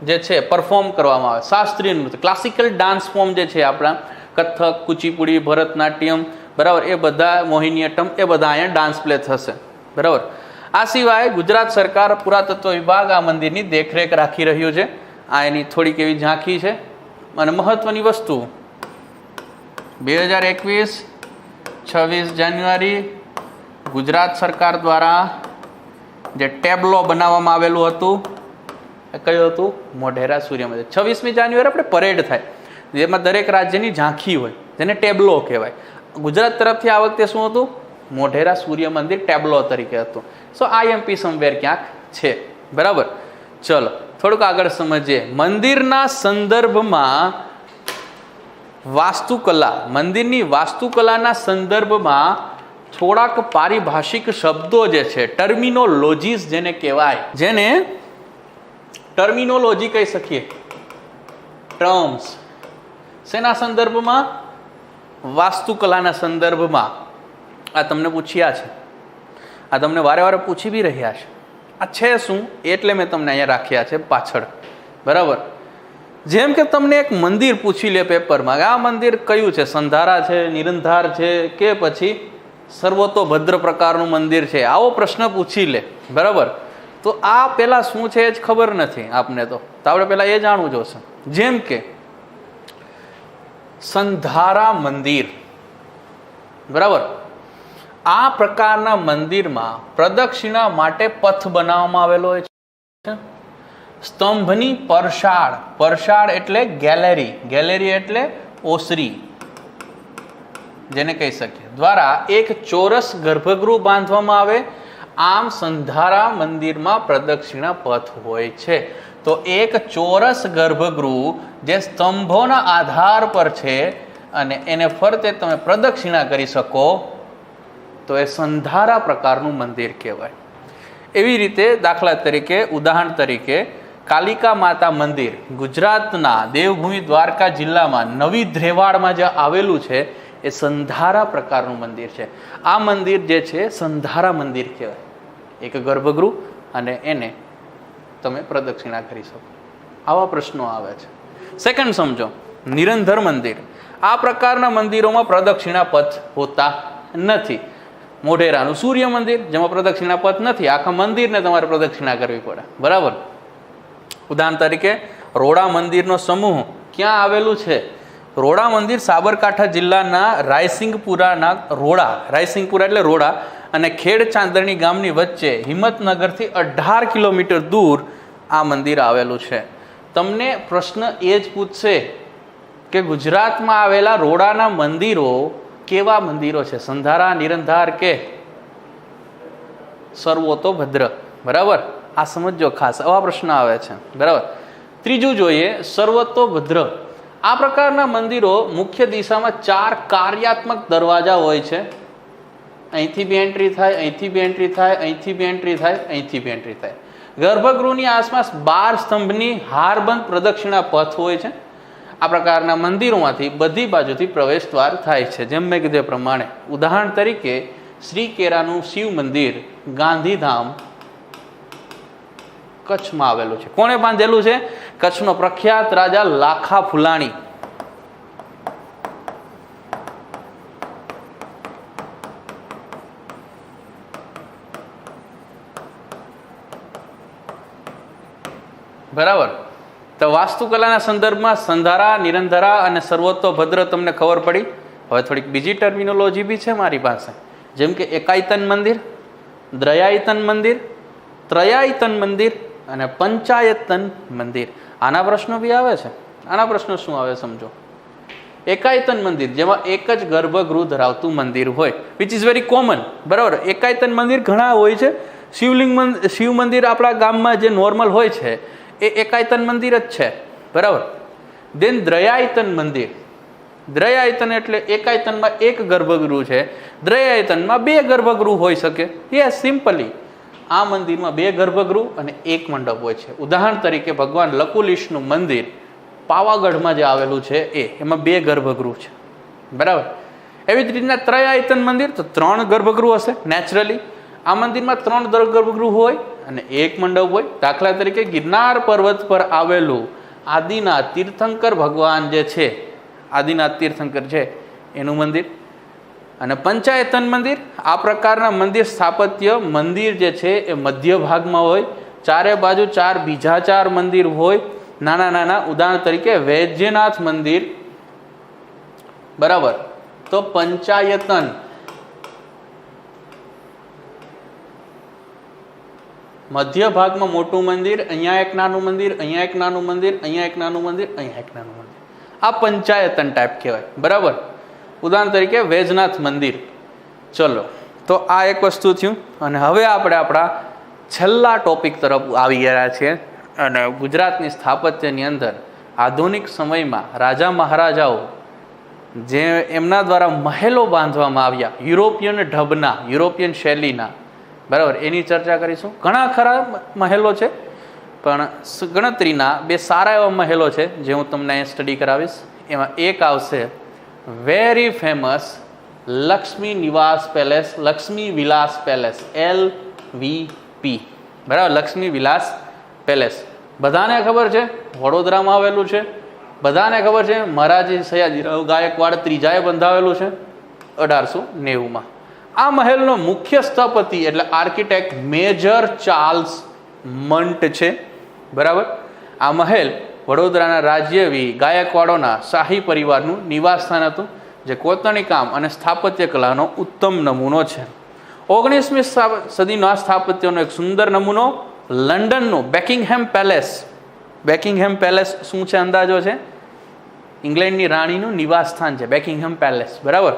જે છે પરફોર્મ કરવામાં આવે. શાસ્ત્રીય નૃત્ય, ક્લાસિકલ ડાન્સ ફોર્મ જે છે આપણા કથક, કુચીપુડી, ભરતનાટ્યમ, બરાબર, એ બધા, મોહિનીઅટ્ટમ, એ બધા અહીંયા ડાન્સ પ્લે થશે. બરાબર. આ સિવાય ગુજરાત સરકાર પુરાતત્વ વિભાગ આ મંદિરની દેખરેખ રાખી રહ્યું છે. આ એની થોડીક એવી ઝાંખી છે. અને મહત્વની વસ્તુ, 2021 26 જાન્યુઆરી ગુજરાત સરકાર દ્વારા જે ટેબ્લો બનાવવામાં આવેલું હતું, એ કયું હતું? મોઢેરા સૂર્ય મંદિર. 26મી જાન્યુઆરી આપણે પરેડ થાય, જેમાં દરેક રાજ્યની ઝાંખી હોય, જેને ટેબ્લો કહેવાય. ગુજરાત તરફથી આ વખતે શું હતું? મોઢેરા સૂર્ય મંદિર ટેબ્લો તરીકે હતું. સો આઈએમપી સમવેર ક્યાંક છે. બરાબર. ચલો થોડુંક આગળ સમજીએ. મંદિરના સંદર્ભમાં વાસ્તુકલા, મંદિરની વાસ્તુકલાના સંદર્ભમાં થોડાક પારિભાષિક શબ્દો જે છે, ટર્મિનોલોજીસ જેને કહેવાય, જેને ટર્મિનોલોજી કહી શકીએ. ટર્મ્સ શેના સંદર્ભમાં? વાસ્તુકલાના સંદર્ભમાં. આ તમને પૂછ્યા છે, આ તમને વારે વારે પૂછી બી રહ્યા છે. આ છે શું એટલે મેં તમને અહીંયા રાખ્યા છે પાછળ. બરાબર. જેમ કે તમને એક મંદિર પૂછી લે પેપરમાં, આ મંદિર કયું છે? સંધારા છે, નિરંધાર છે, કે પછી સર્વતોભદ્ર પ્રકારનું મંદિર છે? આવો પ્રશ્ન પૂછી લે. બરાબર. તો આ પેલા શું છે એ જ ખબર નથી આપને. તો આપણે પેલા એ જાણવું જોશે. જેમ કે સંધારા મંદિર. બરાબર. આ પ્રકારના મંદિરમાં પ્રદક્ષિણા માટે પથ બનાવવામાં આવેલો હોય છે. સ્તંભની પરસાળ, પરસાળ એટલે ગેલેરી, ગેલેરી એટલે ઓસરી જેને કહી શકીએ, દ્વારા એક ચોરસ ગર્ભગૃહ બાંધવામાં આવે. આમ સંધારા મંદિરમાં પ્રદક્ષિણા પથ હોય છે. તો એક ચોરસ ગર્ભગૃહ જે સ્તંભોના આધાર પર છે અને એને ફરતે તમે પ્રદક્ષિણા કરી શકો, તો એ સંધારા પ્રકારનું મંદિર કહેવાય. એવી રીતે દાખલા તરીકે, ઉદાહરણ તરીકે, કાલિકા માતા મંદિર ગુજરાતના દેવભૂમિ દ્વારકા જિલ્લામાં નવી ધ્રેવાડમાં જે આવેલું છે, એ સંધારા પ્રકારનું મંદિર છે. આ મંદિર જે છે સંધારા મંદિર કહેવાય. એક ગર્ભગૃહ અને એને તમે પ્રદક્ષિણા કરી શકો. આવા પ્રશ્નો આવે છે. સેકન્ડ સમજો, નિરંધર મંદિર. આ પ્રકારના મંદિરોમાં પ્રદક્ષિણા પથ હોતા નથી. મોઢેરાનું સૂર્ય મંદિર, જેમાં પ્રદક્ષિણા પથ નથી, આખા મંદિરને તમારે પ્રદક્ષિણા કરવી પડે. બરાબર. ઉદાહરણ તરીકે રોડા મંદિરનો સમૂહ ક્યાં આવેલું છે? રોડા મંદિર સાબરકાંઠા જિલ્લાના રાયસિંગપુરાના રોડા, રાયસિંગપુરા એટલે રોડા, અને ખેડ ચાંદરણી ગામની વચ્ચે હિંમતનગરથી 18 કિલોમીટર દૂર આ મંદિર આવેલું છે. તમને પ્રશ્ન એ જ પૂછશે કે ગુજરાતમાં આવેલા રોડાના મંદિરો કેવા મંદિરો છે? સંધારા, નિરંધાર કે સર્વતોભદ્ર? બરાબર. આ સમજો ખાસ, આવા પ્રશ્ન આવે છે. બરાબર. ત્રીજું જોઈએ, સર્વતોભદ્ર. આ પ્રકારના મંદિરો મુખ્ય દિશામાં 4 કાર્યાત્મક દરવાજા હોય છે. અહીંથી બી એન્ટ્રી થાય, અહીંથી બી એન્ટ્રી થાય, અહીંથી બી એન્ટ્રી થાય, અહીંથી બી એન્ટ્રી થાય. ગર્ભગૃહની આસપાસ 12 સ્તંભની હારબંધ પ્રદક્ષિણા પથ હોય છે. આ પ્રકારના મંદિરોમાંથી બધી બાજુથી પ્રવેશ દ્વાર થાય છે. જેમ મેં કીધું એ પ્રમાણે, ઉદાહરણ તરીકે શ્રી કેરાનું શિવ મંદિર ગાંધીધામ કચ્છમાં આવેલું છે. કોણે બાંધેલું છે? કચ્છનો પ્રખ્યાત રાજા લાખા ફુલાણી. બરાબર. તો વાસ્તુકલાના સંદર્ભમાં સંધારા, નિરંધરા અને સર્વતોભદ્ર તમને ખબર પડી. હવે થોડીક બીજી ટર્મિનોલોજી બી છે મારી પાસે, જેમ કે એકાયતન મંદિર, દ્રયાયતન મંદિર, ત્રયાયતન મંદિર અને પંચાયતન મંદિર. આના પ્રશ્નો બી આવે છે. આના પ્રશ્નો શું આવે સમજો. એકાયતન મંદિર, જેમાં એક જ ગર્ભગૃહ ધરાવતું મંદિર હોય, વિચ ઇઝ વેરી કોમન. બરાબર. એકાયતન મંદિર ઘણા હોય છે. શિવ મંદિર આપણા ગામમાં જે નોર્મલ હોય છે એ એકાયતન મંદિર જ છે. બરાબર. દેન દ્રયાયતન મંદિર. દ્રયાયતન એટલે એકાયતનમાં એક ગર્ભગૃહ છે, દ્રયાયતનમાં બે ગર્ભગૃહ હોઈ શકે. યસ, સિમ્પલી આ મંદિરમાં બે ગર્ભગૃહ અને એક મંડપ હોય છે. ઉદાહરણ તરીકે ભગવાન લકુલિશનું મંદિર પાવાગઢમાં જે આવેલું છે એમાં બે ગર્ભગૃહ છે. બરાબર. એવી જ રીતના ત્રયાયતન મંદિર, તો 3 ગર્ભગૃહ હશે નેચરલી. આ મંદિરમાં 3 ગર્ભગૃહ હોય અને એક મંડપ હોય. દાખલા તરીકે ગિરનાર પર્વત પર આવેલું આદિનાથ તીર્થંકર ભગવાન જે છે, આદિનાથ તીર્થંકર છે એનું મંદિર. અને પંચાયતન મંદિર, આ પ્રકારના મંદિર સ્થાપત્ય મંદિર જે છે એ મધ્ય ભાગમાં હોય, ચારે બાજુ બીજા 4 મંદિર હોય નાના નાના. ઉદાહરણ તરીકે વૈદ્યનાથ મંદિર. બરાબર. તો પંચાયતન. મધ્ય ભાગમાં મોટું મંદિર, અહીંયા એક નાનું મંદિર, અહીંયા એક નાનું મંદિર, અહીંયા એક નાનું મંદિર, અહીંયા એક નાનું મંદિર. આ પંચાયતન ટાઈપ કહેવાય. બરાબર. ઉદાહરણ તરીકે વૈજનાથ મંદિર. ચલો, તો આ એક વસ્તુ થયું. અને હવે આપણે આપણા છેલ્લા ટોપિક તરફ આવી ગયા છીએ. અને ગુજરાતની સ્થાપત્યની અંદર આધુનિક સમયમાં રાજા મહારાજાઓ જે એમના દ્વારા મહેલો બાંધવામાં આવ્યા, યુરોપિયન ઢબના, યુરોપિયન શૈલીના. બરાબર. એની ચર્ચા કરીશું. ઘણા ખરા મહેલો છે, પણ ગણતરીના 2 સારા એવા મહેલો છે જે હું તમને અહીંયા સ્ટડી કરાવીશ. એમાં એક આવશે વેરી ફેમસ લક્ષ્મી નિવાસ પેલેસ, લક્ષ્મી વિલાસ પેલેસ, LVP. બરાબર. લક્ષ્મી વિલાસ પેલેસ બધાને ખબર છે, વડોદરામાં આવેલું છે. બધાને ખબર છે મહારાજી સયાજીરાવ ગાયકવાડ ત્રીજાએ બંધાવેલું છે 1890માં. આ મહેલનો મુખ્ય સ્થપતિ એટલે આર્કિટેક્ટ મેજર ચાર્લ્સ મંટ છે. બરાબર. આ મહેલ વડોદરાના રાજ્યવી ગાયકવાડોના શાહી પરિવારનું નિવાસ સ્થાન હતું, જે કોતરણી કામ અને સ્થાપત્ય કલાનો ઉત્તમ નમૂનો છે. 19મી સદીનો આ સ્થાપત્યનો એક સુંદર નમૂનો લંડનનું બેકિંગહેમ પેલેસ. બેકિંગહેમ પેલેસ શું છે અંદાજો છે? ઇંગ્લેન્ડની રાણીનું નિવાસ સ્થાન છે બેકિંગહેમ પેલેસ. બરાબર.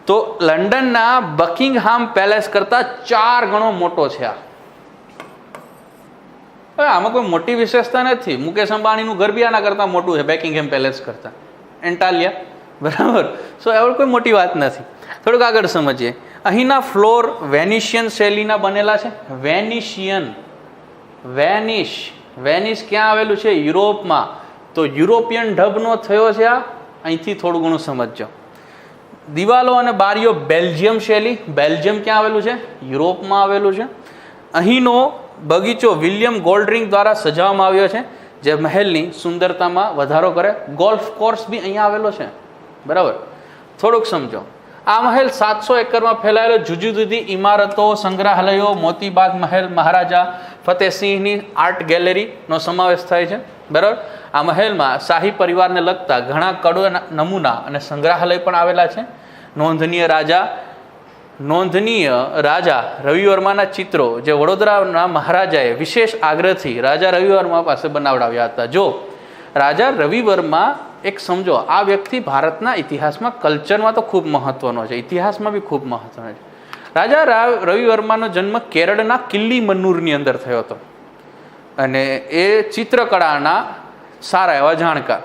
તો લંડનના બકિંગહામ પેલેસ કરતાં 4 ગણો મોટો છે આ. આમાં કોઈ મોટી વિશેષતા નથી. મુકેશ અંબાણીનું ઘર બી આના કરતાં મોટું છે બેકિંગહેમ પેલેસ કરતાં, એન્ટાલિયા. બરાબર. સો એવું કોઈ મોટી વાત નથી. થોડુંક આગળ સમજીએ. અહીંના ફ્લોર વેનિશિયન શૈલીના બનેલા છે. વેનિશ ક્યાં આવેલું છે? યુરોપમાં. તો યુરોપિયન ઢબનો થયો છે આ. અહીંથી થોડું ઘણું સમજજો. દિવાલો અને બારીઓ બેલ્જિયમ શૈલી. બેલ્જિયમ ક્યાં આવેલું છે? યુરોપમાં આવેલું છે. અહીંનો બગીચો વિલિયમ ગોલ્ડરિંગ દ્વારા સજાવવામાં આવ્યો છે, જે મહેલની સુંદરતામાં વધારો કરે. ગોલ્ફ કોર્સ બી અહીંયા આવેલો છે. બરાબર. થોડુંક સમજો. આ મહેલ 700 એકરમાં ફેલાયેલો જુદી જુદી ઇમારતો, સંગ્રહાલયો, મોતીબાગ મહેલ, મહારાજા ફતેહસિંહની આર્ટ ગેલેરીનો સમાવેશ થાય છે. બરાબર. આ મહેલમાં શાહી પરિવારને લગતા ઘણા કડો નમૂના અને સંગ્રહાલય પણ આવેલા છે. નોંધનીય રાજા રવિવર્માના ચિત્રો, જે વડોદરાના મહારાજાએ વિશેષ આગ્રહથી રાજા રવિવર્મા પાસે બનાવડાવ્યા હતા. જો રાજા રવિવર્મા, એક સમજો, આ વ્યક્તિ ભારતના ઇતિહાસમાં, કલ્ચરમાં તો ખૂબ મહત્વનો છે, ઇતિહાસમાં બી ખૂબ મહત્વનો છે. રાજા રવિવર્માનો જન્મ કેરળના કિલ્લી મન્નૂરની અંદર થયો હતો. અને એ ચિત્રકળાના સારા એવા જાણકાર.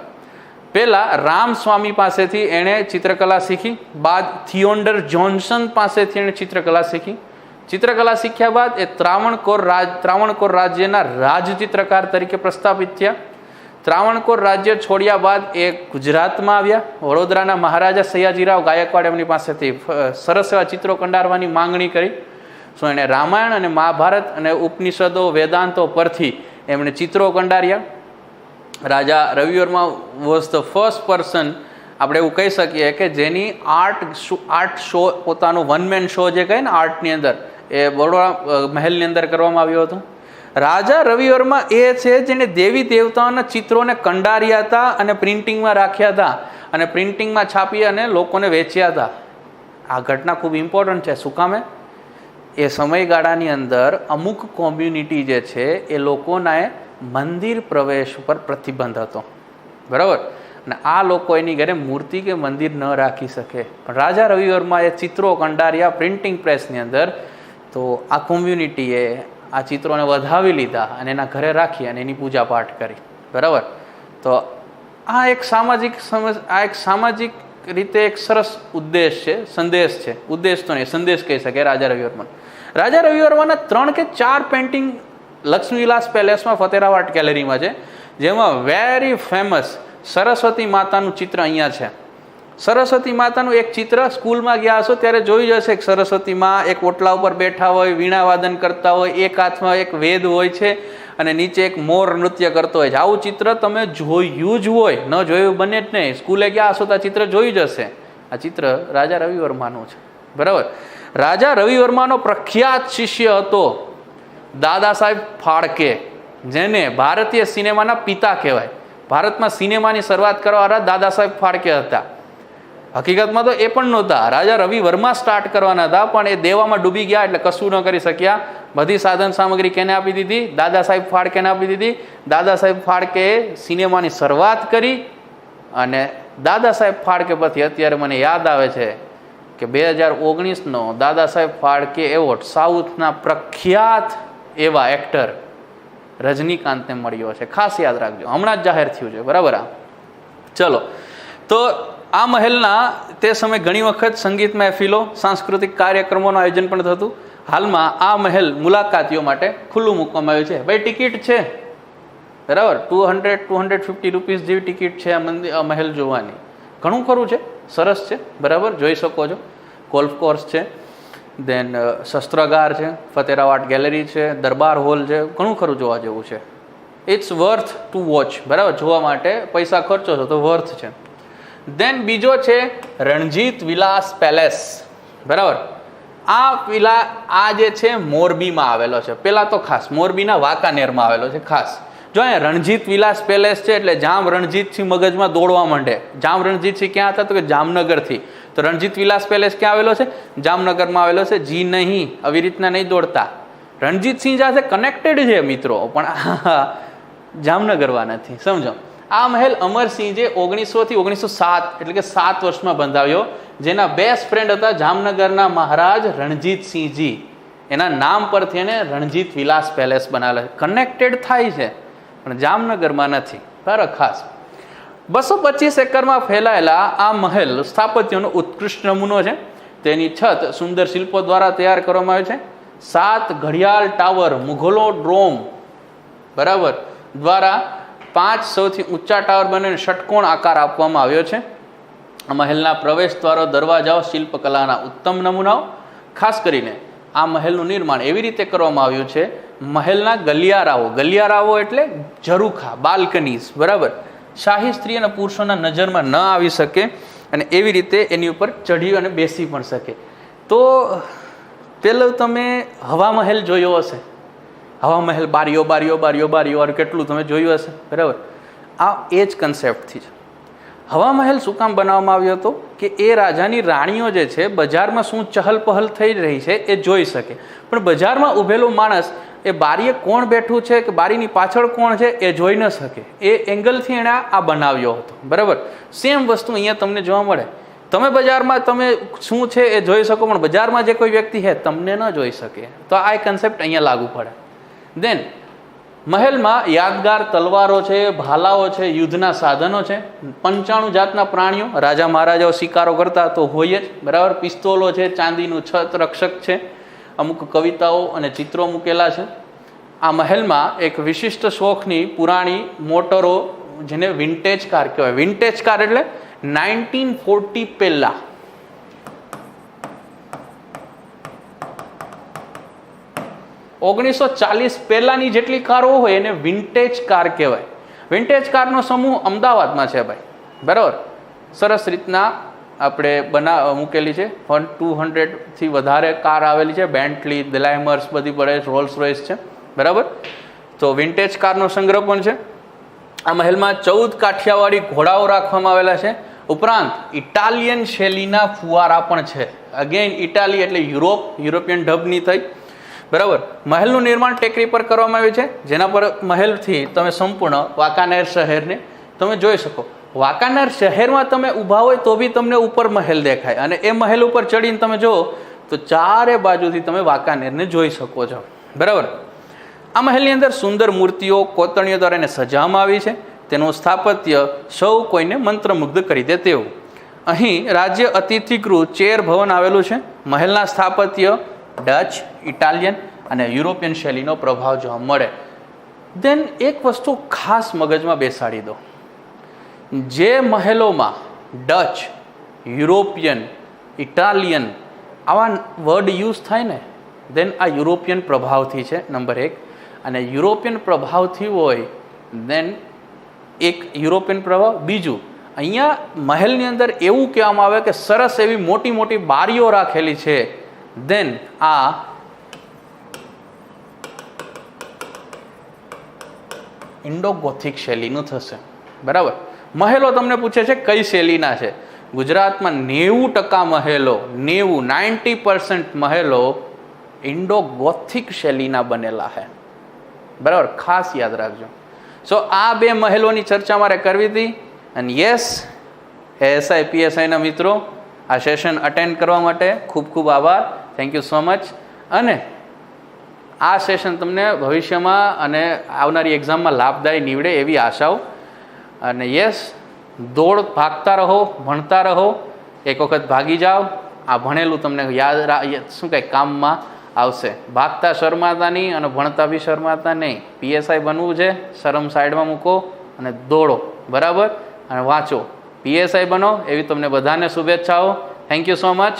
પહેલાં રામસ્વામી પાસેથી એણે ચિત્રકલા શીખી. બાદ થિયોન્ડર જોન્સન પાસેથી એણે ચિત્રકલા શીખી. ચિત્રકલા શીખ્યા બાદ એ ત્રાવણકોર રાજ્યના રાજચિત્રકાર તરીકે પ્રસ્થાપિત થયા. ત્રાવણકોર રાજ્ય છોડ્યા બાદ એ ગુજરાતમાં આવ્યા. વડોદરાના મહારાજા સયાજીરાવ ગાયકવાડ એમની પાસેથી સરસ એવા ચિત્રો કંડારવાની માંગણી કરી. સો એણે રામાયણ અને મહાભારત અને ઉપનિષદો, વેદાંતો પરથી એમણે ચિત્રો કંડાર્યા. રાજા રવિવર્મા વોઝ ધ ફર્સ્ટ પર્સન, આપણે એવું કહી શકીએ કે જેની આર્ટ શો, પોતાનો 1 મેન શો જે કહે ને આર્ટની અંદર, એ બરોડા મહેલની અંદર કરવામાં આવ્યો હતો. રાજા રવિવર્મા એ છે જેને દેવી દેવતાઓના ચિત્રોને કંડાર્યા હતા અને પ્રિન્ટિંગમાં રાખ્યા હતા અને પ્રિન્ટિંગમાં છાપી અને લોકોને વેચ્યા હતા. આ ઘટના ખૂબ ઇમ્પોર્ટન્ટ છે. શું કામે? એ સમયગાળાની અંદર અમુક કોમ્યુનિટી જે છે એ લોકોના મંદિર પ્રવેશ ઉપર પ્રતિબંધ હતો, બરાબર, અને આ લોકો એની ઘરે મૂર્તિ કે મંદિર ન રાખી શકે. પણ રાજા રવિવર્માએ ચિત્રો કંડાર્યા પ્રિન્ટિંગ પ્રેસની અંદર, તો આ કોમ્યુનિટીએ આ ચિત્રોને વધાવી લીધા અને એના ઘરે રાખી અને એની પૂજા પાઠ કરી, બરાબર. તો આ એક સામાજિક રીતે એક સરસ ઉદ્દેશ છે, સંદેશ છે. ઉદ્દેશ તો નહીં, સંદેશ કહી શકે રાજા રવિવર્મા. રાજા રવિવર્માના 3 કે 4 પેઇન્ટિંગ લક્ષ્મીવિલાસ પેલેસમાં ફતેરાવાડ ગેલેરીમાં છે, જેમાં વેરી ફેમસ સરસ્વતી માતાનું ચિત્ર અહીંયા છે. સરસ્વતી માતાનું એક ચિત્ર સ્કૂલમાં ગયા હશો ત્યારે જોઈ જશે કે સરસ્વતી માં એક ઓટલા ઉપર બેઠા હોય, વીણા વાદન કરતા હોય, એક હાથમાં એક વેદ હોય છે અને નીચે એક મોર નૃત્ય કરતો હોય છે. આવું ચિત્ર તમે જોયું જ હોય, ન જોયું બને જ નહીં. સ્કૂલે ગયા હશો તો આ ચિત્ર જોઈ જશે. આ ચિત્ર રાજા રવિવર્માનું છે, બરાબર. રાજા રવિવર્માનો પ્રખ્યાત શિષ્ય હતો દાદા સાહેબ ફાળકે, જેને ભારતીય સિનેમાના પિતા કહેવાય. ભારતમાં સિનેમાની શરૂઆત કરવાવાળા દાદા સાહેબ ફાળકે હતા. હકીકતમાં તો એ પણ નહોતા, રાજા રવિવર્મા સ્ટાર્ટ કરવાના હતા, પણ એ દેવામાં ડૂબી ગયા એટલે કશું ન કરી શક્યા. બધી સાધન સામગ્રી કેને આપી દીધી? દાદા સાહેબ ફાળકેને આપી દીધી. દાદા સાહેબ ફાળકે સિનેમાની શરૂઆત કરી અને દાદા સાહેબ ફાળકે પછી અત્યારે મને યાદ આવે છે કે 2019નો દાદા સાહેબ ફાળકે એવોર્ડ સાઉથના પ્રખ્યાત એવા એક્ટર રજનીકાંતને મળ્યો છે. ખાસ યાદ રાખજો, હમણાં જ જાહેર થયું છે, બરાબર. ચલો, તો આ મહેલના તે સમયે ઘણી વખત સંગીત મહેફિલો, સાંસ્કૃતિક કાર્યક્રમોનું આયોજન પણ થતું. હાલમાં આ મહેલ મુલાકાતીઓ માટે ખુલ્લું મૂકવામાં આવ્યું છે. ભાઈ ટિકિટ છે, બરાબર, 250 રૂપીસ જેવી ટિકિટ છે આ મહેલ જોવાની. ઘણું ખરું છે, સરસ છે, બરાબર, જોઈ શકો છો. ગોલ્ફ કોર્સ છે, દેન શસ્ત્રાગાર છે, ફતેરાવાડ ગેલેરી છે, દરબાર હોલ છે, ઘણું ખરું જોવા જેવું છે. ઇટ્સ વર્થ ટુ વોચ, બરાબર, જોવા માટે પૈસા ખર્ચો છો તો વર્થ છે. દેન બીજો છે રણજીત વિલાસ પેલેસ, બરાબર. આ જે છે મોરબીમાં આવેલો છે. પહેલાં તો ખાસ મોરબીના વાંકાનેરમાં આવેલો છે. ખાસ જો અહીંયા રણજીત વિલાસ પેલેસ છે એટલે જામ રણજીતસિંહ મગજમાં દોડવા માંડે. જામ રણજીતસિંહ ક્યાં હતા? તો કે જામનગરથી. તો રણજીત વિલાસ પેલેસ ક્યાં આવેલો છે? જામનગરમાં આવેલો છે. જી નહીં, આવી રીતના નહીં દોડતા. રણજીતસિંહ સાથે કનેક્ટેડ છે મિત્રો, પણ જામનગરવા નથી, સમજો. આ મહેલ અમરસિંહે 1900 થી 1907 એટલે કે 7 વર્ષમાં બંધાવ્યો, જેના બેસ્ટ ફ્રેન્ડ હતા જામનગરના મહારાજ રણજીતસિંહજી. એના નામ પરથી એને રણજીત વિલાસ પેલેસ બનાવેલો. કનેક્ટેડ થાય છે પણ જામનગરમાં નથી, બરાબર. ખાસ 225 એકરમાં ફેલાયેલા આ મહેલ સ્થાપત્યનો ઉત્કૃષ્ટ નમૂનો છે. તેની છત સુંદર શિલ્પો દ્વારા તૈયાર કરવામાં આવે છે. 7 ઘડિયાળ ટાવર, મુઘલો ડ્રોમ, બરાબર, દ્વારા 5 સૌથી ઊંચા ટાવર બનીને ષટકોણ આકાર આપવામાં આવ્યો છે. મહેલના પ્રવેશ દ્વારો, દરવાજાઓ શિલ્પકલાના ઉત્તમ નમૂનાઓ. ખાસ કરીને આ મહેલનું નિર્માણ એવી રીતે કરવામાં આવ્યું છે, મહેલના ગલિયારાઓ એટલે ઝરૂખા, બાલ્કનીઝ, બરાબર, શાહી સ્ત્રી અને પુરુષોના નજરમાં ન આવી શકે અને એવી રીતે એની ઉપર ચઢી અને બેસી પણ શકે. તો પેલું તમે હવા મહેલ જોયો હશે, હવા મહેલ, બારીઓ કેટલું તમે જોયું હશે, બરાબર. આ એ જ કન્સેપ્ટથી છે. હવા મહેલ શું કામ બનાવવામાં આવ્યો હતો? કે એ રાજાની રાણીઓ જે છે બજારમાં શું ચહલ પહલ થઈ રહી છે એ જોઈ શકે, પણ બજારમાં ઊભેલો માણસ એ બારીએ કોણ બેઠું છે કે બારીની પાછળ કોણ છે એ જોઈ ન શકે. એ એંગલથી એણે આ બનાવ્યો હતો, બરાબર. સેમ વસ્તુ અહીંયા તમને જોવા મળે. તમે બજારમાં તમે શું છે એ જોઈ શકો, પણ બજારમાં જે કોઈ વ્યક્તિ છે તમને ન જોઈ શકે. તો આ કન્સેપ્ટ અહીંયા લાગુ પડે. દેન મહેલમાં યાદગાર તલવારો છે, ભાલાઓ છે, યુદ્ધના સાધનો છે, 95 જાતના પ્રાણીઓ, રાજા મહારાજાઓ શિકારો કરતા તો હોય જ, બરાબર. પિસ્તોલો છે, ચાંદીનું છત રક્ષક છે, અમુક કવિતાઓ અને ચિત્રો મૂકેલા છે. આ મહેલમાં એક વિશિષ્ટ શોખની પુરાણી મોટરો, જેને વિન્ટેજ કાર કહેવાય. વિન્ટેજ કાર એટલે 1940 પહેલા, 1940 પહેલાની જેટલી કારો હોય એને વિન્ટેજ કાર કહેવાય. વિન્ટેજ કારનો સમૂહ અમદાવાદમાં છે ભાઈ, બરાબર. સરસ રીતના આપણે મૂકેલી છે. 200થી વધારે કાર આવેલી છે. બેન્ટલી, ગ્લેમર્સ બધી પડે, રોલ્સ રોયસ છે, બરાબર. તો વિન્ટેજ કારનો સંગ્રહ પણ છે. આ મહેલમાં 14 કાઠિયાવાડી ઘોડાઓ રાખવામાં આવેલા છે. ઉપરાંત ઇટાલિયન શૈલીના ફુવારા પણ છે. અગેન ઇટાલી એટલે યુરોપિયન ઢબની થઈ, બરાબર. મહેલનું નિર્માણ ટેકરી પર કરવામાં આવ્યું છે, જેના પર મહેલથી તમે સંપૂર્ણ વાંકાનેર શહેરને તમે જોઈ શકો. વાંકાનેર શહેરમાં તમે ઊભા હોય તો બી તમને ઉપર મહેલ દેખાય, અને એ મહેલ ઉપર ચડીને તમે જુઓ તો ચારે બાજુથી તમે વાંકાનેરને જોઈ શકો છો, બરાબર. આ મહેલની અંદર સુંદર મૂર્તિઓ, કોતરણીઓ દ્વારા એને સજાવવામાં આવી છે. તેનું સ્થાપત્ય સૌ કોઈને મંત્રમુગ્ધ કરી દે તેવું. અહીં રાજ્ય અતિથિગૃહ ચેર ભવન આવેલું છે. મહેલના સ્થાપત્ય ડચ, ઇટાલિયન અને યુરોપિયન શૈલીનો પ્રભાવ જોવા મળે. દેન એક વસ્તુ ખાસ મગજમાં બેસાડી દો, જે મહેલોમાં ડચ, યુરોપિયન, ઇટાલિયન આવા વર્ડ યુઝ થાય ને, દેન આ યુરોપિયન પ્રભાવથી છે, નંબર 1. અને યુરોપિયન પ્રભાવથી હોય દેન એક યુરોપિયન પ્રભાવ. બીજું, અહીંયા મહેલની અંદર એવું કહેવામાં આવે કે સરસ એવી મોટી મોટી બારીઓ રાખેલી છે. દેન આ ઇન્ડો ગોથિક શૈલીનું થશે, બરાબર. મહેલો તમને પૂછે છે કઈ શૈલીના છે. ગુજરાતમાં 90% મહેલો, 90% મહેલો ઇન્ડો ગોથિક શૈલીના બનેલા છે, બરાબર. ખાસ યાદ રાખજો. સો આ 2 મહેલોની ચર્ચા મારે કરવી હતી. અને યસ, એએસઆઈ પીએસઆઈના મિત્રો, આ સેશન અટેન્ડ કરવા માટે ખૂબ ખૂબ આભાર. Thank you so much. અને આ સેશન તમને ભવિષ્યમાં અને આવનારી એક્ઝામમાં લાભદાયી નીવડે એવી આશાઓ. અને યસ, ભાગતા રહો, ભણતા રહો. એક વખત ભાગી જાઓ, આ ભણેલું તમને શું કહે કામમાં આવશે. ભાગતા શરમાતા નહીં અને ભણતા બી શરમાતા નહીં. પીએસઆઈ બનવું છે, શરમ સાઈડમાં મૂકો અને દોડો, બરાબર. અને વાંચો, પીએસઆઈ બનો એવી તમને બધાને શુભેચ્છાઓ. Thank you so much.